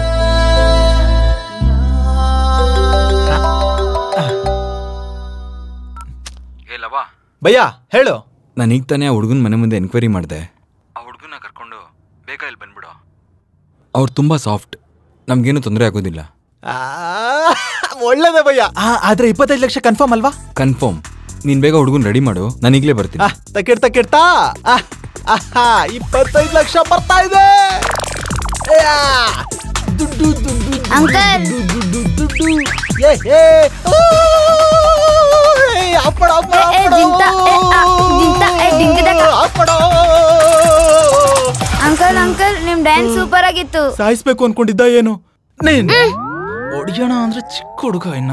ಭಯ್ಯ ಹೇಳು. ನಾನು ಈಗ ತಾನೇ ಆ ಹುಡುಗನ ಮನೆ ಮುಂದೆ ಎನ್ಕ್ವೈರಿ ಮಾಡಿದೆ. ಆ ಹುಡುಗನ ಕರ್ಕೊಂಡು ಬೇಗ ಇಲ್ಲಿ ಬಂದ್ಬಿಡು. ಅವ್ರು ತುಂಬಾ ಸಾಫ್ಟ್, ನಮ್ಗೇನು ತೊಂದರೆ ಆಗೋದಿಲ್ಲ. ಒಳ್ಳೇದೇ ಭಯ್ಯ. ಆದ್ರೆ 25 ಲಕ್ಷ ಕನ್ಫರ್ಮ್ ಅಲ್ವಾ? ಕನ್ಫರ್ಮ್. ನೀನ್ ಬೇಗ ಹುಡುಗನ್ ರೆಡಿ ಮಾಡು, ನಾನು ಈಗಲೇ ಬರ್ತೀನಿ. ತಕೆಡ್ತಾ 25 ಲಕ್ಷ ಬರ್ತಾ ಇದೆ. ಅಂಕಲ್ ಅಂಕಲ್ ಅಂಕಲ್, ನಿಮ್ ಡ್ಯಾನ್ಸ್ ಸೂಪರ್ ಆಗಿತ್ತು. ಸಾಯಿಸ್ಬೇಕು ಅನ್ಕೊಂಡಿದ್ದ ಏನು ನೀನ್? ಹೊಡಿಯೋಣ ಅಂದ್ರೆ ಚಿಕ್ಕ ಹುಡುಗ ಇನ್ನ.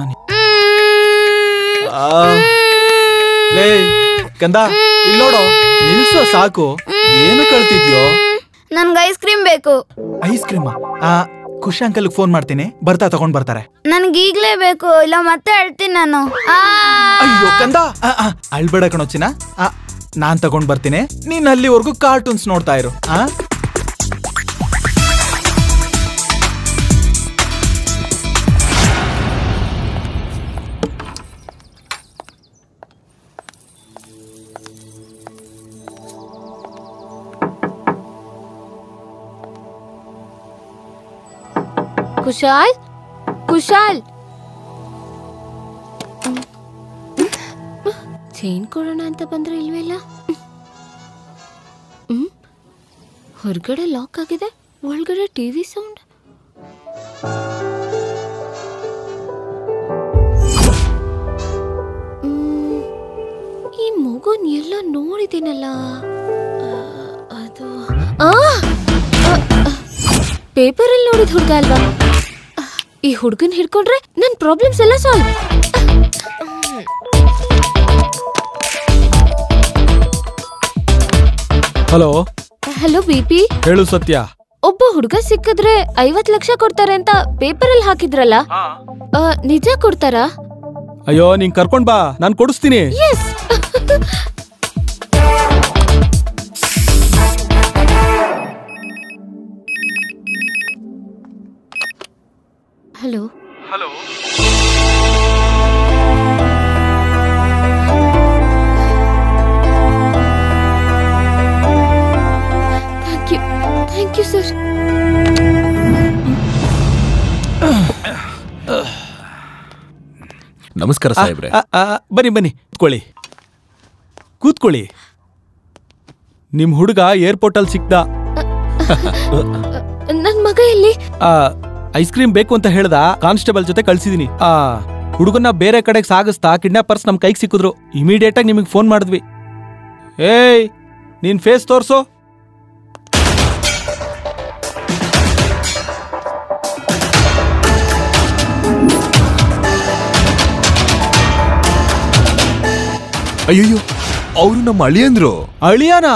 ಕಂದ ಇಲ್ಲಿ ನೋಡೋ, ನಿಲ್ಸೋ ಸಾಕು. ಏನು ಕಳ್ತಿದ್ಯೋ? ನನ್ಗೆ ಐಸ್ ಕ್ರೀಮ್ ಬೇಕು. Ice cream? ಖುಷಿ ಅಂಕಲ್ ಫೋನ್ ಮಾಡ್ತೀನಿ, ಬರ್ತಾ ತಗೊಂಡ್ ಬರ್ತಾರೆ. ನನ್ಗೆ ಈಗ್ಲೇ ಬೇಕು, ಇಲ್ಲ ಮತ್ತೆ ಅಳ್ತೀನಿ ನಾನು. ಅಯ್ಯೋ ಕಂದ, ಅಳ್ಬೇಡ ಕಣೋಚಿನ, ನಾನ್ ತಗೊಂಡ್ ಬರ್ತೀನಿ. ನೀನ್ ಅಲ್ಲಿವರೆಗೂ ಕಾರ್ಟೂನ್ಸ್ ನೋಡ್ತಾ ಇರು. ಕುಶಾಲ್, ಕುಶಾಲ್, ಚೈನ್ ಕೊಡೋಣ ಅಂತ ಬಂದ್ರೆ ಇಲ್ವೇ ಇಲ್ಲ. ಹೊರಗಡೆ ಲಾಕ್ ಆಗಿದೆ, ಒಳಗಡೆ ಟಿವಿ ಸೌಂಡ್. ಈ ಮಗುನ್ ಎಲ್ಲ ನೋಡಿದ್ದೀನಲ್ಲ. ಅದು ಪೇಪರಲ್ಲಿ ನೋಡಿದ ಹುಡುಗ ಅಲ್ವಾ? ಈ ಹುಡುಗನ್ ಹಿಡ್ಕೊಂಡ್ರೆ ನನ್ ಪ್ರಾಬ್ಲಮ್ಸ್ ಎಲ್ಲ ಸಾಲ್ವ್. ಹಲೋ ಹಲೋ ಬಿಪಿ, ಹೇಳು ಸತ್ಯ. ಒಬ್ಬ ಹುಡುಗ ಸಿಕ್ಕಿದ್ರೆ 50 ಲಕ್ಷ ಕೊಡ್ತಾರೆ ಅಂತ ಪೇಪರಲ್ಲಿ ಹಾಕಿದ್ರಲ್ಲ, ನಿಜ ಕೊಡ್ತಾರಾ? ಅಯ್ಯೋ, ನೀನ್ ಕರ್ಕೊಂಡ್ ಬಾ, ನಾನ್ ಕೊಡಿಸ್ತೀನಿ. Yes. Hello hello, thank you sir. ನಮಸ್ಕಾರ ಸಾಹೇಬ್ರೆ. ಬನ್ನಿ ಬನ್ನಿ, ಕೂತ್ಕೊಳ್ಳಿ. ನಿಮ್ ಹುಡುಗ ಏರ್ಪೋರ್ಟ್ ಅಲ್ಲಿ ಸಿಕ್ದ. ನನ್ ಮಗ ಎಲ್ಲಿ? ಐಸ್ ಕ್ರೀಮ್ ಬೇಕು ಅಂತ ಹೇಳ್ದ, ಕಾನ್ಸ್ಟೇಬಲ್ ಜೊತೆ ಕಳ್ಸಿದೀನಿ. ಹುಡುಗನ್ನ ಬೇರೆ ಕಡೆಗೆ ಸಾಗಿಸ್ತಾ ಕಿಡ್ನಾಪರ್ಸ್ ನಮ್ ಕೈಗೆ ಸಿಕ್ಕಿದ್ರು. ಇಮಿಡಿಯೇಟ್ ಆಗಿ ನಿಮಗೆ ಫೋನ್ ಮಾಡಿದ್ವಿ. ಏಯ್, ನೀನ್ ಫೇಸ್ ತೋರ್ಸು. ಅಯ್ಯೋ, ಅವರು ನಮ್ಮ ಅಳಿಯಂದ್ರು. ಅಳಿಯಾನ?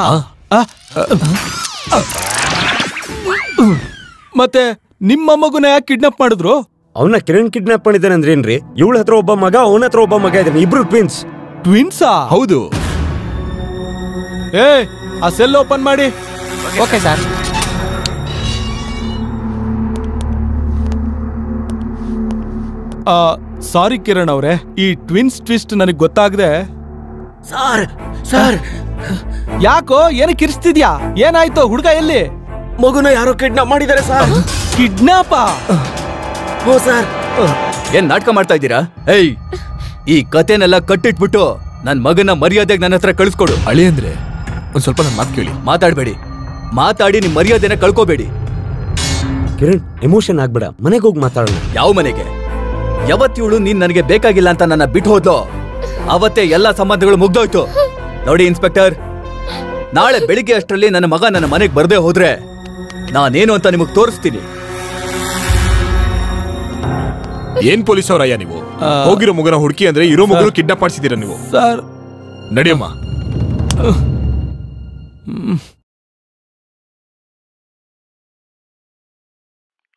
ಮತ್ತೆ ನಿಮ್ಮ ಮಗುನ ಯಾಕೆ ಕಿಡ್ನಾಪ್ ಮಾಡಿದ್ರು? ಅವನ ಕಿರಣ್ ಕಿಡ್ನಾಪ್ ಮಾಡಿದ್ದಾನೆ ಅಂದ್ರೆ ಏನ್ರಿ? ಇವಳ ಹತ್ರ ಒಬ್ಬ ಮಗ, ಅವನ ಹತ್ರ ಒಬ್ಬ ಮಗ ಇದ್ದಾನೆ, ಇಬ್ರು ಟ್ವಿನ್ಸ್. ಟ್ವಿನ್ಸಾ? ಹೌದು. ಆ ಸೆಲ್ ಓಪನ್ ಮಾಡಿ. Okay sir. ಸಾರಿ ಕಿರಣ್ ಅವ್ರೆ, ಈ ಟ್ವಿನ್ಸ್ ಟ್ವಿಸ್ಟ್ ನನಗೆ ಗೊತ್ತಾಗದೆ. ಸರ್ ಯಾಕೋ ಏನು ಕಿರ್ಸ್ತಿದ್ಯಾ? ಏನಾಯ್ತು? ಹುಡುಗ ಎಲ್ಲಿ? ಮಗುನ ಯಾರೋ ಕಿಡ್ನಾಪ್ ಮಾಡಿದ್ದಾರೆ ಸರ್. ಕಿಡ್ನಾಪ? ಓ ಸರ್. ಏನ್ ನಾಟಕ ಮಾಡ್ತಾ ಇದ್ದೀರಾ? ಏಯ್, ಈ ಕತೆನೆಲ್ಲ ಕಟ್ಟಿಟ್ಬಿಟ್ಟು ನನ್ ಮಗನ ಮರ್ಯಾದೆಗೆ ನನ್ನ ಹತ್ರ ಕಳಿಸ್ಕೊಡು. ಅಳಿ ಅಂದ್ರೆ ಒಂದ್ ಸ್ವಲ್ಪ ನನ್ನ ಮಾತು ಕೇಳಿ. ಮಾತಾಡ್ಬೇಡಿ, ಮಾತಾಡಿ ನಿಮ್ ಮರ್ಯಾದೆನ ಕಳ್ಕೋಬೇಡಿ. ಕಿರಣ್, ಎಮೋಷನ್ ಆಗ್ಬೇಡ, ಮನೆಗೆ ಹೋಗಿ ಮಾತಾಡೋಣ. ಯಾವ ಮನೆಗೆ? ಯಾವತ್ತಿವಳು ನೀನ್ ನನಗೆ ಬೇಕಾಗಿಲ್ಲ ಅಂತ ನನ್ನ ಬಿಟ್ಟು ಹೋದ್ಲು, ಅವತ್ತೇ ಎಲ್ಲಾ ಸಂಬಂಧಗಳು ಮುಗ್ದೋಯ್ತು. ನೋಡಿ ಇನ್ಸ್ಪೆಕ್ಟರ್, ನಾಳೆ ಬೆಳಿಗ್ಗೆ ಅಷ್ಟರಲ್ಲಿ ನನ್ನ ಮಗ ನನ್ನ ಮನೆಗೆ ಬರ್ದೇ ಹೋದ್ರೆ ನಾನೇನು ಅಂತ ನಿಮಗ್ ತೋರಿಸ್ತೀನಿ. ಏನ್ ಪೊಲೀಸ್ ಅವರಯ್ಯ ನೀವು? ಹೋಗಿರೋ ಮಗನ ಹುಡುಕಿ ಅಂದ್ರೆ ಇರೋ ಮಗನು ಕಿಡ್ನಾಪ್ ಮಾಡಿಸಿದೀರ ನೀವು. ಸರ್ ನಡಿಯಮ್ಮ.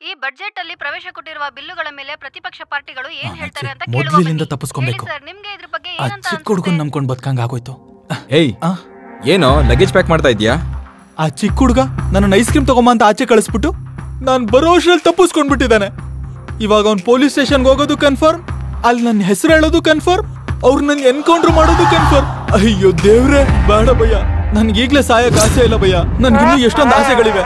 ಈ ಬಜೆಟ್ ಅಲ್ಲಿ ಪ್ರವೇಶ ಕೊಟ್ಟಿರುವ ಬಿಲ್ಲುಗಳ ಮೇಲೆ ಪ್ರತಿಪಕ್ಷ ಪಾರ್ಟಿಗಳು ಏನ್ ಹೇಳ್ತಾರೆ ಅಂತ ಮೊದಲಿನಿಂದ ತಪ್ಪಿಸ್ಕೊಬೇಕು. ಸರ್, ನಿಮ್ಗೆ ಇದ್ರ ಬಗ್ಗೆ ಆ ಏನಂತ ಚಿಕ್ಕ ಹುಡುಗನ್ ನಂಬ್ಕೊಂಡ್ ಬದ್ಕಂಗ್ ಆಗೋಯ್ತು. ಏಯ್, ಏನೋ ಲಗೇಜ್ ಪ್ಯಾಕ್ ಮಾಡ್ತಾ ಇದ್ಯಾ? ಆ ಚಿಕ್ಕ ಹುಡುಗ ನನ್ನ ಐಸ್ ಕ್ರೀಮ್ ತಗೊಂಬ ಅಂತ ಆಚೆ ಕಳಿಸ್ಬಿಟ್ಟು ನಾನ್ ಬರೋ ಅಷ್ಟ್ರಲ್ಲಿ ತಪ್ಪಿಸ್ಕೊಂಡ್ಬಿಟ್ಟಿದ್ದಾನೆ. ಇವಾಗ ಅವ್ನ್ ಪೊಲೀಸ್ ಸ್ಟೇಷನ್ಗೆ ಹೋಗೋದು ಕನ್ಫರ್ಮ್, ಅಲ್ಲಿ ನನ್ನ ಹೆಸರು ಹೇಳೋದು ಕನ್ಫರ್ಮ್, ಅವ್ರು ನನ್ ಎನ್ಕೌಂಟರ್ ಮಾಡೋದು ಕನ್ಫರ್ಮ್. ಅಯ್ಯೋ ದೇವ್ರೆ, ಬೇಡ ಭಯ್ಯ, ನನ್ಗೆ ಈಗ್ಲೇ ಸಾಯಕ್ ಆಸೆ ಇಲ್ಲ ಭಯ್ಯ, ನನ್ಗಿನ್ನೂ ಎಷ್ಟೊಂದು ಆಸೆಗಳಿವೆ.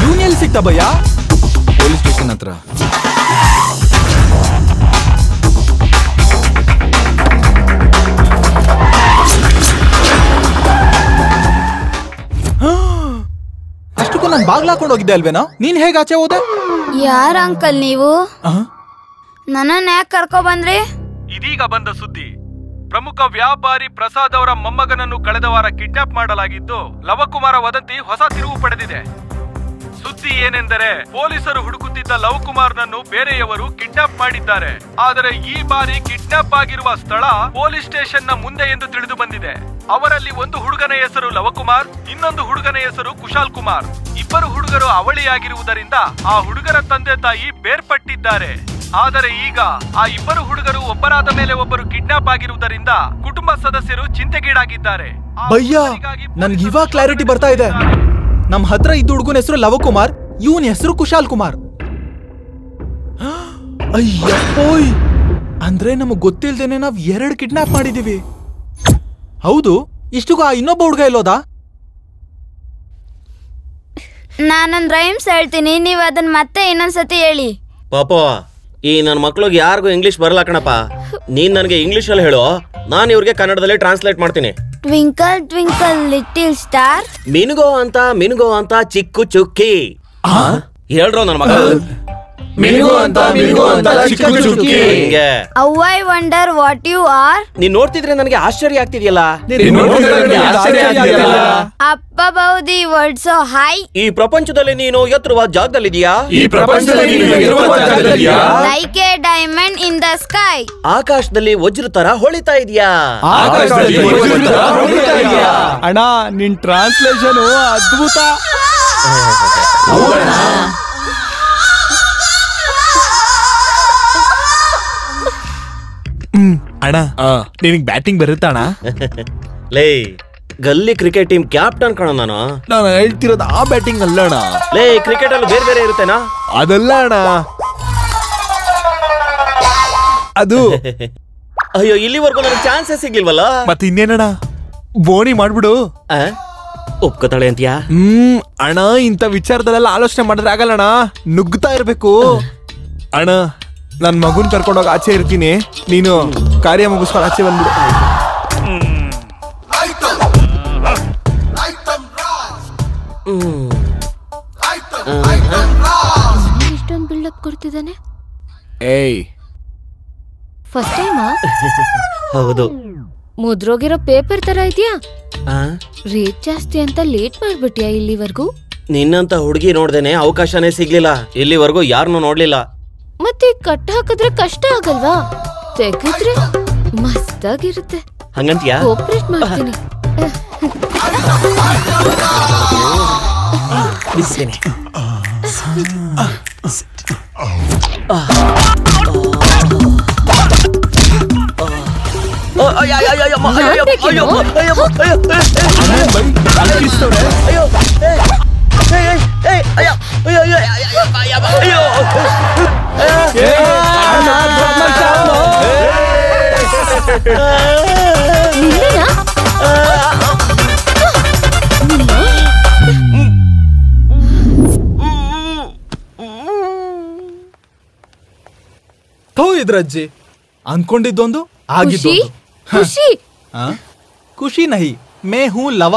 ಇವನ್ ಎಲ್ಲಿ ಸಿಕ್ತ ಭಯ್ಯ? ಪೊಲೀಸ್ ಸ್ಟೇಷನ್ ಹತ್ರ. ಅಷ್ಟಕ್ಕೂ ನಾನು ಬಾಗ್ಲ ಹಾಕೊಂಡು ಹೋಗಿದ್ದೆ ಅಲ್ವೇನಾ? ನೀನ್ ಹೇಗೆ ಆಚೆ ಹೋದೆ? ಯಾರ ಅಂಕಲ್ ನೀವು? ನನ್ನನ್ನ ಯಾಕೆ ಕರ್ಕೊ ಬಂದ್ರಿ? ಇದೀಗ ಬಂದ ಸುದ್ದಿ. ಪ್ರಮುಖ ವ್ಯಾಪಾರಿ ಪ್ರಸಾದ್ ಅವರ ಮೊಮ್ಮಗನನ್ನು ಕಳೆದ ವಾರ ಕಿಡ್ನಾಪ್ ಮಾಡಲಾಗಿದ್ದು, ಲವಕುಮಾರ ವದಂತಿ ಹೊಸ ತಿರುವು ಪಡೆದಿದೆ. ಸುದ್ದಿ ಏನೆಂದರೆ, ಪೊಲೀಸರು ಹುಡುಕುತ್ತಿದ್ದ ಲವಕುಮಾರ್ನನ್ನು ಬೇರೆಯವರು ಕಿಡ್ನಾಪ್ ಮಾಡಿದ್ದಾರೆ. ಆದರೆ ಈ ಬಾರಿ ಕಿಡ್ನಾಪ್ ಆಗಿರುವ ಸ್ಥಳ ಪೊಲೀಸ್ ಸ್ಟೇಷನ್ ನ ಮುಂದೆ ಎಂದು ತಿಳಿದು ಬಂದಿದೆ. ಅವರಲ್ಲಿ ಒಂದು ಹುಡುಗನ ಹೆಸರು ಲವಕುಮಾರ್, ಇನ್ನೊಂದು ಹುಡುಗನ ಹೆಸರು ಕುಶಾಲ್ ಕುಮಾರ್. ಇಬ್ಬರು ಹುಡುಗರು ಅವಳಿಯಾಗಿರುವುದರಿಂದ ಆ ಹುಡುಗರ ತಂದೆ ತಾಯಿ ಬೇರ್ಪಟ್ಟಿದ್ದಾರೆ. ಆದರೆ ಈಗ ಆ ಇಬ್ಬರು ಹುಡುಗರು ಒಬ್ಬರಾದ ಮೇಲೆ ಒಬ್ಬರು ಕಿಡ್ನಾಪ್ ಆಗಿರುವುದರಿಂದ ಕುಟುಂಬ ಸದಸ್ಯರು ಚಿಂತೆಗೀಡಾಗಿದ್ದಾರೆ. ಭಯ್ಯ, ನನ್ಗೆ ಇವಾಗ ಕ್ಲಾರಿಟಿ ಬರ್ತಾ ಇದೆ. ನಮ್ ಹತ್ರ ಇದ್ದ ಹುಡುಗನ ಹೆಸರು ಲವಕುಮಾರ್, ಇವನ್ ಹೆಸರು ಕುಶಾಲ್ ಕುಮಾರ್. ಅಯ್ಯಪ್ಪೋಯ್, ಅಂದ್ರೆ ನಮಗ್ ಗೊತ್ತಿಲ್ದೇನೆ ನಾವ್ 2 ಕಿಡ್ನಾಪ್ ಮಾಡಿದೀವಿ. ಹೌದು, ಇಷ್ಟುಗೂ ಆ ಇನ್ನೊಬ್ಬ ಹುಡುಗ ಎಲ್ಲೋದಾ? ನಾನೊಂದ್ ರೈಮ್ಸ್ ಹೇಳ್ತೀನಿ, ನೀವ್ ಅದನ್ನ ಮತ್ತೆ ಇನ್ನೊಂದ್ಸತಿ ಹೇಳಿ. ಪಾಪ, ಈ ನನ್ನ ಮಕ್ಳಿಗೆ ಯಾರಿಗೂ ಇಂಗ್ಲಿಷ್ ಬರಲ್ಲ ಕಣಪ್ಪ. ನೀನ್ ನನಗೆ ಇಂಗ್ಲಿಷ್ ಅಲ್ಲಿ ಹೇಳೋ, ನಾನು ಇವ್ರಿಗೆ ಕನ್ನಡದಲ್ಲಿ ಟ್ರಾನ್ಸ್ಲೇಟ್ ಮಾಡ್ತೀನಿ. ಟ್ವಿಂಕಲ್ ಟ್ವಿಂಕಲ್ ಲಿಟಿಲ್ ಸ್ಟಾರ್, ಮಿನುಗೋ ಅಂತ ಚಿಕ್ಕು ಚುಕ್ಕಿ. ಹೇಳ್ರೋ ನನ್ನ ಮಗ. ಮಿನುಗೋ ಅಂತ ಚಿಕ್ಕು ಚುಕ್ಕಿ. How I wonder what you are. ನೀನ್ ನೋಡ್ತಿದ್ರೆ ನನಗೆ ಆಶ್ಚರ್ಯ ಆಗ್ತಿದೆಯಲ್ಲ. ಅಪ್ಪ ಬೌದಿ ವರ್ಡ್ ಸೋ ಹೈ. ಈ ಪ್ರಪಂಚದಲ್ಲಿ ನೀನು ಎತ್ತರವಾದ ಜಾಗದಲ್ಲಿದೀಯಾ? Like a diamond in the sky. ಆಕಾಶದಲ್ಲಿ ವಜ್ರ ತರ ಹೊಳಿತಾ ಇದೀಯಾ? ಅಣ್ಣ, ನಿನ್ ಟ್ರಾನ್ಸ್ಲೇಷನ್ ಅದ್ಭುತ. ಅಣ್ಣ, ನಿನಗೆ ಬ್ಯಾಟಿಂಗ್ ಬರುತ್ತಾ ಅಣ್ಣ? ಲೇ, ಗಲ್ಲಿ ಕ್ರಿಕೆಟ್ ಟೀಮ್ ಕ್ಯಾಪ್ಟನ್ ಕಣ ನಾನು. ನಾನು ಹೇಳ್ತಿರೋದು ಆ ಬ್ಯಾಟಿಂಗ್ ಅಲ್ಲ ಅಣ್ಣ. ಲೇ, ಕ್ರಿಕೆಟ್ ಅಲ್ಲಿ ಬೇರೆ ಬೇರೆ ಇರುತ್ತೇನಾ? ಅದಲ್ಲ ಅಣ್ಣ, ಅದು ಅಯ್ಯೋ, ಇಲ್ಲಿವರೆಗೂ ನನಗೆ ಚಾನ್ಸೇ ಸಿಗ್ಲಿಲ್ವಲ್ಲ. ಮತ್ತೆ ಇನ್ನೇನಣ್ಣ, ಬೋಣಿ ಮಾಡ್ಬಿಡು. ಒಪ್ಕೋತಾಳೆ ಅಂತೀಯಾ? ಅಣ್ಣ, ಇಂಥ ವಿಚಾರದಲ್ಲೆಲ್ಲ ಆಲೋಚನೆ ಮಾಡಿದ್ರೆ ಆಗಲ್ಲಣ್ಣ, ನುಗ್ಗುತ್ತಾ ಇರ್ಬೇಕು. ಅಣ್ಣ, ನನ್ ಮಗುನ್ ಕರ್ಕೊಂಡೋಗಿ ಆಚೆ ಇರ್ತೀನಿ, ನೀನು ಕಾರ್ಯ ಮುಗಿಸ್ಕೊಂಡು ಆಚೆ ಬಂದ್ಬಿಡು. ಇಷ್ಟೊಂದು ಬಿಲ್ಡಪ್ ಕೊಡ್ತಿದ್ದಾನೆ. ಏಯ್, ಫಸ್ಟ್ ಟೈಮಾ? ಹೌದು. ಮುದ್ರೋಗಿರೋ ಪೇಪರ್ ತರ ಇದೆಯಾ? ರೇಟ್ ಜಾಸ್ತಿ ಅಂತ ಲೇಟ್ ಮಾಡ್ಬಿಟ್ಯಾ ಇಲ್ಲಿವರೆಗೂ? ನಿನ್ನಂತ ಹುಡುಗಿ ನೋಡ್ದೇನೆ ಅವಕಾಶನೇ ಸಿಗ್ಲಿಲ್ಲ. ಇಲ್ಲಿವರೆಗೂ ಯಾರನ್ನೂ ನೋಡ್ಲಿಲ್ಲ. ಮತ್ತೆ ಕಟ್ ಹಾಕಿದ್ರೆ ಕಷ್ಟ ಆಗಲ್ವಾ? ತೆಗೆದ್ರೆ ಮಸ್ತಾಗಿರುತ್ತೆ. ಹಂಗಂತೀಯಾ? ಕೋಪರೇಟ್ ಮಾಡ್ತೀನಿ. ಇದ್ರಜ್ಜಿ ಅನ್ಕೊಂಡಿದ್ದೊಂದು ಆಗಿದ್ದೊಂದು. ಖುಷಿ ಖುಷಿ ನಹಿ ಮೇ ಹೂ ಲವ.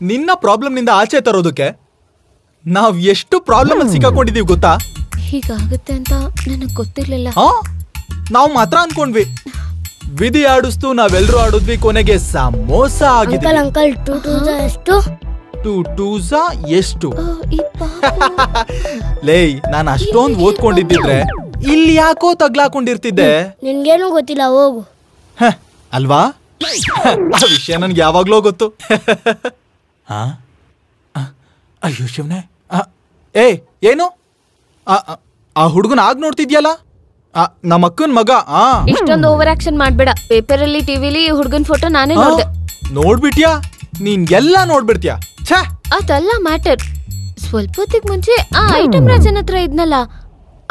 ನಿನ್ನ ಪ್ರಾಬ್ಲಮ್ ನಿಂದ ಆಚೆ ತರೋದಕ್ಕೆ ನಾವ್ ಎಷ್ಟು ಪ್ರಾಬ್ಲಮ್ ಅಲ್ಲಿ ಸಿಕ್ಕಾಕೊಂಡಿದೀವಿ ಗೊತ್ತಾ? ಹೀಗಾಗುತ್ತೆ ಅಂತ ನನಗ್ ಗೊತ್ತಿರ್ಲಿಲ್ಲ. ನಾವು ಮಾತ್ರ ಅನ್ಕೊಂಡ್ವಿ. ವಿಧಿ ಆಡಿಸ್ತು ನಾವೆಲ್ಲರೂ ಆಡಿದ್ವಿ, ಕೊನೆಗೆ ಸಮೋಸ ಆಗಿದೆ. ಅಂಕಲ್ 2 ಎಷ್ಟು? 2 ಎಷ್ಟು? ಲೇ, ನಾನು ಅಷ್ಟೊಂದು ಓದ್ಕೊಂಡಿದ್ದಿದ್ರೆ ಇಲ್ಲಿ ಯಾಕೋ ತಗ್ಲಾಕೊಂಡಿರ್ತಿದ್ದೆ. ನಿನ್ಗೇನು ಗೊತ್ತಿಲ್ಲ, ಹೋಗು. ಅಲ್ವಾ? ಆ ವಿಷಯ ನನ್ಗೆ ಯಾವಾಗ್ಲೋ ಗೊತ್ತು. ಅಯ್ಯೋ ಶಿವನೇ, ಏನು ಆ ಹುಡುಗನ ಆಗ್ ನೋಡ್ತಿದ್ಯಲ್ಲ, ನಮ್ಮ ಅಕ್ಕನ್ ಮಗ. ಇಷ್ಟೊಂದು ಓವರ್ ಆಕ್ಷನ್ ಮಾಡ್ಬೇಡ. ಪೇಪರ್ ಅಲ್ಲಿ ಟಿವಿಲಿ ಹುಡುಗನ್ ಫೋಟೋ ನಾನೇ ನೋಡ್ದೆ. ನೋಡ್ಬಿಟ್ಯಾ? ನೀನ್ ಎಲ್ಲಾ ನೋಡ್ಬಿಡ್ತೀಯಾ? ಅದಲ್ಲ ಮ್ಯಾಟರ್. ಸ್ವಲ್ಪ ಹೊತ್ತಿಗೆ ಮುಂಚೆ ಆ ಐಟಮ್ ರಾಜನ್ ಹತ್ರ ಇದ್ನಲ್ಲ,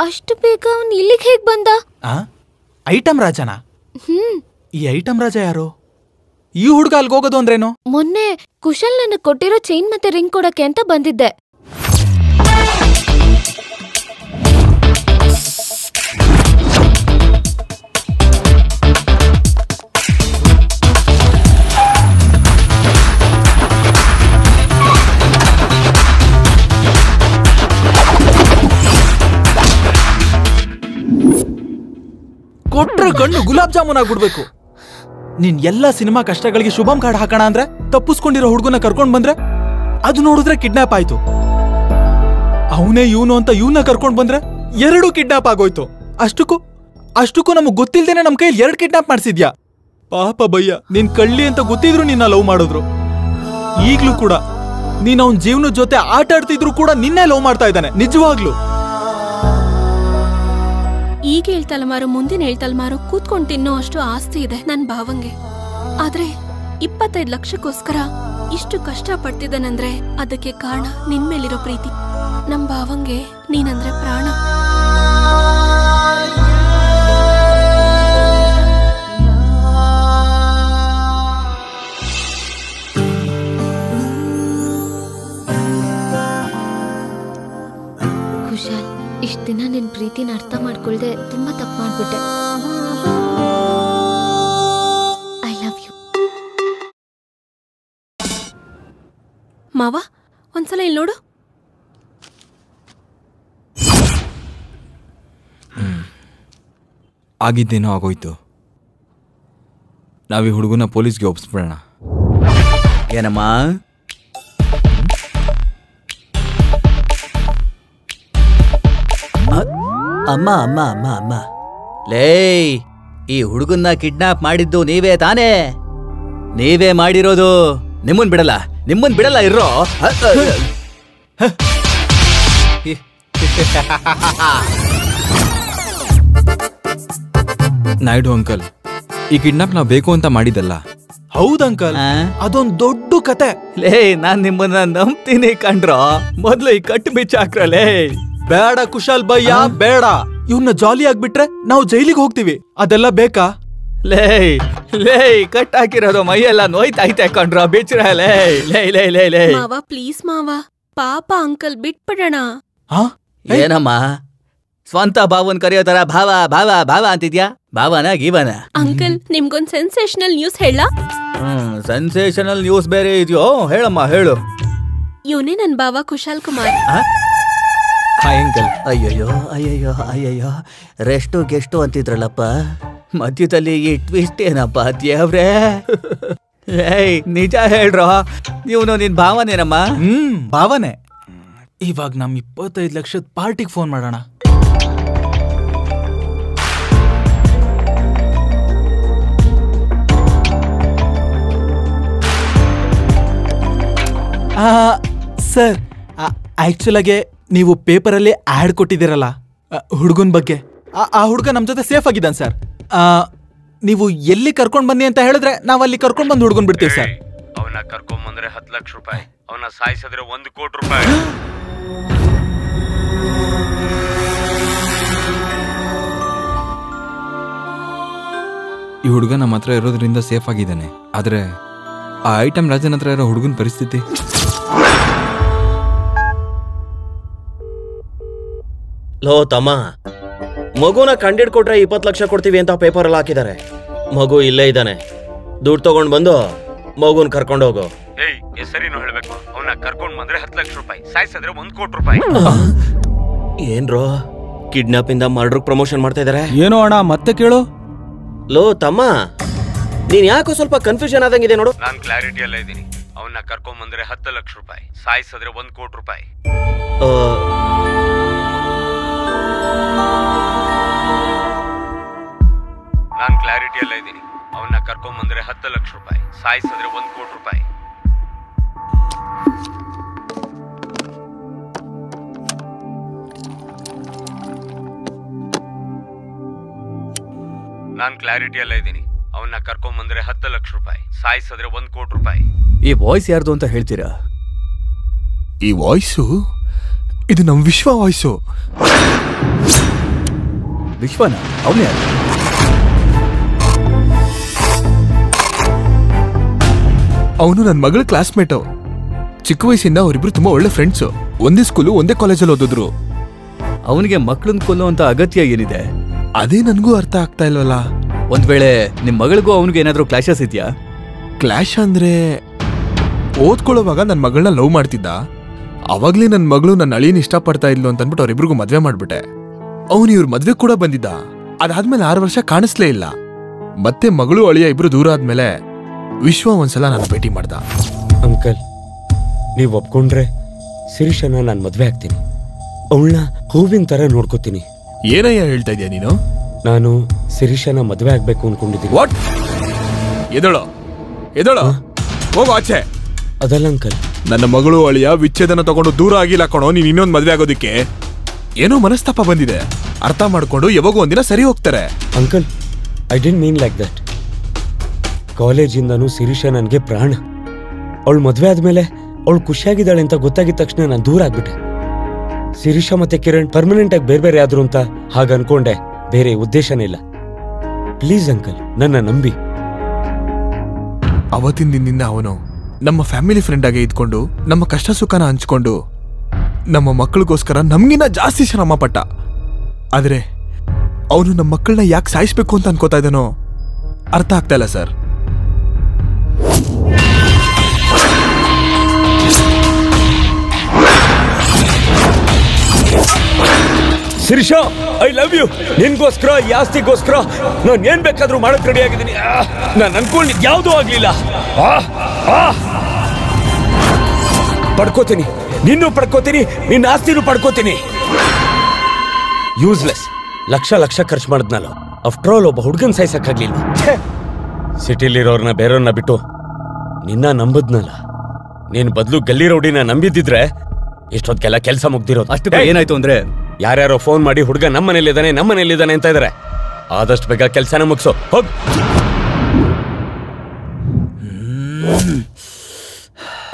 ಅಷ್ಟು ಬೇಗ ಅವ್ನು ಇಲ್ಲಿಗೆ ಹೇಗ್ ಬಂದ? ಐಟಮ್ ರಾಜನ? ಈ ಐಟಮ್ ರಾಜ ಯಾರು? ಈ ಹುಡುಗ ಅಲ್ಗೋಗೋದು ಹೋಗೋದು ಅಂದ್ರೇನು? ಮೊನ್ನೆ ಕುಶಲ್ ನನಗ್ ಕೊಟ್ಟಿರೋ ಚೈನ್ ಮತ್ತೆ ರಿಂಗ್ ಕೊಡಕ್ಕೆ ಅಂತ ಬಂದಿದ್ದೆ. ಕೊಟ್ರೆ ಕಣ್ಣು ಗುಲಾಬ್ ಜಾಮೂನ್ ಆಗ್ಬಿಡ್ಬೇಕು. ನೀನ್ ಎಲ್ಲಾ ಸಿನಿಮಾ ಕಷ್ಟಗಳಿಗೆ ಶುಭಂ ಕಾರ್ಡ್ ಹಾಕೋಣ ಅಂದ್ರೆ ತಪ್ಪಿಸ್ಕೊಂಡಿರೋ ಹುಡುಗನ ಕರ್ಕೊಂಡ್ ಬಂದ್ರೆ ಅದು ನೋಡಿದ್ರೆ ಕಿಡ್ನಾಪ್ ಆಯ್ತು. ಅವನೇ ಇವನು ಅಂತ ಇವನ್ನ ಕರ್ಕೊಂಡ್ ಬಂದ್ರೆ 2 ಕಿಡ್ನಾಪ್ ಆಗೋಯ್ತು. ಅಷ್ಟಕ್ಕೂ ನಮಗ್ ಗೊತ್ತಿಲ್ದೇನೆ ನಮ್ ಕೈಯಲ್ಲಿ 2 ಕಿಡ್ನಾಪ್ ಮಾಡ್ಸಿದ್ಯಾ. ಪಾಪ ಭಯ್ಯ, ನೀನ್ ಕಳ್ಳಿ ಅಂತ ಗೊತ್ತಿದ್ರು ನಿನ್ನ ಲವ್ ಮಾಡಿದ್ರು. ಈಗ್ಲೂ ಕೂಡ ನೀನ್ ಅವನ್ ಜೀವನದ ಜೊತೆ ಆಟ ಆಡ್ತಿದ್ರು ಕೂಡ ನಿನ್ನೆ ಲವ್ ಮಾಡ್ತಾ ಇದ್ದಾನೆ. ನಿಜವಾಗ್ಲು ಈಗ ಹೇಳ್ತಲ್ಮಾರು ಮುಂದಿನ ಹೇಳ್ತಲ್ಮಾರು ಕೂತ್ಕೊಂಡ್ ತಿನ್ನೋ ಅಷ್ಟು ಆಸ್ತಿ ಇದೆ ನನ್ ಭಾವಂಗೆ. ಆದ್ರೆ 25 ಲಕ್ಷಕ್ಕೋಸ್ಕರ ಇಷ್ಟು ಕಷ್ಟ ಪಡ್ತಿದ್ದಾನಂದ್ರೆ ಅದಕ್ಕೆ ಕಾರಣ ನಿನ್ ಮೇಲಿರೋ ಪ್ರೀತಿ. ನಮ್ ಭಾವಂಗೆ ನೀನಂದ್ರೆ ಪ್ರಾಣ. ಕುಶಾಲ್, ಇಷ್ಟ ದಿನ ನಿನ್ ಪ್ರೀತಿನ ಅರ್ಥ ಮಾಡ್ಕೊಳ್ದೆ ತುಂಬಾ ತಪ್ಪು ಮಾಡ್ಬಿಟ್ಟೆ. I love you. ಮಾವ, ಒಂದ್ಸಲ ಇಲ್ಲಿ ನೋಡು. ಆಗಿದ್ದೇನೋ ಆಗೋಯ್ತು. ನಾವೀ ಹುಡುಗನ ಪೊಲೀಸ್ಗೆ ಒಪ್ಪಿಸ್ಬಿಡೋಣ. ಏನಮ್ಮ? ಅಮ್ಮ ಅಮ್ಮ ಅಮ್ಮ ಅಮ್ಮ ಲೇ, ಈ ಹುಡುಗನ್ನ ಕಿಡ್ನಾಪ್ ಮಾಡಿದ್ದು ನೀವೇ ತಾನೇ? ನೀವೇ ಮಾಡಿರೋದು. ನಿಮ್ಮನ್ ಬಿಡಲ್ಲ ಇರೋ. ನಾಯ್ಡು ಅಂಕಲ್, ಈ ಕಿಡ್ನಾಪ್ ನಾವು ಬೇಕು ಅಂತ ಮಾಡಿದಲ್ಲ. ಹೌದಂಕಲ್, ಅದೊಂದ್ ದೊಡ್ಡ ಕತೆ. ಲೇ, ನಾನ್ ನಿಮ್ಮನ್ನ ನಂಬ್ತೀನಿ ಕಣ್ರೋ. ಮೊದ್ಲು ಈ ಕಟ್ಟು ಬಿಚ್ಚಾಕ್ರಲೇ. ಬೇಡ ಕುಶಾಲ್ ಭಯ್ಯ, ಬೇಡ. ಇವನ್ನ ಜಾಲಿ ಆಗ್ಬಿಟ್ರೆ ನಾವು ಜೈಲಿಗೆ ಹೋಗ್ತೀವಿ. ಅದೆಲ್ಲ ಬೇಕಾ? ಲೇ ಕಟ್ ಹಾಕಿರೋದು ಮೈಯೆಲ್ಲ ನೋಯ್ತೈತೆ ಕಣ್ರ. ಬಿಚ್ರ ಲೇ. ಮಾವ ಪ್ಲೀಸ್ ಮಾವ, ಪಾಪ ಅಂಕಲ್ ಬಿಟ್ಬಿಡೋಣ. ಏನಮ್ಮ ಸ್ವಂತ ಭಾವನ್ ಕರೆಯೋ ತರ ಭಾವ ಭಾವ ಭಾವ ಅಂತಿದ್ಯಾ? ಭಾವನ ಗೀವನ? ಅಂಕಲ್, ನಿಮ್ಗೊಂದ್ ಸೆನ್ಸೇಷನಲ್ ನ್ಯೂಸ್ ಹೇಳ? ಸೆನ್ಸೇಷನಲ್ ನ್ಯೂಸ್ ಬೇರೆ ಇದೆಯೋ? ಹೇಳಮ್ಮ, ಹೇಳು. ಇವನೇ ನನ್ ಭಾವ ಕುಶಾಲ್ ಕುಮಾರ್. ಅಯ್ಯಯ್ಯೋ ರೆಸ್ಟು ಗೆಸ್ಟು ಅಂತಿದ್ರಲ್ಲಪ್ಪ, ಮಧ್ಯದಲ್ಲಿ ಈ ಟ್ವಿಸ್ಟ್ ಏನಪ್ಪ ದೇವ್ರೇ? ನಿಜ ಹೇಳ್ರೋ, ನೀವನು ನಿನ್ ಭಾವನೇನಮ್ಮ? ಭಾವನೆ. ಇವಾಗ ನಮ್ 25 ಲಕ್ಷದ ಪಾರ್ಟಿಗೆ ಫೋನ್ ಮಾಡೋಣ. ಸರ್, ಆಕ್ಚುಲ್ ಆಗಿ ನೀವು ಪೇಪರಲ್ಲಿ ಆಡ್ ಕೊಟ್ಟಿದ್ದೀರಲ್ಲ ಹುಡುಗನ ಬಗ್ಗೆ, ಆ ಹುಡುಗ ನಮ್ ಜೊತೆ ಸೇಫ್ ಆಗಿದ್ದಾನೆ ಸರ್. ನೀವು ಎಲ್ಲಿ ಕರ್ಕೊಂಡ್ ಬನ್ನಿ ಅಂತ ಹೇಳಿದ್ರೆ ನಾವ್ ಅಲ್ಲಿ ಕರ್ಕೊಂಡ್ ಬಂದು ಹುಡ್ಕೊಂಡ್ ಬಿಡ್ತೀವಿ ಸರ್. ಅವನ್ನ ಕರ್ಕೊಂಬಂದ್ರೆ 10 ಲಕ್ಷ ರೂಪಾಯಿ, ಅವನ್ನ ಸಾಯಿಸಿದ್ರೆ 1 ಕೋಟಿ ರೂಪಾಯಿ. ಈ ಹುಡುಗ ನಮ್ಮ ಹತ್ರ ಇರೋದ್ರಿಂದ ಸೇಫ್ ಆಗಿದ್ದಾನೆ. ಆದ್ರೆ ಆ ಐಟಮ್ ರಾಜನ್ ಹತ್ರ ಇರೋ ಹುಡುಗನ ಪರಿಸ್ಥಿತಿ. ಲೋ ತಮ್ಮ, ಮಗುನ ಕಂಡಿಡ್ಕೊಟ್ರೆ 20 ಲಕ್ಷ ಕೊಡ್ತೀವಿ ಅಂತ ಪೇಪರ್ ಅಲ್ಲಿ ಹಾಕಿದ್ದಾರೆ. ಮಗು ಇಲ್ಲೇ ಇದ್ದಾನೆ, ದುಡ್ಡು ತಗೊಂಡ್ ಬಂದು ಮಗುನ್ ಕರ್ಕೊಂಡು ಹೋಗು. ಹೆಸರಿನೂ ಹೇಳ್ಬೇಕು. ಅವನ್ನ ಕರ್ಕೊಂಡ್ ಬಂದ್ರೆ 10 ಲಕ್ಷ ರೂಪಾಯಿ, ಸಾಯಿಸಿದ್ರೆ 1 ಕೋಟಿ ರೂಪಾಯಿ. ಏನ್ರೋ ಕಿಡ್ನಾಪ್ ಇಂದ ಮರ್ಡರ್ ಪ್ರಮೋಷನ್ ಮಾಡ್ತಾ ಇದಾರೆ? ಏನೋ ಅಣ್ಣ, ಮತ್ತೆ ಕೇಳು. ಲೋ ತಮ್ಮ, ನೀನ್ ಯಾಕೋ ಸ್ವಲ್ಪ ಕನ್ಫ್ಯೂಷನ್ ಆದಂಗಿದೆ ನೋಡು. ನಾನ್ ಕ್ಲಾರಿಟಿ ಅಲ್ಲ ಇದ್ದೀನಿ. ಅವನ್ನ ಕರ್ಕೊಂಡ್ ಬಂದ್ರೆ 10 ಲಕ್ಷ ರೂಪಾಯಿ, ಸಾಯಿಸಿದ್ರೆ 1 ಕೋಟಿ ರೂಪಾಯಿ. ನಾನ್ ಕ್ಲಾರಿಟಿ ಅಲ್ಲ ಇದ್ದೀನಿ. ಅವನ್ನ ಕರ್ಕೊಂಡ್ ಬಂದ್ರೆ 10 ಲಕ್ಷ ರೂಪಾಯಿ, ಸಾಯಿಸಿದ್ರೆ 1 ಕೋಟಿ ರೂಪಾಯಿ. ನಾನ್ ಕ್ಲಾರಿಟಿ ಅಲ್ಲ ಇದ್ದೀನಿ. ಅವನ್ನ ಕರ್ಕೊಂಡ್ ಬಂದ್ರೆ 10 ಲಕ್ಷ ರೂಪಾಯಿ, ಸಾಯಿಸಿದ್ರೆ 1 ಕೋಟಿ ರೂಪಾಯಿ. ಈ ವಾಯ್ಸ್ ಯಾರ್ದು ಅಂತ ಹೇಳ್ತೀರಾ? ಈ ವಾಯ್ಸು ಇದು ನಮ್ ವಿಶ್ವ ವಾಯ್ಸು. ವಿಶ್ವನ? ಅವನೇ ಅವನು ನನ್ನ ಮಗಳ ಕ್ಲಾಸ್ಮೇಟು. ಚಿಕ್ಕ ವಯಸ್ಸಿಂದ ಅವರಿಬ್ರು ತುಂಬಾ ಒಳ್ಳೆ ಫ್ರೆಂಡ್ಸು. ಒಂದೇ ಸ್ಕೂಲು, ಒಂದೇ ಕಾಲೇಜಲ್ಲಿ ಓದಿದ್ರು. ಅವನಿಗೆ ಮಕ್ಕಳನ್ನ ಕೊಲ್ಲುವಂತ ಅಗತ್ಯ ಏನಿದೆ? ಅದೇ ನನ್ಗೂ ಅರ್ಥ ಆಗ್ತಾ ಇಲ್ವಲ್ಲ. ಒಂದ್ ವೇಳೆ ನಿಮ್ ಮಗಳಿಗೂ ಅವನಿಗೆ ಏನಾದ್ರೂ ಕ್ಲಾಶಸ್ ಇದೆಯಾ? ಕ್ಲಾಶ್ ಅಂದ್ರೆ ಓದ್ಕೊಳ್ಳೋವಾಗ ನನ್ನ ಮಗಳನ್ನ ಲವ್ ಮಾಡ್ತಿದ್ದ. ಅವಾಗ್ಲೇ ನನ್ನ ಮಗಳು ನನ್ನ ಅಳಿಯನ್ ಇಷ್ಟಪಡ್ತಾ ಇದ್ಲು ಅಂತ ಅಂದ್ಬಿಟ್ಟು ಅವ್ರಿಬ್ರಿಗೂ ಮದ್ವೆ ಮಾಡ್ಬಿಟ್ಟೆ. ಅವನು ಇವ್ರ ಮದ್ವೆ ಕೂಡ ಬಂದಿದ್ದ. ಅದಾದ್ಮೇಲೆ 6 ವರ್ಷ ಕಾಣಿಸ್ಲೇ ಇಲ್ಲ. ಮತ್ತೆ ಮಗಳು ಅಳಿಯ ಇಬ್ರು ದೂರ ಆದ್ಮೇಲೆ ವಿಶ್ವ ಒಂದ್ಸಲ ನಾನು ಭೇಟಿ ಮಾಡ್ದ. ಅಂಕಲ್, ನೀವ್ ಒಪ್ಕೊಂಡ್ರೆ ಶಿರೀಷನ ನಾನು ಮದ್ವೆ ಆಗ್ತೀನಿ. ಅವಳನ್ನ ಹೂವಿನ ತರ ನೋಡ್ಕೋತೀನಿ. ಏನಯ್ಯ ಹೇಳ್ತಾ ಇದೀಯ ನೀನು? ನಾನು ಶಿರೀಷನ ಮದ್ವೆ ಆಗ್ಬೇಕು ಅನ್ಕೊಂಡಿದ್ದೀನಿ. ವಾಟ್? ಎದಳೋ ಹೋಗು ಆಚೆ. ಅದಲ್ಲ ಅಂಕಲ್, ನನ್ನ ಮಗಳು ಅಳಿಯ ವಿಚ್ಛೇದನ ತಗೊಂಡು ದೂರ ಆಗಿಲ್ಲ ಕಣೋ. ನೀನ್ ಇನ್ನೊಂದು ಮದ್ವೆ ಆಗೋದಿಕ್ಕೆ ಏನೋ ಮನಸ್ತಾಪ ಬಂದಿದೆ. ಅರ್ಥ ಮಾಡ್ಕೊಂಡು ಯಾವಾಗೂ ಒಂದಿನ ಸರಿ ಹೋಗ್ತಾರೆ. Uncle, I didn't mean like that. ಕಾಲೇಜಿಂದನೂ ಶಿರೀಷ ನನಗೆ ಪ್ರಾಣ. ಅವಳು ಮದ್ವೆ ಆದ್ಮೇಲೆ ಅವಳು ಖುಷಿಯಾಗಿದ್ದಾಳೆ ಅಂತ ಗೊತ್ತಾಗಿದ ತಕ್ಷಣ ನಾನು ದೂರ ಆಗ್ಬಿಟ್ಟೆ. ಶಿರೀಷ ಮತ್ತೆ ಕಿರಣ್ ಪರ್ಮನೆಂಟ್ ಆಗಿ ಬೇರೆ ಬೇರೆ ಆದ್ರು ಅಂತ ಹಾಗ ಅನ್ಕೊಂಡೆ. ಬೇರೆ ಉದ್ದೇಶನೇ ಇಲ್ಲ. ಪ್ಲೀಸ್ ಅಂಕಲ್, ನನ್ನ ನಂಬಿ. ಅವತ್ತಿನ ದಿನದಿಂದ ಅವನು ನಮ್ಮ ಫ್ಯಾಮಿಲಿ ಫ್ರೆಂಡ್ ಆಗಿ ಇದ್ಕೊಂಡು ನಮ್ಮ ಕಷ್ಟ ಸುಖನ ಹಂಚ್ಕೊಂಡು ನಮ್ಮ ಮಕ್ಕಳಿಗೋಸ್ಕರ ನಮ್ಗಿನ್ನ ಜಾಸ್ತಿ ಶ್ರಮ ಪಟ್ಟ. ಆದ್ರೆ ಅವನು ನಮ್ಮ ಮಕ್ಕಳನ್ನ ಯಾಕೆ ಸಾಯಿಸ್ಬೇಕು ಅಂತ ಅನ್ಕೋತಾ ಇದ್ದಾನೋ ಅರ್ಥ ಆಗ್ತಾ ಇಲ್ಲ ಸರ್. Shirisha, I love you. ನಿನ್ಗೋಸ್ಕರ, ಈ ಆಸ್ತಿಗೋಸ್ಕರ ನಾನು ಏನ್ ಬೇಕಾದ್ರೂ ಮಾಡಕ್ ರೆಡಿ ಆಗಿದ್ದೀನಿ. ನಾನು ಅನ್ಕೊಂಡಿದ್ ಯಾವುದೂ ಆಗ್ಲಿಲ್ಲ. ಪಡ್ಕೋತೀನಿ, ನಿನ್ನೂ ಪಡ್ಕೋತೀನಿ, ನಿನ್ನ ಆಸ್ತಿನೂ ಪಡ್ಕೋತೀನಿ. ಯೂಸ್ಲೆಸ್. ಲಕ್ಷ ಲಕ್ಷ ಖರ್ಚು ಮಾಡಿದ್ನಲ್ಲ. ಆಫ್ಟರ್ ಆಲ್ ಒಬ್ಬ ಹುಡುಗನ್ ಸಾಯಿಸಕ್ಕಾಗ್ಲಿಲ್ಲ. ಸಿಟಿಲಿರೋರ್ನ ಬೇರೆಯವ್ರನ್ನ ಬಿಟ್ಟು ನಿನ್ನ ನಂಬದ್ನಲ್ಲ. ನೀನ್ ಬದಲು ಗಲ್ಲಿ ರೌಡಿನ ನಂಬಿದ್ದಿದ್ರೆ ಇಷ್ಟೊತ್ತಿಗೆಲ್ಲ ಕೆಲಸ ಮುಗ್ದಿರೋದು. ಅಷ್ಟು ಏನಾಯ್ತು ಅಂದ್ರೆ ಯಾರ್ಯಾರೋ ಫೋನ್ ಮಾಡಿ ಹುಡುಗ ನಮ್ಮನೇಲಿದ್ದಾನೆ ಅಂತ ಇದಾರೆ. ಆದಷ್ಟು ಬೇಗ ಕೆಲಸನ ಮುಗಿಸೋ, ಹೋಗ್.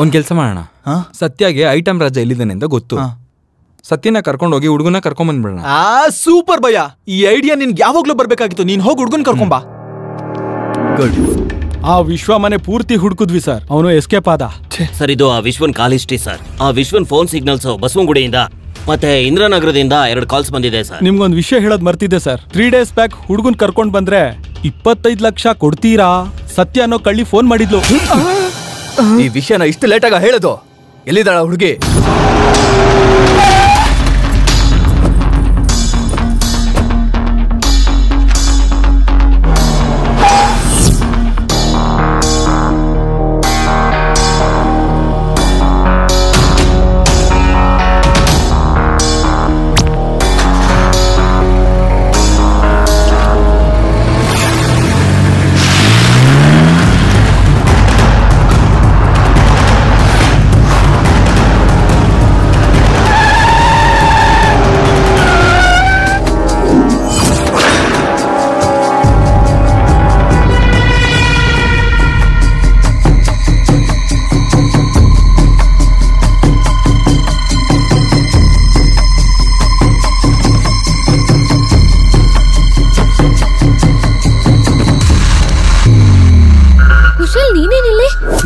ಒಂದ್ ಕೆಲಸ ಮಾಡೋಣ. ಸತ್ಯಾಗೆ ಐಟಮ್ ರಾಜ ಎಲ್ಲಿದ್ದಾನೆ ಅಂತ ಗೊತ್ತು. ಸತ್ಯನ ಕರ್ಕೊಂಡೋಗಿ ಹುಡುಗನ ಕರ್ಕೊಂಡ್ಬಂದ್ಬಿಡೋಣ. ಸೂಪರ್ ಭಯ. ಈ ಐಡಿಯಾ ನಿನ್ಗೆ ಯಾವಾಗ್ಲೂ ಬರ್ಬೇಕಾಗಿತ್ತು. ನೀನ್ ಹೋಗಿ ಹುಡುಗನ್ ಕರ್ಕೊಂಬಾ. ಆ ವಿಶ್ವ ಮನೆ ಪೂರ್ತಿ ಹುಡುಕುದ್ವಿ ಸರ್, ಅವನು ಎಸ್ಕೇಪ್ ಆದ. ಸರ್, ಇದು ಆ ವಿಶ್ವನ್ ಕಾಲ್ ಹಿಸ್ಟ್ರಿ ಸರ್. ಆ ವಿಶ್ವನ್ ಫೋನ್ ಸಿಗ್ನಲ್ಸ್ ಬಸವನಗುಡಿಯಿಂದ ಮತ್ತೆ ಇಂದ್ರನಗರದಿಂದ 2 ಕಾಲ್ಸ್ ಬಂದಿದೆ ಸರ್. ನಿಮ್ಗೊಂದು ವಿಷಯ ಹೇಳೋದ್ ಮರ್ತಿದ್ದೆ ಸರ್. 3 ಡೇಸ್ ಬ್ಯಾಕ್ ಹುಡುಗನ್ ಕರ್ಕೊಂಡ್ ಬಂದ್ರೆ 25 ಲಕ್ಷ ಕೊಡ್ತೀರಾ ಸತ್ಯ ಅನ್ನೋ ಕಳ್ಳಿ ಫೋನ್ ಮಾಡಿದ್ಲು. ಈ ವಿಷಯನ ಇಷ್ಟು ಲೇಟಾಗ ಹೇಳೋದು? ಎಲ್ಲಿದ್ದಾಳ ಹುಡುಗಿ?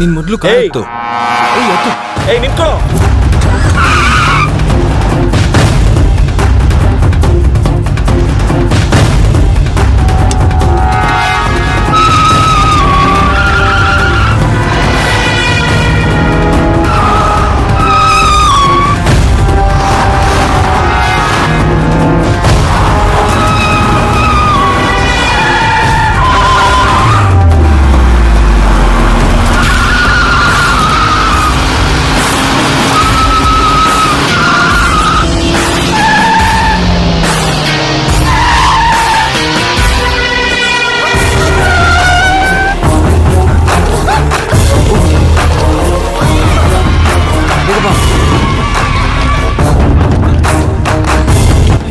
ನಿನ್ ಮೊದ್ಲು ಕಾಯ್ತು. ಏಯ್ ನಿಂತ್ಕೋ.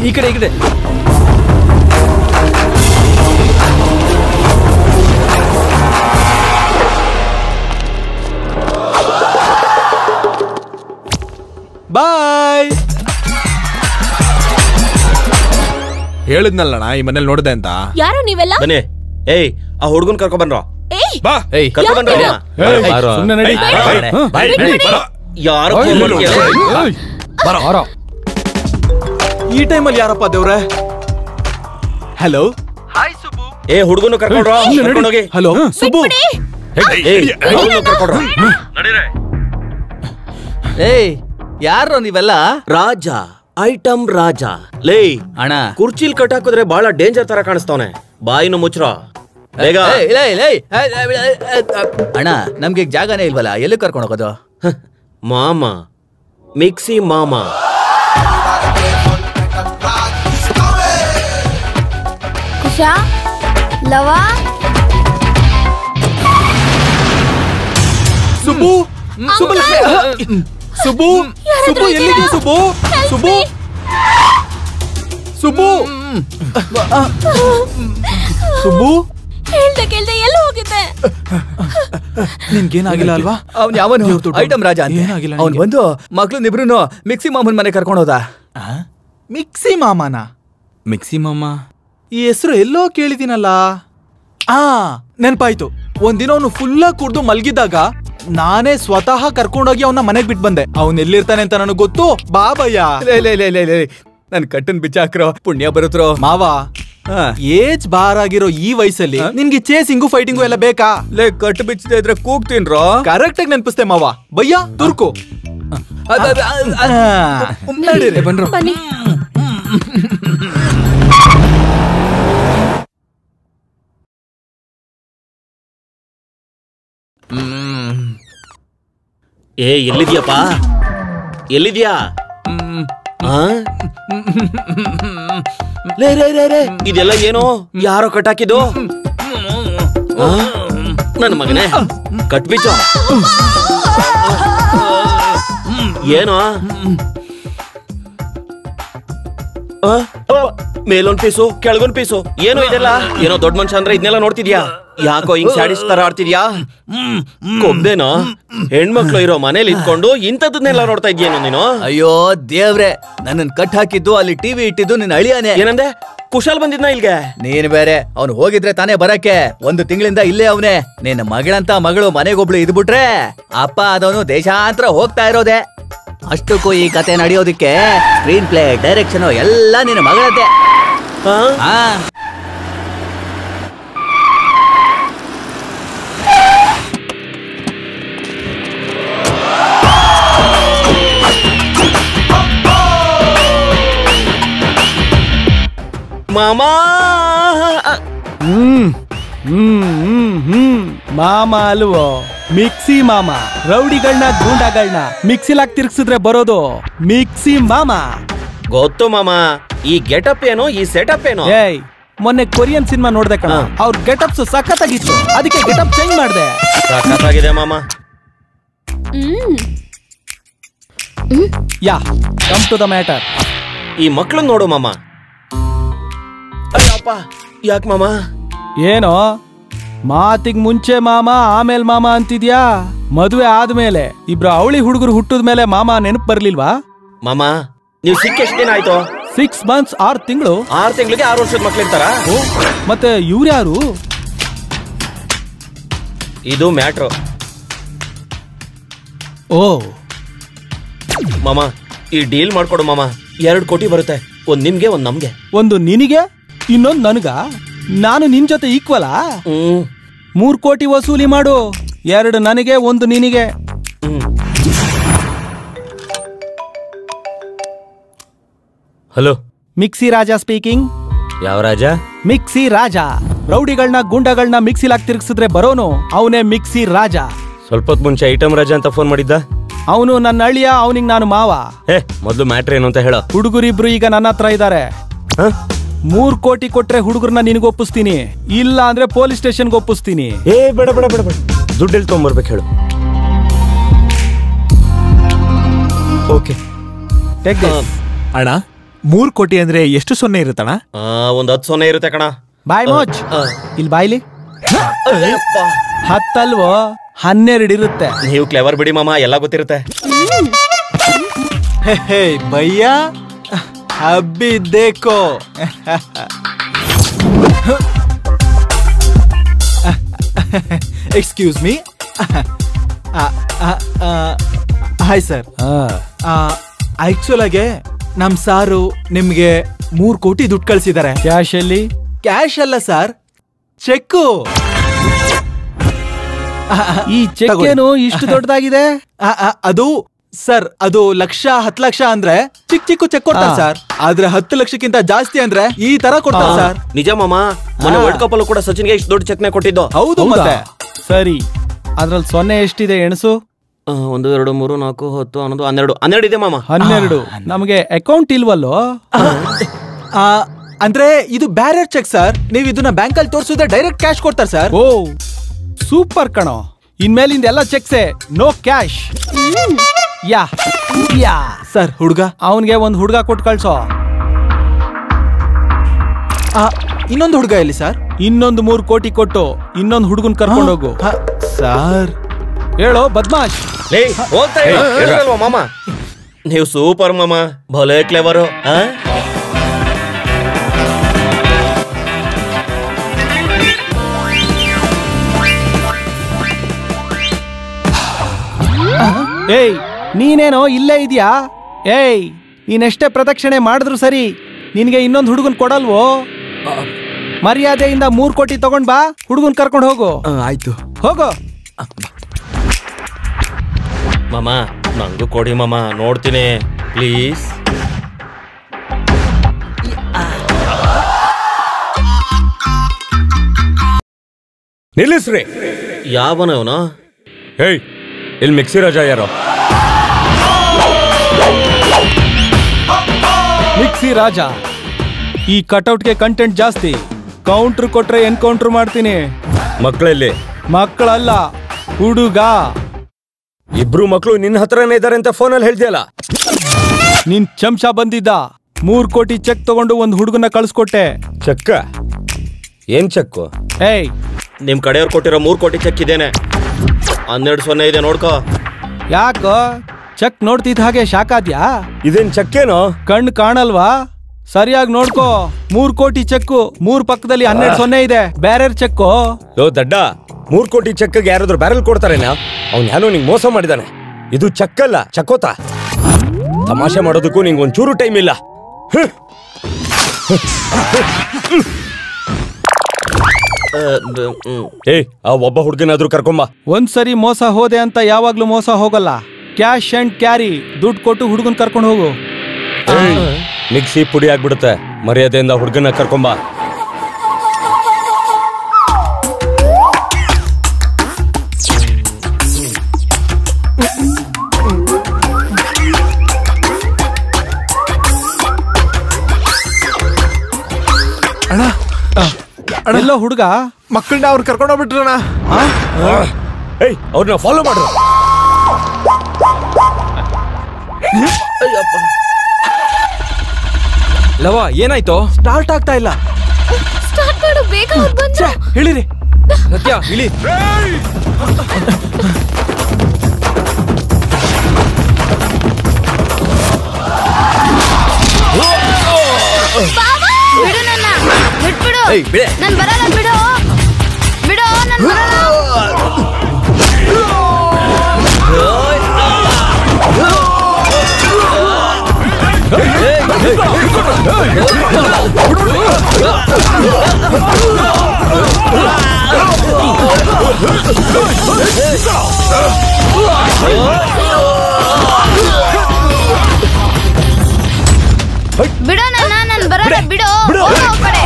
ಈ ಕಡೆ ಬಾಯ್. ಹೇಳಿದ್ನಲ್ಲಣ್ಣ ಈ ಮನೇಲಿ ನೋಡಿದೆ ಅಂತ. ಯಾರು ನೀವೆಲ್ಲ? ಬನ್ನಿ. ಏಯ್ ಆ ಹುಡುಗನ್ ಕರ್ಕೊ ಬನ್ರೋ. ಬಾ. ಕರ್ಕೊ ಬನ್ರೋ. ಸುಮ್ಮನೆ ನಡಿ. ಯಾರು ಈ ಟೈಮಲ್ಲಿ ಯಾರಪ್ಪ ದೇವ್ರೆ? ಹಲೋ. ಏ ಹುಡುಗನು ಕರ್ಕೊಂಡ್ರೋ. ಕರ್ಕೊಂಡೋಗಿ. ಹಲೋ ಸುಬ್ಬು. ಕರ್ಕೊಂಡ್ರೋ. ಏಯ್ ಯಾರು ನೀವೆಲ್ಲ? ರಾಜ, ಐಟಮ್ ರಾಜ. ಲೇ ಅಣ್ಣ, ಕುರ್ಚಿಲ್ ಕಟ್ಟಾಕಿದ್ರೆ ಬಹಳ ಡೇಂಜರ್ ತರ ಕಾಣಿಸ್ತಾವನೆ. ಬಾಯಿನ ಮುಚ್ಚ್ರೋ ಬೇಗ. ಅಣ್ಣ ನಮ್ಗೆ ಜಾಗನೇ ಇಲ್ವಲ್ಲ, ಎಲ್ಲಿ ಕರ್ಕೊಂಡು ಹೋಗೋದು? ಮಾಮ, ಮಿಕ್ಸಿ ಮಾಮ. ಕುಶಾ, ಲವಾ, ಸುಬ್ಬು, ಸುಬ್ಬು, ಸುಬ್ಬು, ಸುಬ್ಬು ಎಲ್ಲಿಗೆ? ಸುಬ್ಬು, ಸುಬ್ಬು, ಸುಬ್ಬು, ಸುಬ್ಬು. ಕೇಳ್ದೆ ಎಲ್ಲ ಹೋಗಿದ್ದೆ. ನಿನ್ಗೇನಾಗಿಲ್ಲ ಅಲ್ವಾ? ಅವ್ನು ಯಾವನು? ಐಟಮ್ ರಾಜ ಅಂತ. ಅವ್ನು ಬಂದು ಮಕ್ಳನ್ನಿಬ್ರು ಮಿಕ್ಸಿ ಮಾಮನ್ ಮನೆ ಕರ್ಕೊಂಡು ಹೋದ. ಮಿಕ್ಸಿ ಮಾಮನ? ಮಿಕ್ಸಿ ಮಾಮ ಈ ಹೆಸರು ಎಲ್ಲೋ ಕೇಳಿದೀನಲ್ಲ. ನೆನ್ಪಾಯ್ತು. ಒಂದಿನ ಅವನು ಫುಲ್ಲ ಕುಡ್ದು ಮಲ್ಗಿದ್ದಾಗ ನಾನೇ ಸ್ವತಃ ಕರ್ಕೊಂಡೋಗಿ ಅವನ ಮನೆಗ್ ಬಿಟ್ಟು ಬಂದೆ. ಅವ್ನ್ ಎಲ್ಲಿರ್ತಾನೆ ಅಂತ ನನಗ್ ಗೊತ್ತು. ಬಾಬಯ್ಯ, ನನ್ ಕಟ್ಟನ್ ಬಿಚ್ಚಾಕ್ರೋ, ಪುಣ್ಯ ಬರುತ್ತೋ. ಮಾವ, ಏಜ್ ಬಾರ್ ಆಗಿರೋ ಈ ವಯಸ್ಸಲ್ಲಿ ನಿನ್ಗೆ ಚೇಸಿಂಗು ಫೈಟಿಂಗು ಎಲ್ಲ ಬೇಕಾ? ಕಟ್ಟು ಬಿಚ್ಚದೆ ಇದ್ರೆ ಕೂಗ್ತೀನ್ರೋ. ಕರೆಕ್ಟ್ ಆಗಿ ನೆನ್ಪಿಸ್ತೆ ಮಾವ. ಬಯ್ಯ ತುರ್ಕು. ಬನ್ರೋ. ಏ ಎಲ್ಲಿದ್ಯಪ್ಪ? ಎಲ್ಲಿದ್ಯಾ? ಲೇ ರೇ ರೇ ರೇ, ಇದೆಲ್ಲ ಏನೋ? ಯಾರೋ ಕಟ್ಟಾಕಿದ್ದು? ನನ್ನ ಮಗನೇ ಕಟ್ಬಿಚ್ಚ. ಏನೋ ಮೇಲೊಂದ್ ಪೀಸು ಕೆಳಗೊಂದ್ ಪೀಸು, ಏನೋ ಇದೆಲ್ಲ? ಏನೋ ದೊಡ್ಡ ಮನುಷ್ಯ ಅಂದ್ರೆ ಇದನ್ನೆಲ್ಲ ನೋಡ್ತಿದ್ಯಾ? ಯಾಕೋ ಹಿಂಗ್ ಸ್ಯಾಡಿಸ್ ತರ ಆಡ್ತಿದ್ಯಾ? ಕೊಬ್ಬೇನೋ? ಹೆಣ್ಮಕ್ಳು ಇರೋ ಮನೇಲಿ ಇದ್ಕೊಂಡು ಇಂಥದನ್ನೆಲ್ಲ ನೋಡ್ತಾ ಇದ್ಯೇನೋ ನೀನು? ಅಯ್ಯೋ ದೇವ್ರೆ, ನನ್ನನ್ ಕಟ್ ಹಾಕಿದ್ದು ಅಲ್ಲಿ ಟಿವಿ ಇಟ್ಟಿದ್ದು ನಿನ್ನ ಅಳಿಯಾನೆ. ಏನಂದೆ? ಕುಶಾಲ್ ಬಂದಿದ್ನ ಇಲ್ಗೆ? ನೀನ್ ಬೇರೆ, ಅವ್ನು ಹೋಗಿದ್ರೆ ತಾನೇ ಬರಕ್ಕೆ. 1 ತಿಂಗಳಿಂದ ಇಲ್ಲೇ ಅವನೇ. ನಿನ್ನ ಮಗಳಂತ ಮಗಳು ಮನೆಗೊಬ್ಳು ಇದ್ಬಿಟ್ರೆ ಅಪ್ಪ ಅದವನು ದೇಶಾಂತರ ಹೋಗ್ತಾ ಇರೋದೆ. ಅಷ್ಟಕ್ಕೂ ಈ ಕತೆ ನಡೆಯೋದಿಕ್ಕೆ ಸ್ಕ್ರೀನ್ ಪ್ಲೇ, ಡೈರೆಕ್ಷನ್ ಎಲ್ಲ ನಿನ್ನ ಮಗಳದ್ದೆ. ಮಾಮಾ ಮಾಮ ಅಲ್ವೋ, ಮಿಕ್ಸಿ ಮಾಮ. ರೌಡಿಗಳನ್ನ ಗೂಂಡಾಗಳನ್ನ ಮಿಕ್ಸಿಲಾಗ್ ತಿರ್ಗ್ಸಿದ್ರೆ ಬರೋದು ಮಿಕ್ಸಿ ಮಾಮ. ಗೊತ್ತು ಮಾಮ. ಈ ಗೆಟಪ್ ಏನೋ, ಈ ಸೆಟಪ್ ಏನೋ? ಏಯ್, ಮೊನ್ನೆ ಕೊರಿಯನ್ ಸಿನಿಮಾ ನೋಡ್ದೆ ಕಣ. ಅವ್ರ ಗೆಟಪ್ಸ್ ಸಖತ್ತಾಗಿತ್ತು, ಅದಕ್ಕೆ ಗೆಟಪ್ ಚೇಂಜ್ ಮಾಡ್ದೆ. ಸಖತ್ತಾಗಿದೆ ಮಾಮ. ಯಾ, ಕಮ್ ಟು ದ ಮ್ಯಾಟರ್. ಈ ಮಕ್ಳನ್ನ ನೋಡು ಮಾಮ. ಅಯ್ಯಪ್ಪ, ಯಾಕೆ ಮಾಮ? ಏನೋ ಮಾತಿಗ್ ಮುಂಚೆ ಮಾಮ ಆಮೇಲೆ ಮಾಮ ಅಂತಿದ್ಯಾ? ಮದುವೆ ಆದ್ಮೇಲೆ ಇಬ್ರು ಅವಳಿ ಹುಡುಗರು ಹುಟ್ಟಿದ್ಮೇಲೆ ಮಾಮ ನೆನಪು ಬರ್ಲಿಲ್ವಾ? ಮಾಮ, ನೀವು ಸಿಕ್ಕ ಎಷ್ಟು ದಿನ ಆಯ್ತು? 6 months 6 ತಿಂಗಳು. 6 ತಿಂಗಳಿಗೆ 6 ವರ್ಷದ ಮಕ್ಳಿರ್ತಾರ? ಮತ್ತೆ ಇವ್ರ್ಯಾರು? ಇದು ಮ್ಯಾಟ್ರು. ಓ ಮಾಮ ಈ ಡೀಲ್ ಮಾಡ್ಕೊಡು ಮಾಮ. 2 ಕೋಟಿ ಬರುತ್ತೆ. ಒಂದ್ ನಿಮ್ಗೆ ಒಂದ್ ನಮ್ಗೆ. ಒಂದು ನಿನಗೆ ಇನ್ನೊಂದು ನನಗ. ನಾನು ನಿನ್ ಜೊತೆ ಈಕ್ವಲಾ? 3 ಕೋಟಿ ವಸೂಲಿ ಮಾಡು. 2 ನನಗೆ, 1 ನಿನಗೆ. ಹಲೋ, ಮಿಕ್ಸಿ ರಾಜ ಸ್ಪೀಕಿಂಗ್. ಯಾವ ರಾಜ? ಮಿಕ್ಸಿ ರಾಜ. ರೌಡಿಗಳನ್ನ ಗುಂಡಗಳನ್ನ ಮಿಕ್ಸಿಲಾಗಿ ತಿರ್ಗಿಸಿದ್ರೆ ಬರೋನು ಅವನೇ ಮಿಕ್ಸಿ ರಾಜ. ಸ್ವಲ್ಪ ಹೊತ್ತು ಮುಂಚೆ ಐಟಮ್ ರಾಜ ಅಂತ ಫೋನ್ ಮಾಡಿದ್ದ. ಅವನು ನನ್ನ ಅಳಿಯ, ಅವನಿಗೆ ನಾನು ಮಾವ. ಮೊದ್ಲು ಮ್ಯಾಟ್ರ್ ಏನು ಅಂತ ಹೇಳ. ಹುಡುಗರಿಬ್ರು ಈಗ ನನ್ನ ಹತ್ರ ಇದ್ದಾರೆ. 3 ಕೋಟಿ ಕೊಟ್ರೆ ಹುಡುಗರನ್ನ ನಿನಗೆ ಒಪ್ಪಿಸ್ತೀನಿ, ಇಲ್ಲ ಅಂದ್ರೆ ಪೊಲೀಸ್ ಸ್ಟೇಷನ್ಗೆ ಒಪ್ಪಿಸ್ತೀನಿ. ಬೇಡ ಬೇಡ ಬೇಡ ಬೇಡ, ದುಡ್ಡು ಎಲ್ಲಿ ತೊಗೊಂಬರ್ಬೇಕು ಹೇಳು. ಓಕೆ ಅಣ್ಣ, 3 ಕೋಟಿ ಅಂದ್ರೆ ಎಷ್ಟು ಸೊನ್ನೆ ಇರುತ್ತಣ್ಣ? ಒಂದ್ 10 ಸೊನ್ನೆ ಇರುತ್ತೆ ಕಣ. ಬಾಯ್ ಮೋಚ್. ಇಲ್ಲಿ ಬಾಯ್ಲಿ 10 ಅಲ್ವೋ 12 ಇರುತ್ತೆ. ನೀವು ಕ್ಲೆವರ್ ಬಿಡಿ ಮಾಮ, ಎಲ್ಲ ಗೊತ್ತಿರುತ್ತೆ. ಭಯ್ಯ ಅಬ್ಬಿ ದೇಕೋ. Excuse me. Hi sir. Actual ಆಗಿ ನಮ್ ಸಾರು ನಿಮ್ಗೆ 3 ಕೋಟಿ ದುಡ್ಡು ಕಳ್ಸಿದ್ದಾರೆ. ಕ್ಯಾಶ್ ಅಲ್ಲಿ? ಕ್ಯಾಶ್ ಅಲ್ಲ ಸರ್, ಚೆಕ್ಕು. ಈ ಚೆಕ್ ಏನು ಇಷ್ಟು ದೊಡ್ಡದಾಗಿದೆ? ಅದು ಸರ್, ಅದು 10 ಲಕ್ಷ ಅಂದ್ರೆ ಚಿಕ್ಕ ಚಿಕ್ಕ ಚೆಕ್ ಕೊಡ್ತಾರೆ ಸರ್. ಆದ್ರೆ 10 ಲಕ್ಷಕ್ಕಿಂತ ಜಾಸ್ತಿ ಅಂದ್ರೆ ಈ ತರ ಕೊಡ್ತಾರೆ ಸರ್. ನಿಜ ಮಾಮ, ಮೊನ್ನೆ ವರ್ಲ್ಡ್ ಕಪ್ ಅಲ್ಲೂ ಕೂಡ ಸಚಿನ್ಗೆ ಇಷ್ಟು ದೊಡ್ಡ ಚೆಕ್ನೆ ಕೊಟ್ಟಿದ್ದು. ಹೌದು ಮತ್ತೆ. ಸರಿ, ಅದ್ರಲ್ಲಿ ಸೊನ್ನೆ ಎಷ್ಟಿದೆ ಎಣಸು? 1 2 3 4 10 11 12 ಇದೆ ಮಾಮ. 12. ನಮಗೆ ಅಕೌಂಟ್ ಇಲ್ವಲ್ಲೋ? ಅಂದ್ರೆ ಇದು ಬ್ಯಾರರ್ ಚೆಕ್ ಸರ್. ನೀವು ಇದನ್ನ ಬ್ಯಾಂಕ್ ಅಲ್ಲಿ ತೋರಿಸಿದ್ರೆ ಡೈರೆಕ್ಟ್ ಕ್ಯಾಶ್ ಕೊಡ್ತಾರೆ ಸರ್. ಓ ಸೂಪರ್ ಕಣೋ. ಇನ್ಮೇಲಿಂದ ಎಲ್ಲ ಚೆಕ್ಸೆ, ನೋ ಕ್ಯಾಶ್. ಯಾ ಯಾ ಸರ್. ಹುಡುಗ ಅವನ್ಗೆ ಒಂದು ಹುಡುಗ ಕೊಟ್ಟು ಕಳ್ಸೋ. ಇನ್ನೊಂದು ಹುಡುಗ ಎಲ್ಲಿ ಸರ್? ಇನ್ನೊಂದು 3 ಕೋಟಿ ಕೊಟ್ಟು ಇನ್ನೊಂದು ಹುಡುಗನ್ ಕರ್ಕೊಂಡು ಹೋಗು. ಸರ್ ಹೇಳೋ ಬದ್ಮಾಶ್. ಮಾಮ ನೀವು ಸೂಪರ್ ಮಾಮ, ಭಲೇ ಕ್ಲೇವರು. ಏಯ್ ನೀನೇನೋ ಇಲ್ಲೇ ಇದೆಯಾ? ಏಯ್ ನೀನೆಷ್ಟೇ ಪ್ರದಕ್ಷಿಣೆ ಮಾಡಿದ್ರು ಸರಿ, ನಿನ್ಗೆ ಇನ್ನೊಂದು ಹುಡುಗನ್ ಕೊಡಲ್ವೋ? ಮರ್ಯಾದೆಯಿಂದ 3 ಕೋಟಿ ತಗೊಂಡ್ ಬಾ, ಹುಡುಗನ್ ಕರ್ಕೊಂಡು ಹೋಗು. ಆಯ್ತು, ಹೋಗೋ. ಮಾಮ ನಂಗೂ ಕೊಡಿ ಮಾಮ, ನೋಡ್ತೀನಿ ಪ್ಲೀಸ್. ನಿಲ್ಲಿಸ್ರಿ. ಯಾವನವನ? ಹೇಯ್, ಇಲ್ಲಿ ಮಿಕ್ಸಿ ರಾಜ ಯಾರೋ? ಮಿಕ್ಸಿ ರಾಜ. ಈ ಕಟೌಟ್ಗೆ ಕಂಟೆಂಟ್ ಜಾಸ್ತಿ. ಕೌಂಟ್ರ್ ಕೊಟ್ರೆ ಎನ್ಕೌಂಟ್ರ್ ಮಾಡ್ತೀನಿ. ಮಕ್ಕಳಲ್ಲಿ? ಮಕ್ಕಳಲ್ಲ, ಹುಡುಗ. ಇಬ್ರು ಮಕ್ಕಳು ನಿನ್ನ ಹತ್ರನೇ ಇದ್ದಾರೆ ಅಂತ ಫೋನಲ್ಲಿ ಹೇಳ್ದಿಯಲ್ಲ. ನಿನ್ ಚಮಚ ಬಂದಿದ್ದ. 3 ಕೋಟಿ ಚೆಕ್ ತಗೊಂಡು ಒಂದು ಹುಡುಗನ ಕಳ್ಸ್ಕೊಟ್ಟೆ. ಚೆಕ್ಕ? ಏನ್ ಚೆಕ್ಕು? ಏಯ್, ನಿಮ್ ಕಡೆಯವ್ರು ಕೊಟ್ಟಿರೋ 3 ಕೋಟಿ ಚೆಕ್ ಇದೇನೆ. 12 ಸೊನ್ನೆ ಇದೆ, ನೋಡ್ಕೋ. ಯಾಕೋ ಚೆಕ್ ನೋಡ್ತಿದ್ದ ಹಾಗೆ ಶಾಕ್ ಆದ್ಯಾ? ಇದೇನ್ ಚೆಕ್ಕೇನೋ? ಕಣ್ಣು ಕಾಣಲ್ವಾ? ಸರಿಯಾಗಿ ನೋಡ್ಕೋ. 3 ಕೋಟಿ ಚೆಕ್ಕು, 3 ಪಕ್ಕದಲ್ಲಿ 12 ಸೊನ್ನೆ ಇದೆ. ಬೇರೆ ಚೆಕ್ಕು. ಲೋ ದಡ್ಡ, 3 ಕೋಟಿ ಚೆಕ್ಗೆ ಯಾರಾದ್ರೂ ಬ್ಯಾರಲ್ ಕೊಡ್ತಾರೇನಾ? ಅವ್ನು ಯಾರೋ ನಿಂಗೆ ಮೋಸ ಮಾಡಿದಾನೆ. ಇದು ಚೆಕ್ಕಲ್ಲ, ಚಕೋತ. ತಮಾಷೆ ಮಾಡೋದಕ್ಕೂ ನಿಂಗೆ ಒಂಚೂರು ಟೈಮ್ ಇಲ್ಲ. ಏಯ್, ಆ ಒಬ್ಬ ಹುಡುಗನಾದ್ರೂ ಕರ್ಕೊಂಬ. ಒಂದ್ಸರಿ ಮೋಸ ಹೋದೆ ಅಂತ ಯಾವಾಗ್ಲೂ ಮೋಸ ಹೋಗಲ್ಲ. Cash and carry. ದುಡ್ಡು ಕೊಟ್ಟು ಹುಡುಗನ್ ಕರ್ಕೊಂಡು ಹೋಗು. ಮಿಕ್ಸಿ ಪುಡಿ ಆಗ್ಬಿಡುತ್ತೆ. ಮರ್ಯಾದೆಯಿಂದ ಹುಡುಗನ ಕರ್ಕೊಂಬ. ಎಲ್ಲೋ ಹುಡುಗ ಮಕ್ಕಳನ್ನ ಅವ್ರು ಕರ್ಕೊಂಡು ಹೋಗ್ಬಿಟ್ರಣ. ಏಯ್, ಅವ್ರನ್ನ ಫಾಲೋ ಮಾಡ್ರು. ಲವ ಏನಾಯ್ತು? ಸ್ಟಾರ್ಟ್ ಆಗ್ತಾ ಇಲ್ಲ. ಸ್ಟಾರ್ಟ್ ಮಾಡು ಬೇಗ. ಅವ್ರು ಬಂದ್ರು. ಹೇಳಿರಿ ಸತ್ಯ, ಇಳಿ. ಬಿಡು ನನ್ನ, ಬಿಟ್ಬಿಡು. ಏಯ್, ಬಿಡೆ. ನನ್ ಬರಲ್ಲ, ಬಿಡು ಬಿಡು, ನನ್ ಬರಲ್ಲ. ಬಿಡೋ ನಾನು ಬರೋಣ ಬಿಡೋ ಹೋಗೋ ಆ ಕಡೆ.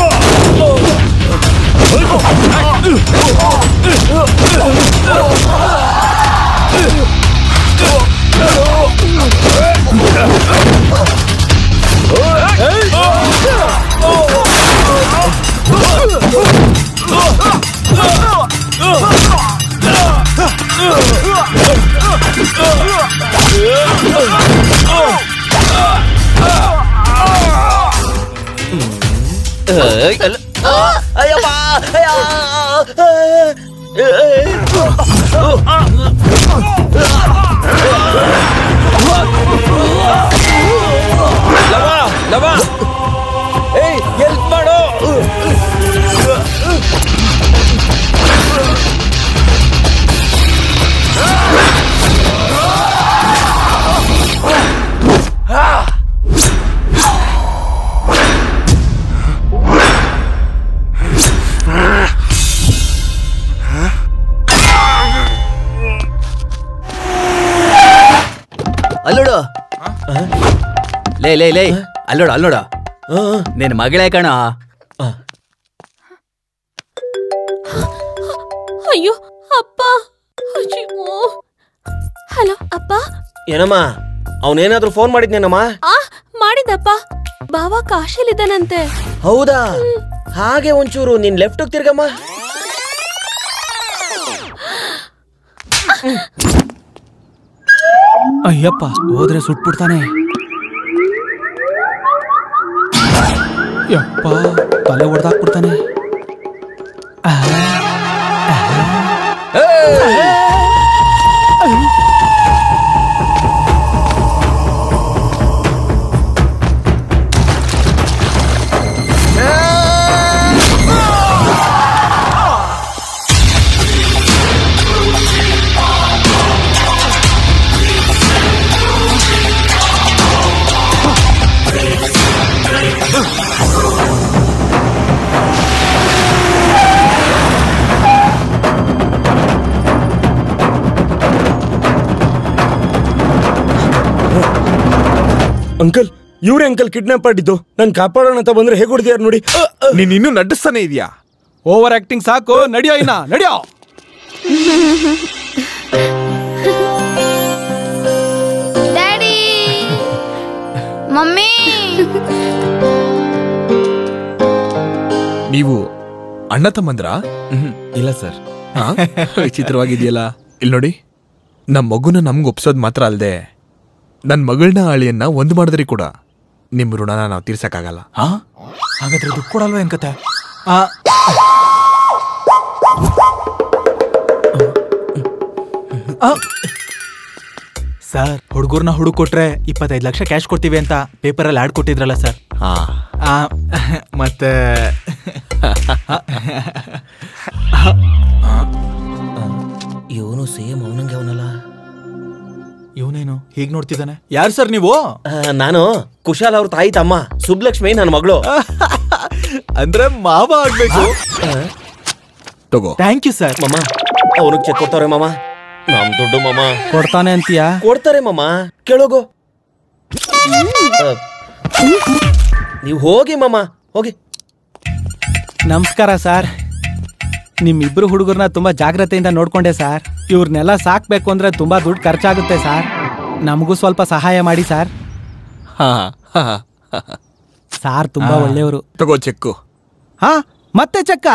ಹೆಲ್ಪ್ ಮಾಡೋ. ಅಲ್ಲೋಡು ಲೇ ಲೇ ಲೇ ಅಲ್ಲೋಡ ಅಲ್ಲೋಡ ನಿನ್ ಮಗಳೇ ಕಣ. ಅಯ್ಯೋ ಅಪ್ಪ. ಹಲೋ ಅಪ್ಪ. ಏನಮ್ಮ ಅವನೇನಾದ್ರೂ ಫೋನ್ ಮಾಡಿದ್ನೇನಮ್ಮ? ಮಾಡಿದಪ್ಪ. ಬಾವ ಕಾಶಿಲಿದ್ದಾನಂತೆ. ಹೌದಾ? ಹಾಗೆ ಒಂಚೂರು ನಿನ್ ಲೆಫ್ಟ್ ತಿರ್ಗಮ್ಮ. ಅಯ್ಯಪ್ಪ ಹೋದ್ರೆ ಸುಟ್ಬಿಡ್ತಾನೆ. ಯಪ್ಪ ತಲೆ ಹೊಡೆದಾಕ್ಬಿಡ್ತಾನೆ. ಅಂಕಲ್ ಇವ್ರೆ ಅಂಕಲ್ ಕಿಡ್ನಾಪ್ ಮಾಡಿದ್ದು. ನಾನು ಕಾಪಾಡೋಣ ಅಂತ ಬಂದ್ರೆ ಹೇಗೆ ಹೊಡೆದಿಯಾರ ನೋಡಿ. ನೀನ್ ಇನ್ನೂ ನಡ್ಡಿಸ್ತಾನೆ ಇದೆಯಾ? ಓವರ್ ಆಕ್ಟಿಂಗ್ ಸಾಕು. ನಡಿಯೋ ಇನ್ನ ನಡಿಯೋ. Daddy mummy. ನೀವು ಅಣ್ಣ ತಮ್ಮಂದ್ರ? ಇಲ್ಲ ಸರ್. ವಿಚಿತ್ರವಾಗಿದೆಯಲ್ಲ. ಇಲ್ಲಿ ನೋಡಿ, ನಮ್ಮ ಮಗುನ ನಮ್ಗೆ ಒಪ್ಸೋದ್ ಮಾತ್ರ ಅಲ್ದೆ ನನ್ನ ಮಗಳನ್ನ ಆಳಿಯನ್ನ ಒಂದು ಮಾಡಿದ್ರಿ ಕೂಡ ನಿಮ್ ಋಣನ ನಾವು ತೀರ್ಸಕ್ಕಾಗಲ್ಲ. ಹಾಗಾದ್ರೆ ದುಡ್ಡು ಕೊಡಲ್ವ ಏನ್ ಕತೆ? ಸರ್ ಹುಡುಗರ್ನ ಹುಡುಕ್ ಕೊಟ್ರೆ 25 ಲಕ್ಷ ಕ್ಯಾಶ್ ಕೊಡ್ತೀವಿ ಅಂತ ಪೇಪರಲ್ಲಿ ಆಡ್ ಕೊಟ್ಟಿದ್ರಲ್ಲ ಸರ್. ಮತ್ತೆ ಇವನು ಸೇಮ್ ಅವನಂಗೆ ಅವನಲ್ಲ. ಇವನೇನು ಹೀಗ್ ನೋಡ್ತಿದ್ದಾನೆ? ಯಾರು ಸರ್ ನೀವು? ನಾನು ಕುಶಾಲ್ ಅವ್ರ ತಾಯಿ ತಮ್ಮ ಸುಬ್ಲಕ್ಷ್ಮಿ ನನ್ನ ಮಗಳು. ಅಂದ್ರೆ ಮಾವ ಆಗ್ಬೇಕು. ತಗೋ. Thank you sir. ಮಮ್ಮ ಅವ್ರಿಗೆ ಚೆಕ್ ಕೊಡ್ತಾರೆ ಮಾಮ. ನಮ್ ದುಡ್ಡು ಮಾಮ ಕೊಡ್ತಾನೆ ಅಂತೀಯಾ? ಕೊಡ್ತಾರೆ ಮಾಮ, ಕೇಳೋಗು. ನೀವು ಹೋಗಿ ಮಾಮ, ಹೋಗಿ. ನಮಸ್ಕಾರ ಸರ್. ನಿಮ್ಮಿಬ್ರು ಹುಡುಗರನ್ನ ತುಂಬಾ ಜಾಗ್ರತೆಯಿಂದ ನೋಡ್ಕೊಂಡೆ ಸರ್. ಇವ್ರನ್ನೆಲ್ಲ ಸಾಕ್ಬೇಕು ಅಂದ್ರೆ ತುಂಬಾ ದುಡ್ಡು ಖರ್ಚಾಗುತ್ತೆ ಸರ್. ನಮಗೂ ಸ್ವಲ್ಪ ಸಹಾಯ ಮಾಡಿ ಸರ್. ಸಾರ್ ತುಂಬಾ ಒಳ್ಳೆಯವರು. ತಗೋ ಚೆಕ್ಕು. ಮತ್ತೆ ಚೆಕ್ಕ.